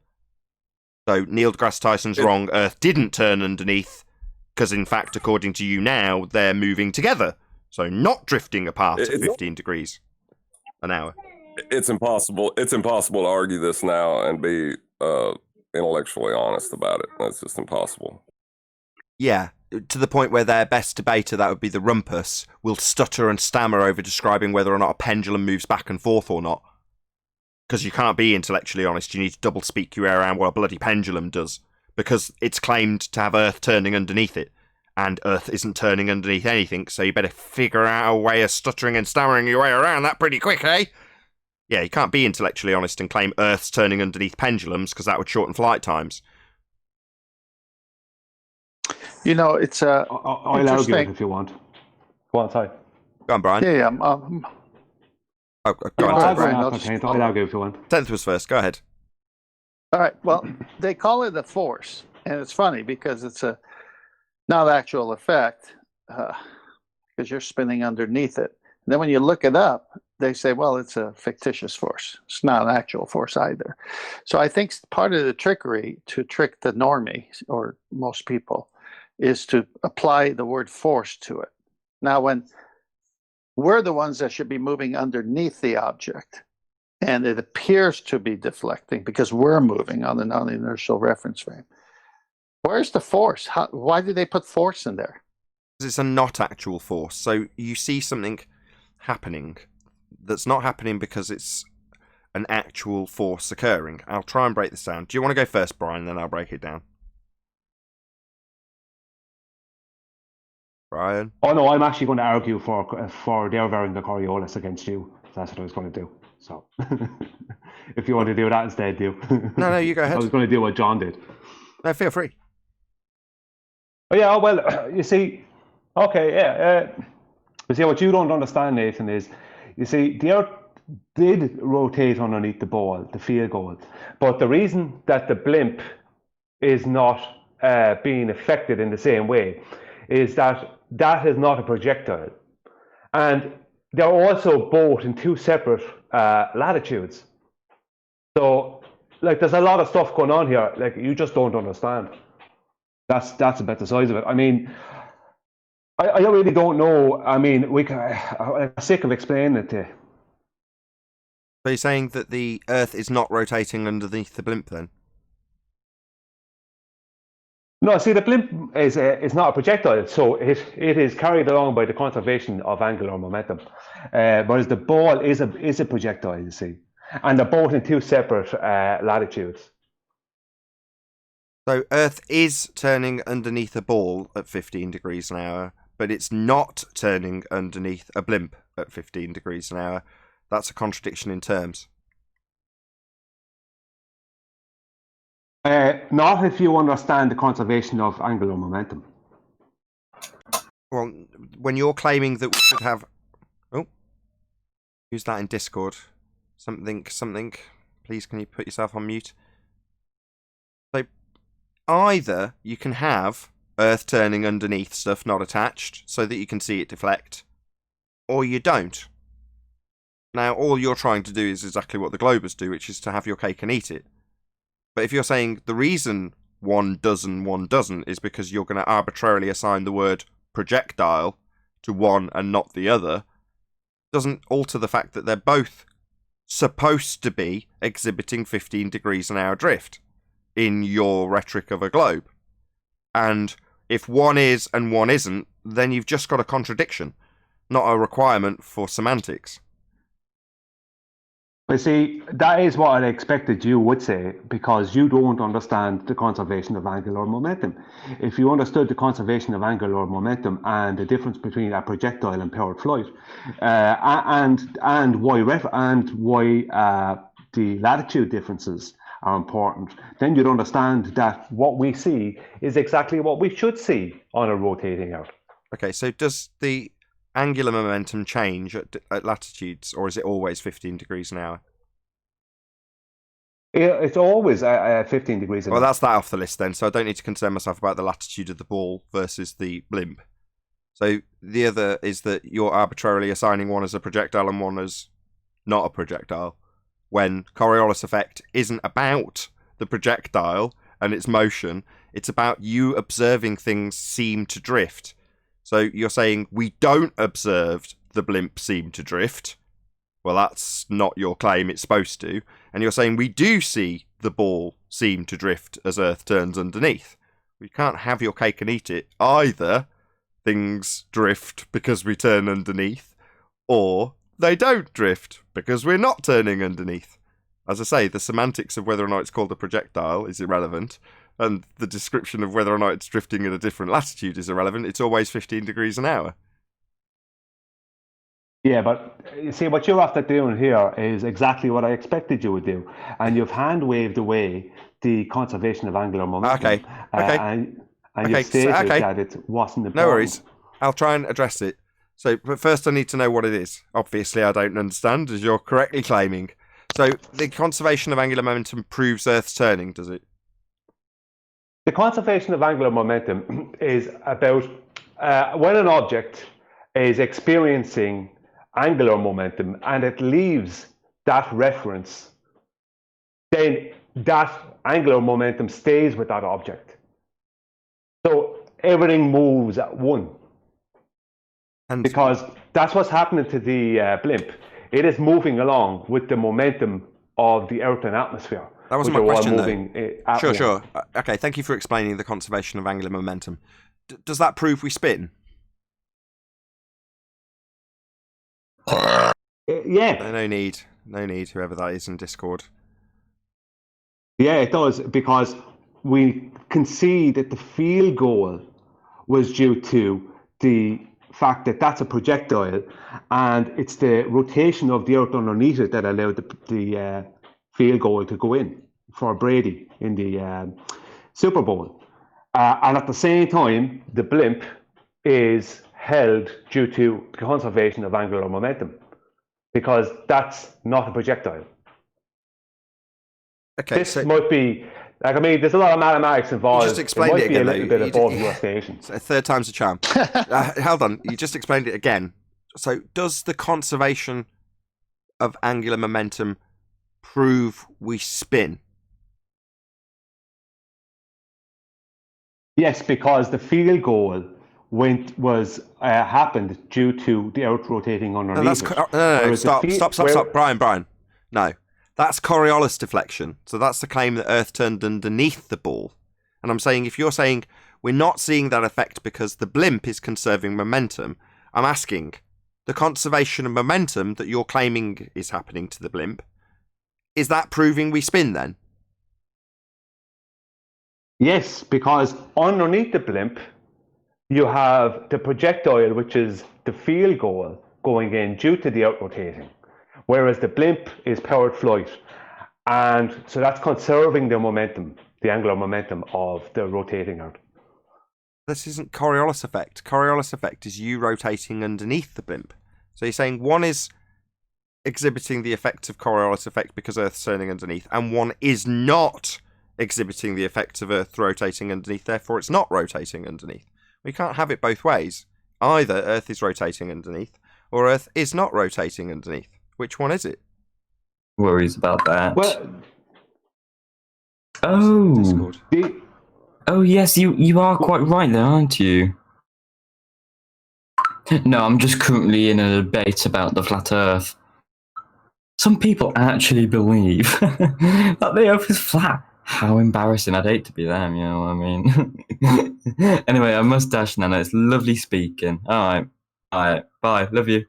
So Neil deGrasse Tyson's wrong. Earth didn't turn underneath, because in fact, according to you now, they're moving together. So not drifting apart at 15 degrees an hour. It's impossible. It's impossible to argue this now and be intellectually honest about it. That's just impossible. Yeah, to the point where their best debater, that would be the rumpus, will stutter and stammer over describing whether or not a pendulum moves back and forth or not. Because you can't be intellectually honest. You need to double speak your way around what a bloody pendulum does. Because it's claimed to have Earth turning underneath it. And Earth isn't turning underneath anything, so you better figure out a way of stuttering and stammering your way around that pretty quick, eh? Yeah, you can't be intellectually honest and claim Earth's turning underneath pendulums, because that would shorten flight times. You know, it's I'll argue it if you want. Go on, sorry. Go on, Brian. Yeah, Oh, go on, Brian. I'll argue if you want. 10th was first. Go ahead. All right. Well, they call it a force, and it's funny because it's not actual effect, because you're spinning underneath it. And then when you look it up, they say, well, it's a fictitious force. It's not an actual force either. So I think part of the trickery to trick the normie, or most people, is to apply the word force to it. Now, when we're the ones that should be moving underneath the object, and it appears to be deflecting because we're moving on the non-inertial reference frame, where's the force? Why did they put force in there? It's a not actual force. So you see something happening that's not happening because it's an actual force occurring. I'll try and break this down. Do you want to go first, Brian? Then I'll break it down. Brian? Oh no, I'm actually going to argue for their varying the Coriolis against you. That's what I was going to do. So, if you want to do that instead, do. No, you go ahead. I was going to do what John did. No, feel free. Oh yeah, well, you see, okay, yeah. You see, what you don't understand, Nathan, is, you see, the Earth did rotate underneath the ball, the field goal, but the reason that the blimp is not being affected in the same way is that is not a projectile, and they're also both in two separate latitudes. So, like, there's a lot of stuff going on here. Like, you just don't understand. That's about the size of it. I mean, I really don't know. I mean, I'm sick of explaining it to you. So you're saying that the Earth is not rotating underneath the blimp, then? No, see, the blimp is not a projectile, so it is carried along by the conservation of angular momentum. Whereas the ball is a projectile, you see, and they're both in two separate latitudes. So Earth is turning underneath a ball at 15 degrees an hour, but it's not turning underneath a blimp at 15 degrees an hour. That's a contradiction in terms. Not if you understand the conservation of angular momentum. Well, when you're claiming that we should have... Oh, use that in Discord. Something. Please, can you put yourself on mute? So, either you can have Earth turning underneath stuff not attached, so that you can see it deflect, or you don't. Now, all you're trying to do is exactly what the Globers do, which is to have your cake and eat it. But if you're saying the reason one does and one doesn't is because you're going to arbitrarily assign the word projectile to one and not the other, doesn't alter the fact that they're both supposed to be exhibiting 15 degrees an hour drift in your rhetoric of a globe. And if one is and one isn't, then you've just got a contradiction, not a requirement for semantics. You see, that is what I expected you would say, because you don't understand the conservation of angular momentum. If you understood the conservation of angular momentum and the difference between a projectile and powered flight, and why the latitude differences are important, then you'd understand that what we see is exactly what we should see on a rotating Earth. Okay, so does the angular momentum change at latitudes, or is it always 15 degrees an hour? It's always 15 degrees an hour. Well, that's that off the list then, so I don't need to concern myself about the latitude of the ball versus the blimp. So the other is that you're arbitrarily assigning one as a projectile and one as not a projectile, when Coriolis effect isn't about the projectile and its motion. It's about you observing things seem to drift. So you're saying we don't observe the blimp seem to drift. Well, that's not your claim, it's supposed to. And you're saying we do see the ball seem to drift as Earth turns underneath. We can't have your cake and eat it. Either things drift because we turn underneath, or they don't drift because we're not turning underneath. As I say, the semantics of whether or not it's called a projectile is irrelevant, and the description of whether or not it's drifting at a different latitude is irrelevant. It's always 15 degrees an hour. Yeah, but you see, what you're after doing here is exactly what I expected you would do, and you've hand waved away the conservation of angular momentum. Okay. And you've stated that it wasn't important. No worries. I'll try and address it. So, but first I need to know what it is. Obviously, I don't understand, as you're correctly claiming. So, the conservation of angular momentum proves Earth's turning, does it? The conservation of angular momentum is about when an object is experiencing angular momentum and it leaves that reference, then that angular momentum stays with that object. So everything moves at one. Because that's what's happening to the blimp. It is moving along with the momentum of the Earth and atmosphere. That wasn't my question, though. Sure. Okay, thank you for explaining the conservation of angular momentum. Does that prove we spin? Yeah. No need, whoever that is in Discord. Yeah, it does, because we can see that the field goal was due to the fact that that's a projectile, and it's the rotation of the Earth underneath it that allowed the field goal to go in for Brady in the Super Bowl. And at the same time, the blimp is held due to the conservation of angular momentum, because that's not a projectile. Okay, this might be, like, I mean, there's a lot of mathematics involved. You just explained it again, a little bit above your station. Third time's a charm. Hold on, you just explained it again. So, does the conservation of angular momentum prove we spin? Yes, because the field goal happened due to the Earth rotating underneath. No, stop, Brian. No, that's Coriolis deflection. So that's the claim that Earth turned underneath the ball. And I'm saying, if you're saying we're not seeing that effect because the blimp is conserving momentum, I'm asking, the conservation of momentum that you're claiming is happening to the blimp, is that proving we spin then? Yes, because underneath the blimp, you have the projectile, which is the field goal going in due to the Earth rotating, whereas the blimp is powered flight. And so that's conserving the momentum, the angular momentum of the rotating Earth. This isn't Coriolis effect. Coriolis effect is you rotating underneath the blimp. So you're saying one is exhibiting the effect of Coriolis effect because Earth's turning underneath, and one is not exhibiting the effects of Earth rotating underneath, therefore it's not rotating underneath. We can't have it both ways. Either Earth is rotating underneath, or Earth is not rotating underneath. Which one is it? Worries about that. Well, oh yes, you are quite right there, aren't you? No, I'm just currently in a debate about the flat Earth. Some people actually believe that the Earth is flat. How embarrassing. I'd hate to be them, you know what I mean? Anyway, I must dash, Nana. It's lovely speaking. All right. Bye. Love you.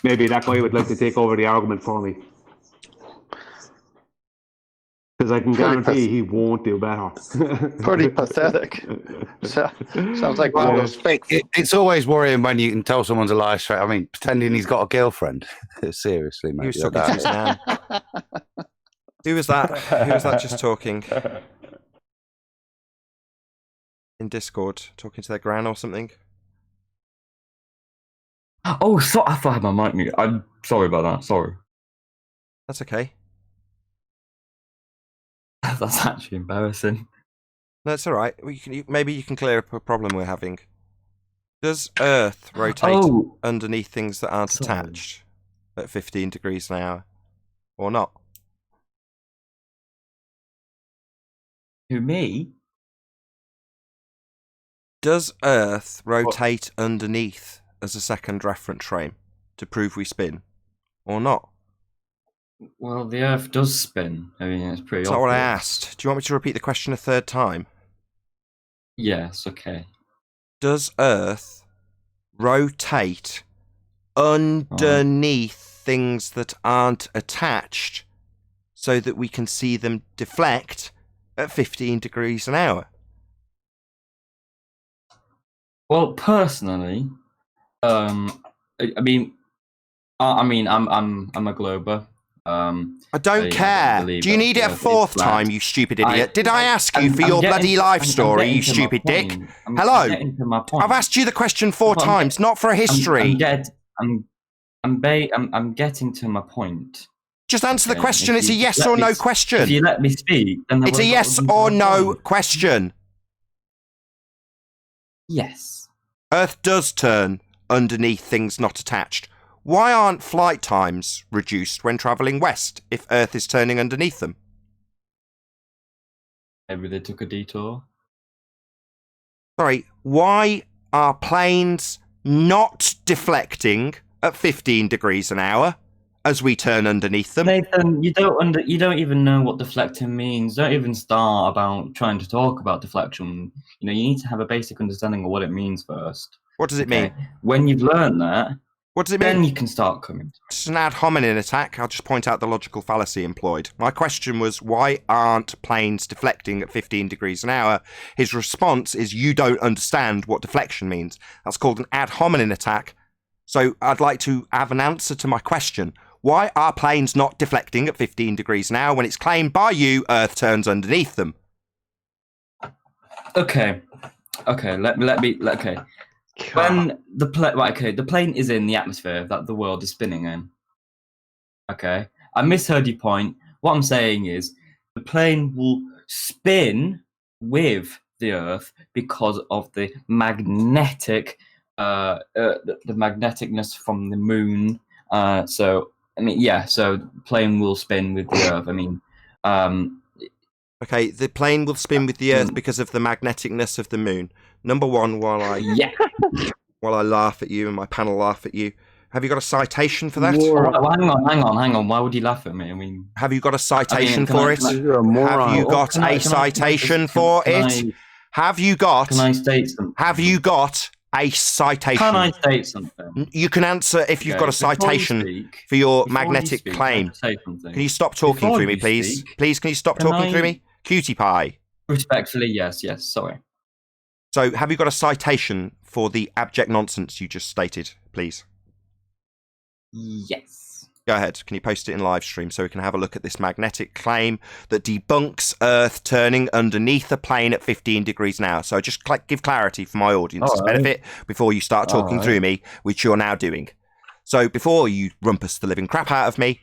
Maybe that guy would like to take over the argument for me. Because I can guarantee he won't do better. Pretty pathetic. Sounds like one of those fake. It's always worrying when you can tell someone's a lie straight. I mean, pretending he's got a girlfriend. Seriously, mate. He was talking to his nan. Who was that? Who was that just talking? In Discord, talking to their gran or something? Oh, I thought I had my mic mute. I'm sorry about that. Sorry. That's okay. That's actually embarrassing. No, it's all right. Maybe you can clear up a problem we're having. Does Earth rotate underneath things that aren't attached at 15 degrees an hour, or not? Who, me? Does Earth rotate underneath as a second reference frame to prove we spin, or not? Well, the Earth does spin. I mean, it's pretty That's not what I obvious. asked. Do you want me to repeat the question a third time? Yes, okay. Does Earth rotate underneath things that aren't attached so that we can see them deflect at 15 degrees an hour? Well, personally, I'm a glober. I don't care. Do you need it a fourth time, you stupid idiot? Did I ask you for your bloody life story, you stupid dick? Hello? I've asked you the question 4 times, not for a history. I'm getting to my point. Just answer the question. It's a yes or no question. If you let me speak, then it's a yes or no question. Yes. Earth does turn underneath things not attached. Why aren't flight times reduced when travelling west if Earth is turning underneath them? Maybe they took a detour. Sorry, why are planes not deflecting at 15 degrees an hour as we turn underneath them? Nathan, you don't even know what deflecting means. Don't even start about trying to talk about deflection. You know, you need to have a basic understanding of what it means first. What does it mean? When you've learned that, what does it mean? Then you can start coming. It's an ad hominem attack. I'll just point out the logical fallacy employed. My question was, why aren't planes deflecting at 15 degrees an hour? His response is, you don't understand what deflection means. That's called an ad hominem attack. So I'd like to have an answer to my question. Why are planes not deflecting at 15 degrees an hour when it's claimed by you Earth turns underneath them? Okay. When the plane is in the atmosphere that the world is spinning in. Okay, I misheard your point. What I'm saying is the plane will spin with the Earth because of the magnetic, the magneticness from the moon. So the plane will spin with the Earth. Okay, the plane will spin with the Earth because of the magneticness of the moon. Number one, while I laugh at you and my panel laugh at you, have you got a citation for that? Hang on. Why would you laugh at me? Have you got a citation for it? Have you got a citation for it? Have you got? Can I state something? Have you got a citation? Can I state something? You can answer if you've got a citation for your magnetic claim. Can you stop talking through me, please? Please, can you stop talking through me? Cutie pie. Respectfully, yes. Sorry. So, have you got a citation for the abject nonsense you just stated, please? Yes. Go ahead. Can you post it in live stream so we can have a look at this magnetic claim that debunks Earth turning underneath a plane at 15 degrees an hour? So just give clarity for my audience's benefit before you start talking through me, which you're now doing. So before you rumpus the living crap out of me,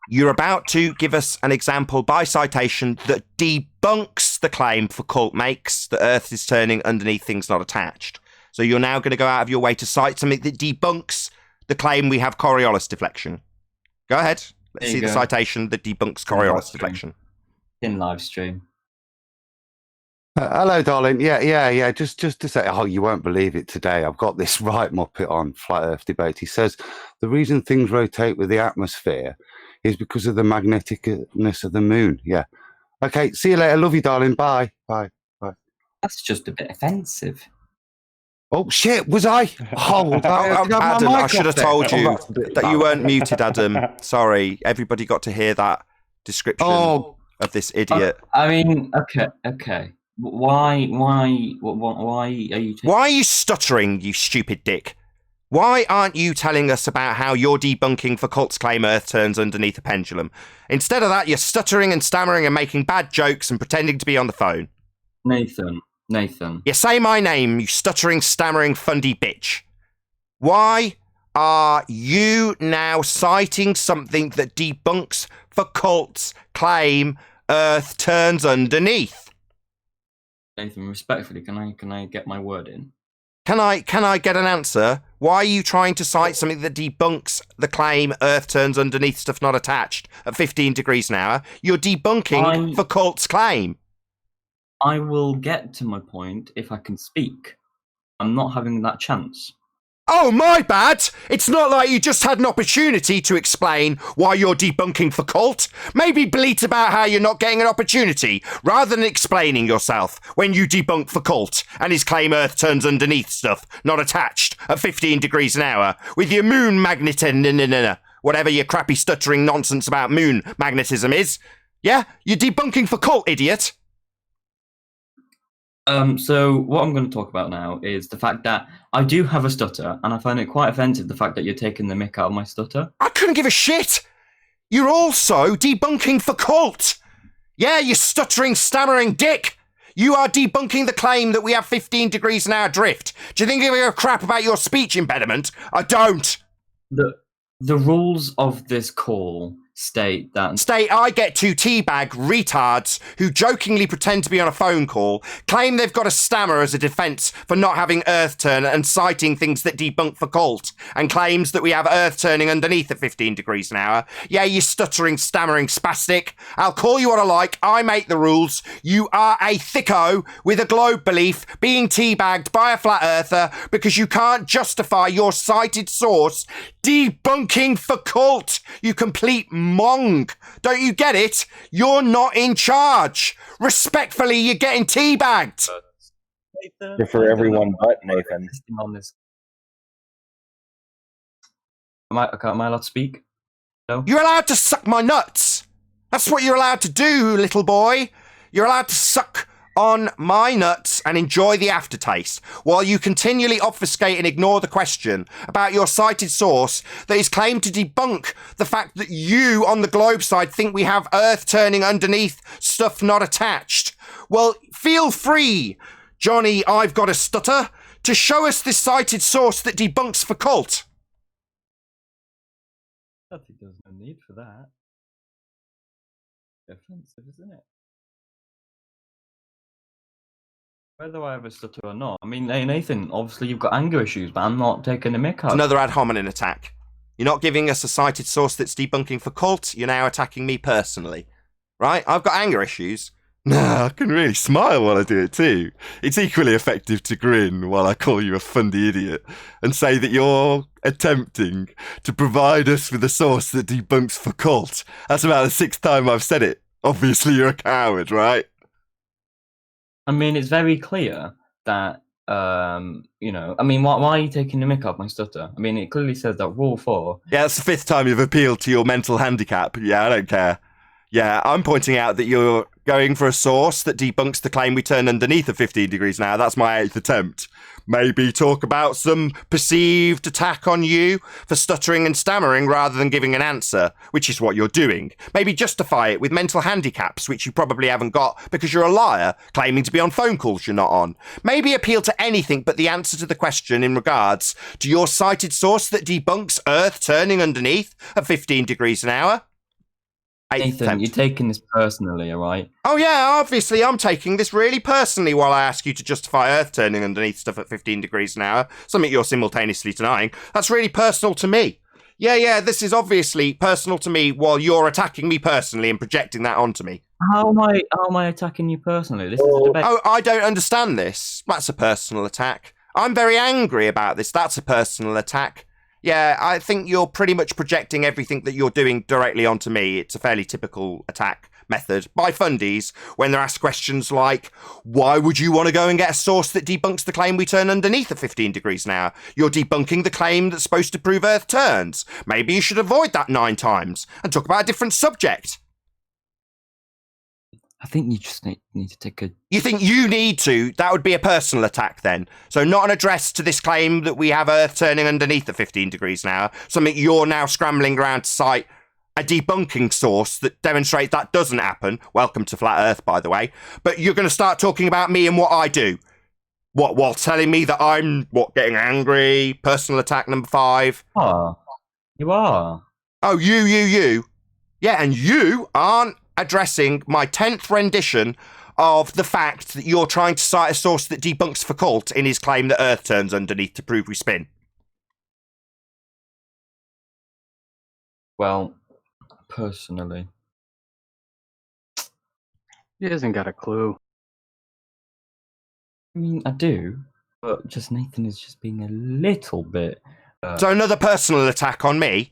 you're about to give us an example by citation that debunks the claim for cult makes that Earth is turning underneath things not attached. So you're now going to go out of your way to cite something that debunks the claim we have Coriolis deflection. Go ahead. Let's see the citation that debunks Coriolis deflection. In live stream. Hello, darling. Yeah. Just to say, you won't believe it today. I've got this right Muppet on Flat Earth Debate. He says the reason things rotate with the atmosphere is because of the magneticness of the moon. Yeah. Okay, see you later. Love you, darling. Bye. That's just a bit offensive. Oh, shit, was I? Adam, I should have told you that you weren't muted, Adam. Sorry, everybody got to hear that description of this idiot. Okay. Why are you... Why are you stuttering, you stupid dick? Why aren't you telling us about how you're debunking for cult's claim Earth turns underneath a pendulum? Instead of that, you're stuttering and stammering and making bad jokes and pretending to be on the phone. Nathan. You say my name, you stuttering, stammering, fundy bitch. Why are you now citing something that debunks for cult's claim Earth turns underneath? Nathan, respectfully, can I get my word in? Can I get an answer? Why are you trying to cite something that debunks the claim Earth turns underneath stuff not attached at 15 degrees an hour? You're debunking for cult's claim. I will get to my point if I can speak. I'm not having that chance. Oh, my bad! It's not like you just had an opportunity to explain why you're debunking for cult. Maybe bleat about how you're not getting an opportunity, rather than explaining yourself when you debunk for cult and his claim Earth turns underneath stuff, not attached, at 15 degrees an hour, with your moon magnet... whatever your crappy stuttering nonsense about moon magnetism is. Yeah? You're debunking for cult, idiot! So what I'm going to talk about now is the fact that I do have a stutter, and I find it quite offensive the fact that you're taking the mick out of my stutter. I couldn't give a shit! You're also debunking for cult! Yeah, you stuttering, stammering dick! You are debunking the claim that we have 15 degrees an hour drift. Do you think I give a crap about your speech impediment? I don't! The rules of this call state that... I get to teabag retards who jokingly pretend to be on a phone call, claim they've got a stammer as a defence for not having Earth turn and citing things that debunk for cult, and claims that we have Earth turning underneath at 15 degrees an hour. Yeah, you stuttering, stammering spastic. I'll call you what I like. I make the rules. You are a thicko with a globe belief being teabagged by a flat earther because you can't justify your cited source debunking for cult. You complete mong. Don't you get it? You're not in charge. Respectfully, you're getting teabagged. You're for everyone but Nathan. On this. Am I allowed to speak? No? You're allowed to suck my nuts. That's what you're allowed to do, little boy. You're allowed to suck on my nuts and enjoy the aftertaste while you continually obfuscate and ignore the question about your cited source that is claimed to debunk the fact that you on the globe side think we have Earth turning underneath stuff not attached. Well, feel free, Johnny, I've got a stutter, to show us this cited source that debunks for cult. I think there's no need for that. Offensive, isn't it? Whether I have a stutter or not. I mean, hey, Nathan, obviously you've got anger issues, but I'm not taking the mick out. It's another ad hominem attack. You're not giving us a cited source that's debunking for cult. You're now attacking me personally. Right? I've got anger issues. Nah, I can really smile while I do it too. It's equally effective to grin while I call you a fundy idiot and say that you're attempting to provide us with a source that debunks for cult. That's about the 6th time I've said it. Obviously you're a coward, right? I mean, it's very clear that, you know, I mean, why are you taking the mick off my stutter? I mean, it clearly says that rule 4. Yeah, that's the 5th time you've appealed to your mental handicap. Yeah, I don't care. Yeah, I'm pointing out that you're going for a source that debunks the claim we turn underneath at 15 degrees now. That's my 8th attempt. Maybe talk about some perceived attack on you for stuttering and stammering rather than giving an answer, which is what you're doing. Maybe justify it with mental handicaps, which you probably haven't got because you're a liar, claiming to be on phone calls you're not on. Maybe appeal to anything but the answer to the question in regards to your cited source that debunks Earth turning underneath at 15 degrees an hour. Nathan, you're taking this personally, all right? Oh yeah, obviously I'm taking this really personally while I ask you to justify Earth turning underneath stuff at 15 degrees an hour, something you're simultaneously denying. That's really personal to me. Yeah, this is obviously personal to me while you're attacking me personally and projecting that onto me. How am I attacking you personally? This is a debate. Oh, I don't understand this. That's a personal attack. I'm very angry about this. That's a personal attack. Yeah, I think you're pretty much projecting everything that you're doing directly onto me. It's a fairly typical attack method by fundies when they're asked questions like, why would you want to go and get a source that debunks the claim we turn underneath at 15 degrees an hour? You're debunking the claim that's supposed to prove Earth turns. Maybe you should avoid that 9 times and talk about a different subject. I think you just need to take a... You think you need to? That would be a personal attack then. So not an address to this claim that we have Earth turning underneath at 15 degrees an hour. Something you're now scrambling around to cite a debunking source that demonstrates that doesn't happen. Welcome to Flat Earth, by the way. But you're going to start talking about me and what I do. What, while telling me that I'm, getting angry? Personal attack number 5. Oh, you are. Oh, you. Yeah, and you aren't addressing my 10th rendition of the fact that you're trying to cite a source that debunks for cult in his claim that Earth turns underneath to prove we spin. Well, personally, he hasn't got a clue. I mean, I do, but just Nathan is just being a little bit. So another personal attack on me?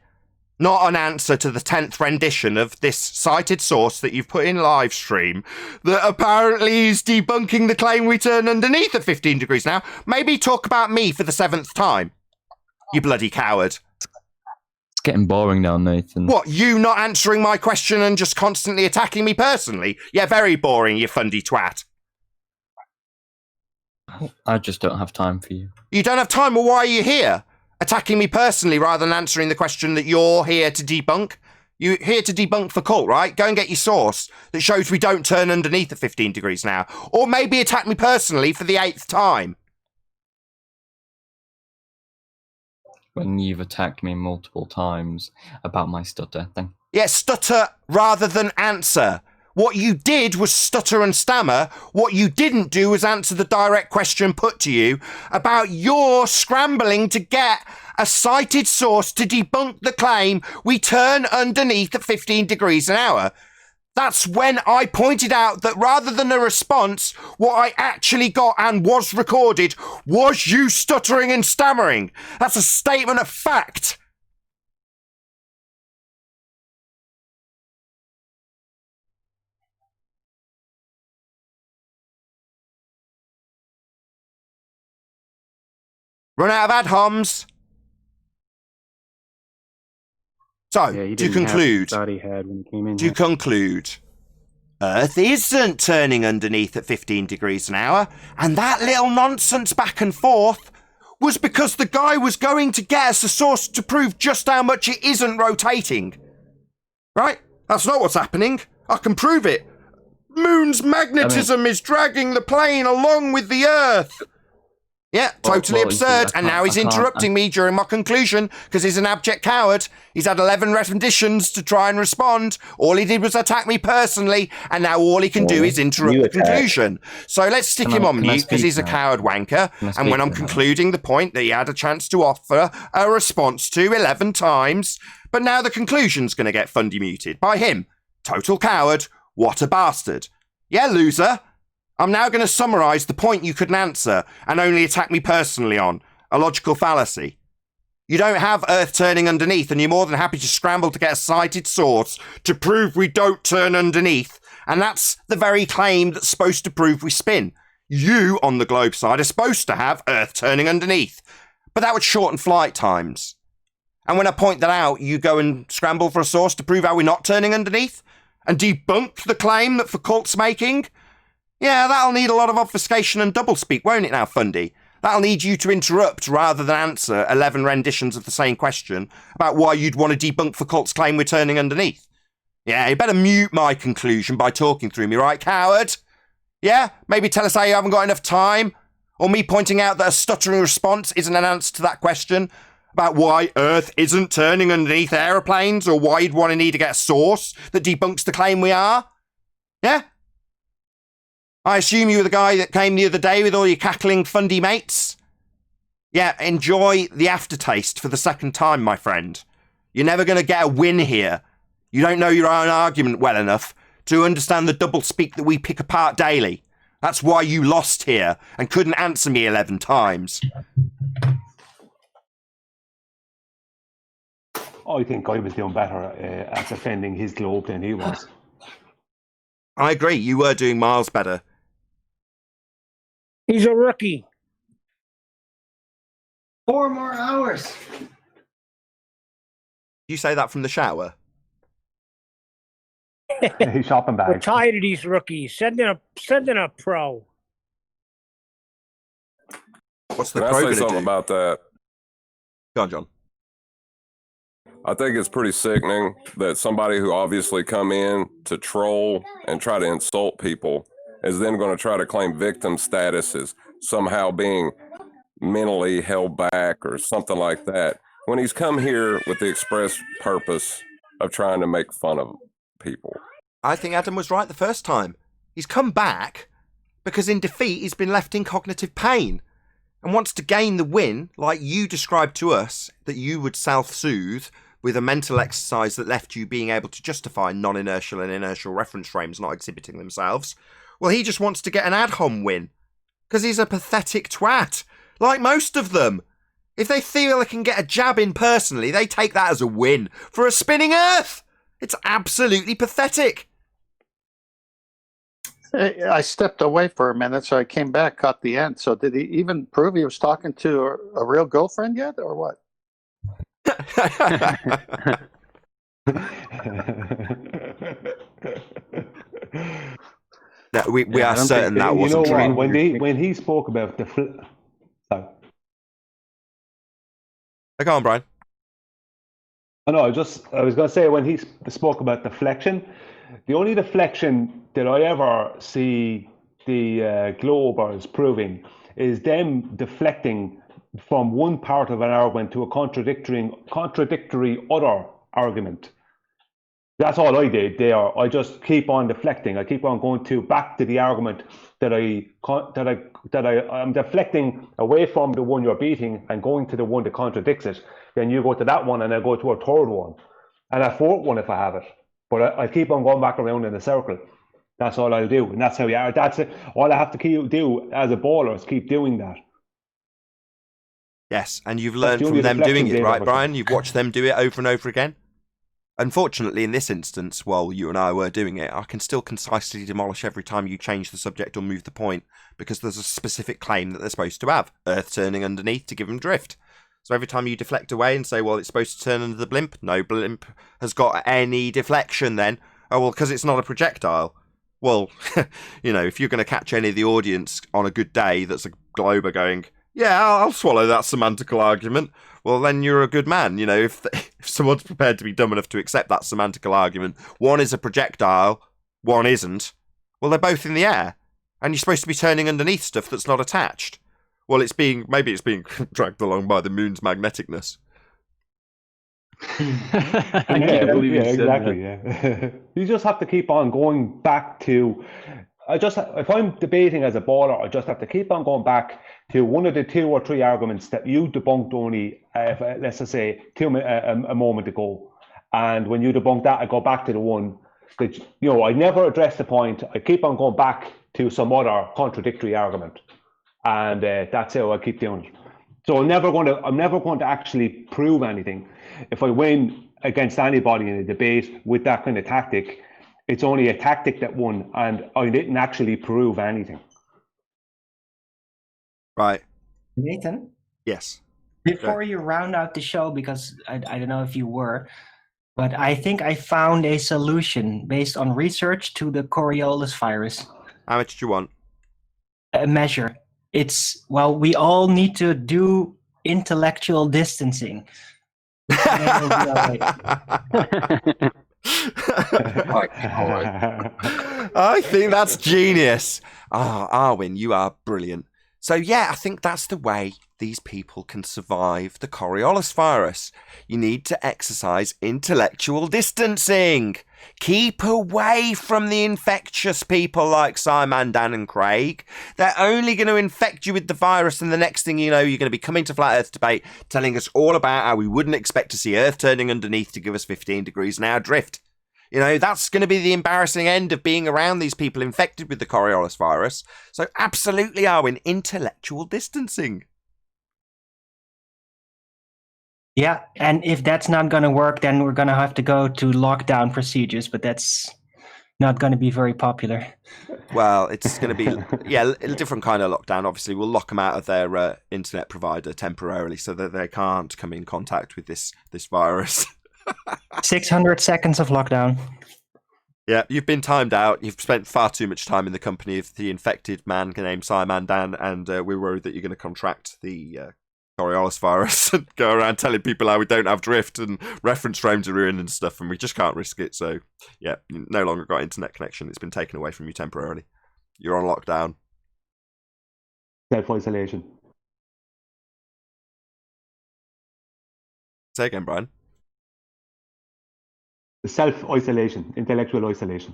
Not an answer to the 10th rendition of this cited source that you've put in live stream that apparently is debunking the claim we turn underneath at 15 degrees now. Maybe talk about me for the 7th time. You bloody coward. It's getting boring now, Nathan. What, you not answering my question and just constantly attacking me personally? Yeah, very boring, you fundy twat. I just don't have time for you. You don't have time? Well, why are you here? Attacking me personally rather than answering the question that you're here to debunk? You're here to debunk for cult, right? Go and get your source that shows we don't turn underneath at 15 degrees now. Or maybe attack me personally for the 8th time. When you've attacked me multiple times about my stutter thing. Yeah, stutter rather than answer. What you did was stutter and stammer. What you didn't do was answer the direct question put to you about your scrambling to get a cited source to debunk the claim we turn underneath at 15 degrees an hour. That's when I pointed out that rather than a response, what I actually got and was recorded was you stuttering and stammering. That's a statement of fact. Run out of ad homs. So, Yeah, to conclude, thought he had when he came in. to conclude, Earth isn't turning underneath at 15 degrees an hour, and that little nonsense back and forth was because the guy was going to get us a source to prove just how much it isn't rotating. Right? That's not what's happening. I can prove it. Moon's magnetism is dragging the plane along with the Earth. Yeah, totally absurd. And now he's interrupting me during my conclusion because he's an abject coward. He's had 11 renditions to try and respond. All he did was attack me personally, and now all he can do is interrupt the conclusion. So let's stick him on mute because he's a coward wanker. And when I'm concluding the point that he had a chance to offer a response to 11 times, but now the conclusion's going to get fundy muted by him. Total coward. What a bastard. Yeah, loser. I'm now going to summarise the point you couldn't answer and only attack me personally on. A logical fallacy. You don't have Earth turning underneath, and you're more than happy to scramble to get a cited source to prove we don't turn underneath. And that's the very claim that's supposed to prove we spin. You, on the globe side, are supposed to have Earth turning underneath. But that would shorten flight times. And when I point that out, you go and scramble for a source to prove how we're not turning underneath? And debunk the claim that Foucault's making? Yeah, that'll need a lot of obfuscation and doublespeak, won't it now, Fundy? That'll need you to interrupt rather than answer 11 renditions of the same question about why you'd want to debunk Foucault's claim we're turning underneath. Yeah, you better mute my conclusion by talking through me, right, coward? Yeah? Maybe tell us how you haven't got enough time? Or me pointing out that a stuttering response isn't an answer to that question about why Earth isn't turning underneath aeroplanes, or why you'd want to need to get a source that debunks the claim we are? Yeah? I assume you were the guy that came the other day with all your cackling fundy mates? Yeah, enjoy the aftertaste for the second time, my friend. You're never going to get a win here. You don't know your own argument well enough to understand the doublespeak that we pick apart daily. That's why you lost here and couldn't answer me 11 times. I think I was doing better at defending his globe than he was. I agree, you were doing miles better. He's a rookie. 4 more hours. You say that from the shower? He's shopping bags. We're tired of these rookies. Send in a pro. What's the Can pro I say going to something do? about that? Go on, John. I think it's pretty sickening that somebody who obviously come in to troll and try to insult people is then going to try to claim victim status as somehow being mentally held back or something like that, when he's come here with the express purpose of trying to make fun of people. I think Adam was right the first time. He's come back because in defeat he's been left in cognitive pain and wants to gain the win, like you described to us, that you would self-soothe with a mental exercise that left you being able to justify non-inertial and inertial reference frames not exhibiting themselves. Well, he just wants to get an ad hom win Because he's a pathetic twat, like most of them. If they feel they can get a jab in personally, they take that as a win for a spinning Earth. It's absolutely pathetic. I stepped away for a minute, so I came back, caught the end. So did he even prove he was talking to a real girlfriend yet, or what? No, we are certain that wasn't true. When he spoke about the sorry. Go on, Brian. Oh, no, I was going to say, when he spoke about deflection, the only deflection that I ever see the Globers proving is them deflecting from one part of an argument to a contradictory other argument. That's all I did there. I just keep on deflecting. I keep on going back to the argument that I'm deflecting away from the one you're beating and going to the one that contradicts it. Then you go to that one and I go to a third one and a fourth one if I have it. But I keep on going back around in a circle. That's all I'll do, and that's how we are. That's it. All I have to do as a baller is keep doing that. Yes, and you've learned from them doing it, right, Brian? You've watched them do it over and over again. Unfortunately, in this instance, while you and I were doing it, I can still concisely demolish every time you change the subject or move the point, because there's a specific claim that they're supposed to have, Earth turning underneath to give them drift. So every time you deflect away and say, well, it's supposed to turn under the blimp, no blimp has got any deflection then. Oh, well, because it's not a projectile. Well, if you're going to catch any of the audience on a good day that's a glober going, yeah, I'll swallow that semantical argument, well, then you're a good man. If someone's prepared to be dumb enough to accept that semantical argument, one is a projectile, one isn't, well, they're both in the air, and you're supposed to be turning underneath stuff that's not attached. Well, maybe it's being dragged along by the moon's magneticness. Exactly. You just have to keep on going back to. If I'm debating as a baller, I just have to keep on going back to one of the 2 or 3 arguments that you debunked only, let's just say, a moment ago. And when you debunk that, I go back to the one that I never address the point. I keep on going back to some other contradictory argument, and that's how I keep doing it. So I'm never going to actually prove anything. If I win against anybody in a debate with that kind of tactic, it's only a tactic that won, and I didn't actually prove anything. Right. Nathan? Yes. Before you round out the show, because I don't know if you were, but I think I found a solution based on research to the Coriolis virus. How much do you want? A measure. We all need to do intellectual distancing. I think that's genius. Arwin, you are brilliant. So yeah, I think that's the way these people can survive the Coriolis virus. You need to exercise intellectual distancing. Keep away from the infectious people like Simon, Dan and Craig. They're only going to infect you with the virus, and the next thing you know, you're going to be coming to Flat Earth Debate telling us all about how we wouldn't expect to see Earth turning underneath to give us 15 degrees an hour drift. That's going to be the embarrassing end of being around these people infected with the Coriolis virus. So absolutely, Arwin, intellectual distancing. Yeah, and if that's not going to work, then we're going to have to go to lockdown procedures, but that's not going to be very popular. Well, it's going to be, a different kind of lockdown. Obviously, we'll lock them out of their internet provider temporarily so that they can't come in contact with this virus. 600 seconds of lockdown. Yeah, you've been timed out. You've spent far too much time in the company of the infected man named Simon Dan, and we're worried that you're going to contract the Coriolis virus and go around telling people how we don't have drift and reference frames are ruined and stuff, and we just can't risk it. So, yeah, you no longer got internet connection. It's been taken away from you temporarily. You're on lockdown. Self-isolation. Say again, Brian. Self-isolation, intellectual isolation.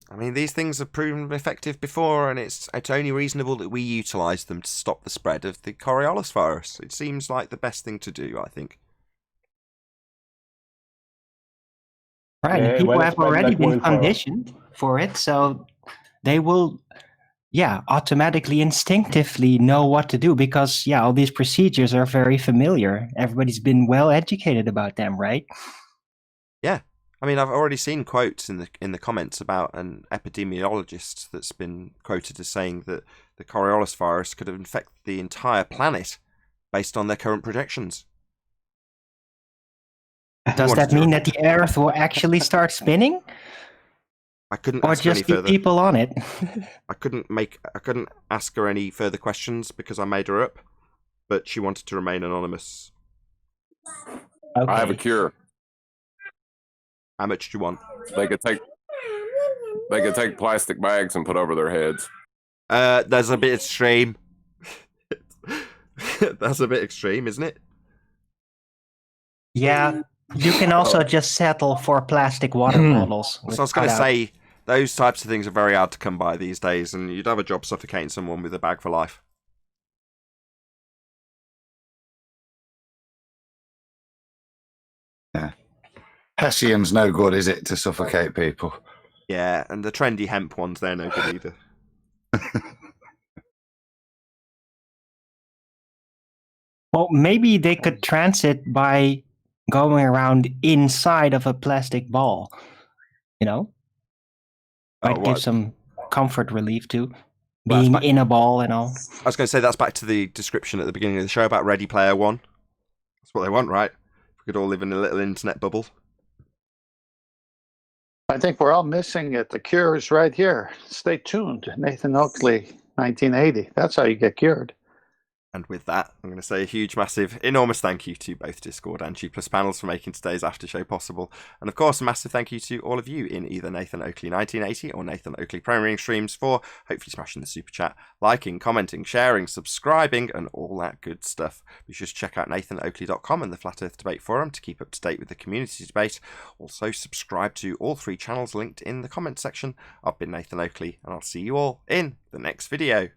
I mean, these things have proven effective before, and it's only reasonable that we utilise them to stop the spread of the Coriolis virus. It seems like the best thing to do, I think. Right, people have already been conditioned for it, so they will, automatically, instinctively know what to do because, all these procedures are very familiar. Everybody's been well educated about them, right? Yeah. I mean, I've already seen quotes in the comments about an epidemiologist that's been quoted as saying that the Coriolis virus could have infected the entire planet based on their current projections. Does that mean that the Earth will actually start spinning? I couldn't or ask her any just the further. people on it? I couldn't ask her any further questions because I made her up, but she wanted to remain anonymous. Okay. I have a cure. How much do you want? They could take plastic bags and put over their heads. That's a bit extreme. That's a bit extreme, isn't it? Yeah, you can also just settle for plastic water bottles. So I was going to say, those types of things are very hard to come by these days, and you'd have a job suffocating someone with a bag for life. Yeah. Hessian's no good, is it, to suffocate people? Yeah, and the trendy hemp ones, they're no good either. Well, maybe they could transit by going around inside of a plastic ball. You know? Might give some comfort relief too. Being in a ball and all. I was going to say that's back to the description at the beginning of the show about Ready Player One. That's what they want, right? We could all live in a little internet bubble. I think we're all missing it. The cure is right here. Stay tuned. Nathan Oakley, 1980. That's how you get cured. And with that, I'm going to say a huge, massive, enormous thank you to both Discord and G Plus panels for making today's after show possible. And of course, a massive thank you to all of you in either Nathan Oakley 1980 or Nathan Oakley Premiering streams for hopefully smashing the super chat, liking, commenting, sharing, subscribing, and all that good stuff. Be sure to check out nathanoakley.com and the Flat Earth Debate Forum to keep up to date with the community debate. Also, subscribe to all 3 channels linked in the comments section. I've been Nathan Oakley, and I'll see you all in the next video.